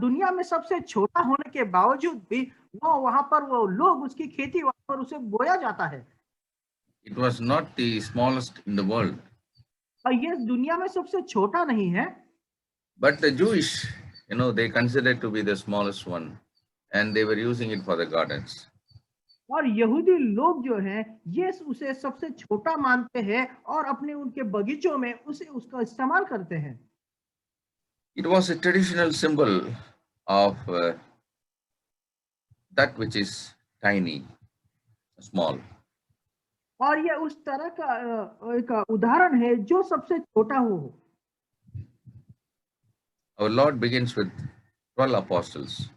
दुनिया में सबसे छोटा होने के बावजूद भी वो वहां पर वो लोग उसकी खेती वहां पर उसे बोया जाता है। It was not the smallest in the world. और ये दुनिया में सबसे छोटा नहीं है। But the Jewish, they considered to be the smallest one, and they were using it for the gardens. और यहूदी लोग जो हैं ये उसे सबसे छोटा मानते हैं और अपने उनके बगीचों में उसका इस्तेमाल करते हैं। It was a traditional symbol of that which is tiny, small. और ये उस तरह का एक उदाहरण है जो सबसे छोटा हो। Our Lord begins with 12 apostles.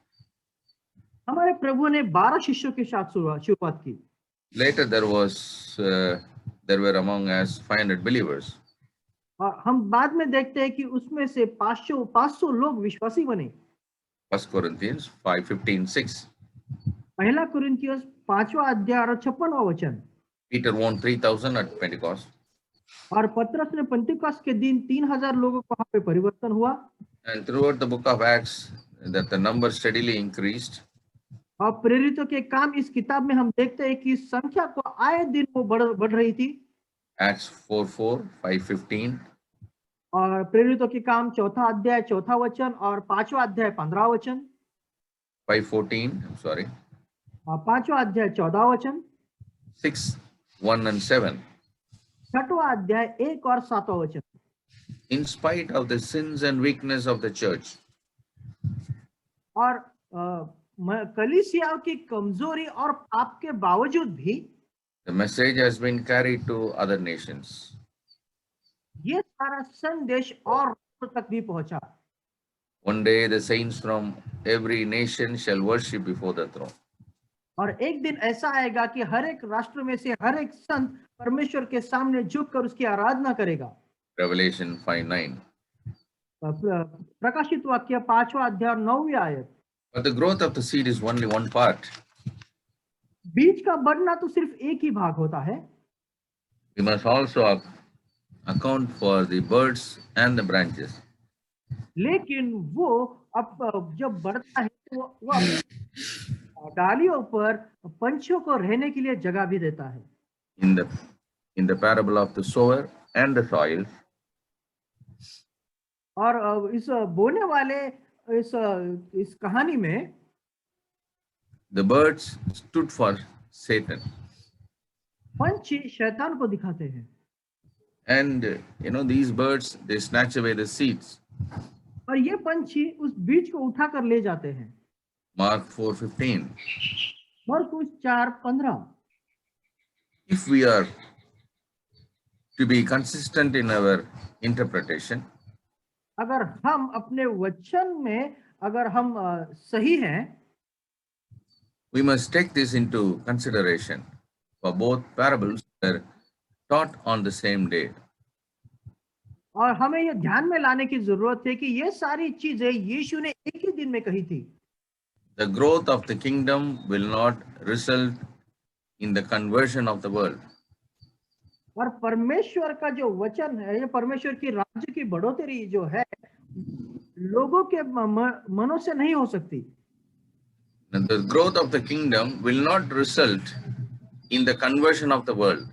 हमारे प्रभु ने 12 शिष्यों के साथ शुरुआत की। Later there were among us 500 believers. और हम बाद में देखते हैं कि उसमें से 500 लोग विश्वासी बने। 1 Corinthians 5:15-6. पहला कुरिन्थियों 5वां अध्याय और 56वां वचन। Peter won 3,000 at Pentecost. और पतरस ने पेंटिकॉस्ट के दिन 3000 लोगों को वहां पे परिवर्तन हुआ। And throughout the book of Acts, that the number steadily increased. और प्रेरितों के काम इस किताब में हम देखते हैं कि संख्या को आए दिन वो बढ़ रही थी। Acts 4:4, 5:15. और प्रेरितों के काम 4वां अध्याय 4वां वचन और 5वां अध्याय 15वां वचन। 5:14, I'm sorry. और 5वां अध्याय 14वां वचन। 6, 1 and 7. 6वां अध्याय 1 और 7वां वचन। In spite of the sins and weakness of the church. और कलीसिया की कमजोरी और पाप के बावजूद भी The message has been carried to other nations. ये सारा संदेश और तक भी पहुंचा। One day the saints from every nation shall worship before the throne. और एक दिन ऐसा आएगा कि हर एक राष्ट्र में से हर एक संत परमेश्वर के सामने झुककर उसकी आराधना करेगा। Revelation 5:9. प्रकाशित वाक्य 5वां अध्याय 9वीं आयत। But the growth of the seed is only one part. बीज का बढ़ना तो सिर्फ एक ही भाग होता है। We must also account for the birds and the branches. लेकिन वो अब जब बढ़ता है तो वो डालियों पर पंछियों को रहने के लिए जगह भी देता है। In the parable of the sower and the soil. और इस बोने वाले इस कहानी में The birds stood for Satan. पंछी शैतान को दिखाते हैं। And these birds, they snatch away the seeds. और ये पंछी उस बीज को उठाकर ले जाते हैं। Mark 4:15. मरकुस 4:15। If we are to be consistent in our interpretation, अगर हम अपने वचन में अगर हम सही हैं, we must take this into consideration. For both parables were taught on the same day. और हमें ये ध्यान में लाने की जरूरत है कि ये सारी चीजें यीशु ने एक ही दिन में कही थी। The growth of the kingdom will not result in the conversion of the world. और परमेश्वर का जो वचन है, ये परमेश्वर की राज्य की बढ़ोतरी जो है लोगों के मनों से नहीं हो सकती। And the growth of the kingdom will not result in the conversion of the world.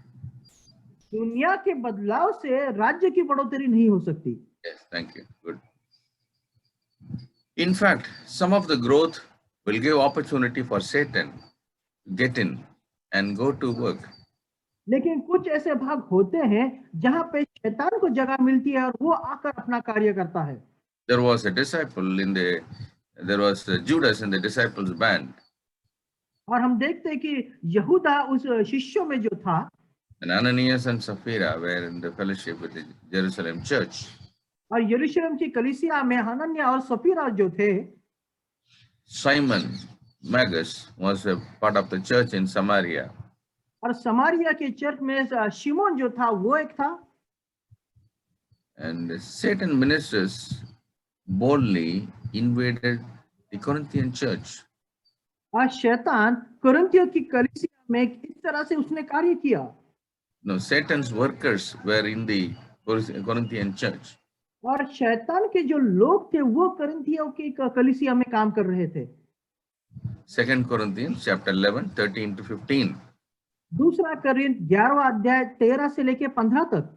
दुनिया के बदलाव से राज्य की बढ़ोतरी नहीं हो सकती। Yes, thank you. Good. In fact, some of the growth will give opportunity for Satan to get in and go to work. लेकिन कुछ ऐसे भाग होते हैं जहां पे शैतान को जगह मिलती है और वो आकर अपना कार्य करता है। There was a disciple there was Judas in the disciples band, और हम देखते हैं कि यहूदा उस शिष्यों में जो था, and Ananias and Sapphira were in the fellowship with the Jerusalem church. और यरूशलेम की कलीसिया में हनन्याह और सफीरा जो थे, Simon Magus was a part of the church in Samaria. और समारिया के चर्च में शिमोन जो था वो एक था। And Satan ministers boldly invaded the Corinthian church. और शैतान कुरिन्थियों की कलीसिया में किस तरह से उसने कार्य किया। No, Satan's workers were in the Corinthian church. और शैतान के जो लोग थे वो कुरिन्थियों की कलीसिया में काम कर रहे थे। 2 Corinthians chapter 11, 13 to 15. दूसरा कोरिन्थ 11वां अध्याय 13 से लेके 15 तक।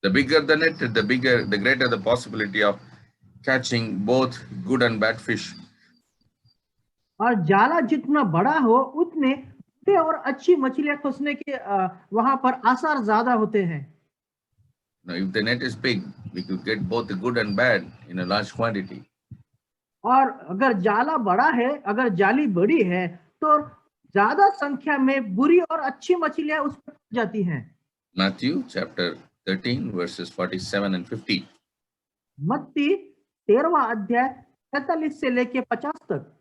The bigger the net, the greater the possibility of catching both good and bad fish. और जाला जितना बड़ा हो उतने बुरे और अच्छी मछलियां फंसने के वहां पर आसार ज्यादा होते हैं। Now, if the net is big, we could get both the good and bad in a large quantity. और अगर जाला बड़ा है, अगर जाली बड़ी है, तो ज्यादा संख्या में बुरी और अच्छी मछलियां उसमें फंस जाती हैं। Matthew chapter 13 verses 47 and 50. मत्ती 13वां अध्याय 43 से लेके 50 तक।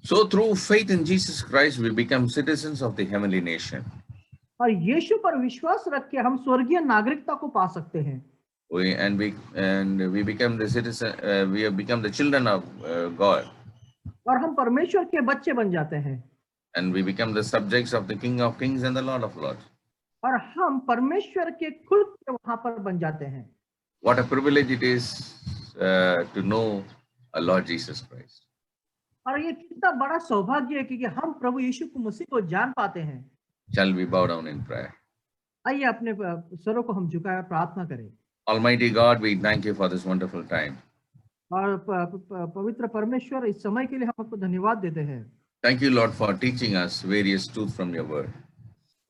So through faith in Jesus Christ, we become citizens of the heavenly nation. और यीशु पर विश्वास रख के हम स्वर्गीय नागरिकता को पा सकते हैं। We become the citizen. We have become the children of God, और हम परमेश्वर के बच्चे बन जाते हैं। and we become the subjects of the King of Kings and the Lord of Lords. और हम परमेश्वर के खुद के वहां पर बन जाते हैं। What a privilege it is to know a Lord Jesus Christ. और ये कितना बड़ा सौभाग्य है कि हम प्रभु यीशु को मसीह को जान पाते हैं। Shall we bow down in prayer? आइए अपने सरों को हम झुकाए प्रार्थना करें। Almighty God, we thank you for this wonderful time. और पवित्र परमेश्वर, इस समय के लिए हम आपको धन्यवाद देते हैं। Thank you, Lord, for teaching us various truths from your word.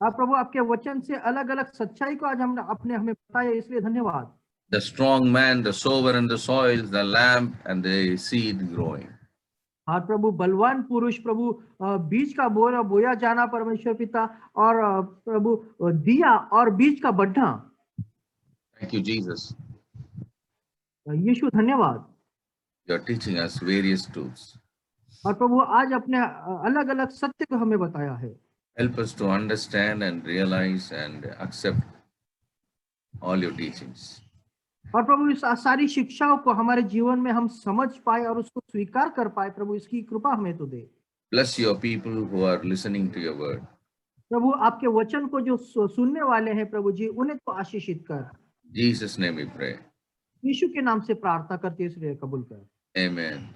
आप प्रभु आपके वचन से अलग अलग सच्चाई को आज आपने हमें बताया, इसलिए धन्यवाद। The strong man, the sower in the soil, the lamp and the seed growing. हाँ प्रभु, बलवान पुरुष प्रभु, बीज का बोया जाना परमेश्वर पिता, और प्रभु दिया और बीज का बढ़ना। Thank you, Jesus. यीशु धन्यवाद। You are teaching us various truths. और प्रभु आज अपने अलग अलग सत्य को हमें बताया है। Help us to understand and realize and accept all your teachings. और प्रभु इस सारी शिक्षाओं को हमारे जीवन में हम समझ पाए और उसको स्वीकार कर पाए। प्रभु इसकी कृपा हमें तो दे। Bless your people who are listening to your word. प्रभु आपके वचन को जो सुनने वाले हैं प्रभु जी, उन्हें तो आशीषित कर। In Jesus' name we pray. यीशु के नाम से प्रार्थना करते इसलिए कबूल कर। Amen.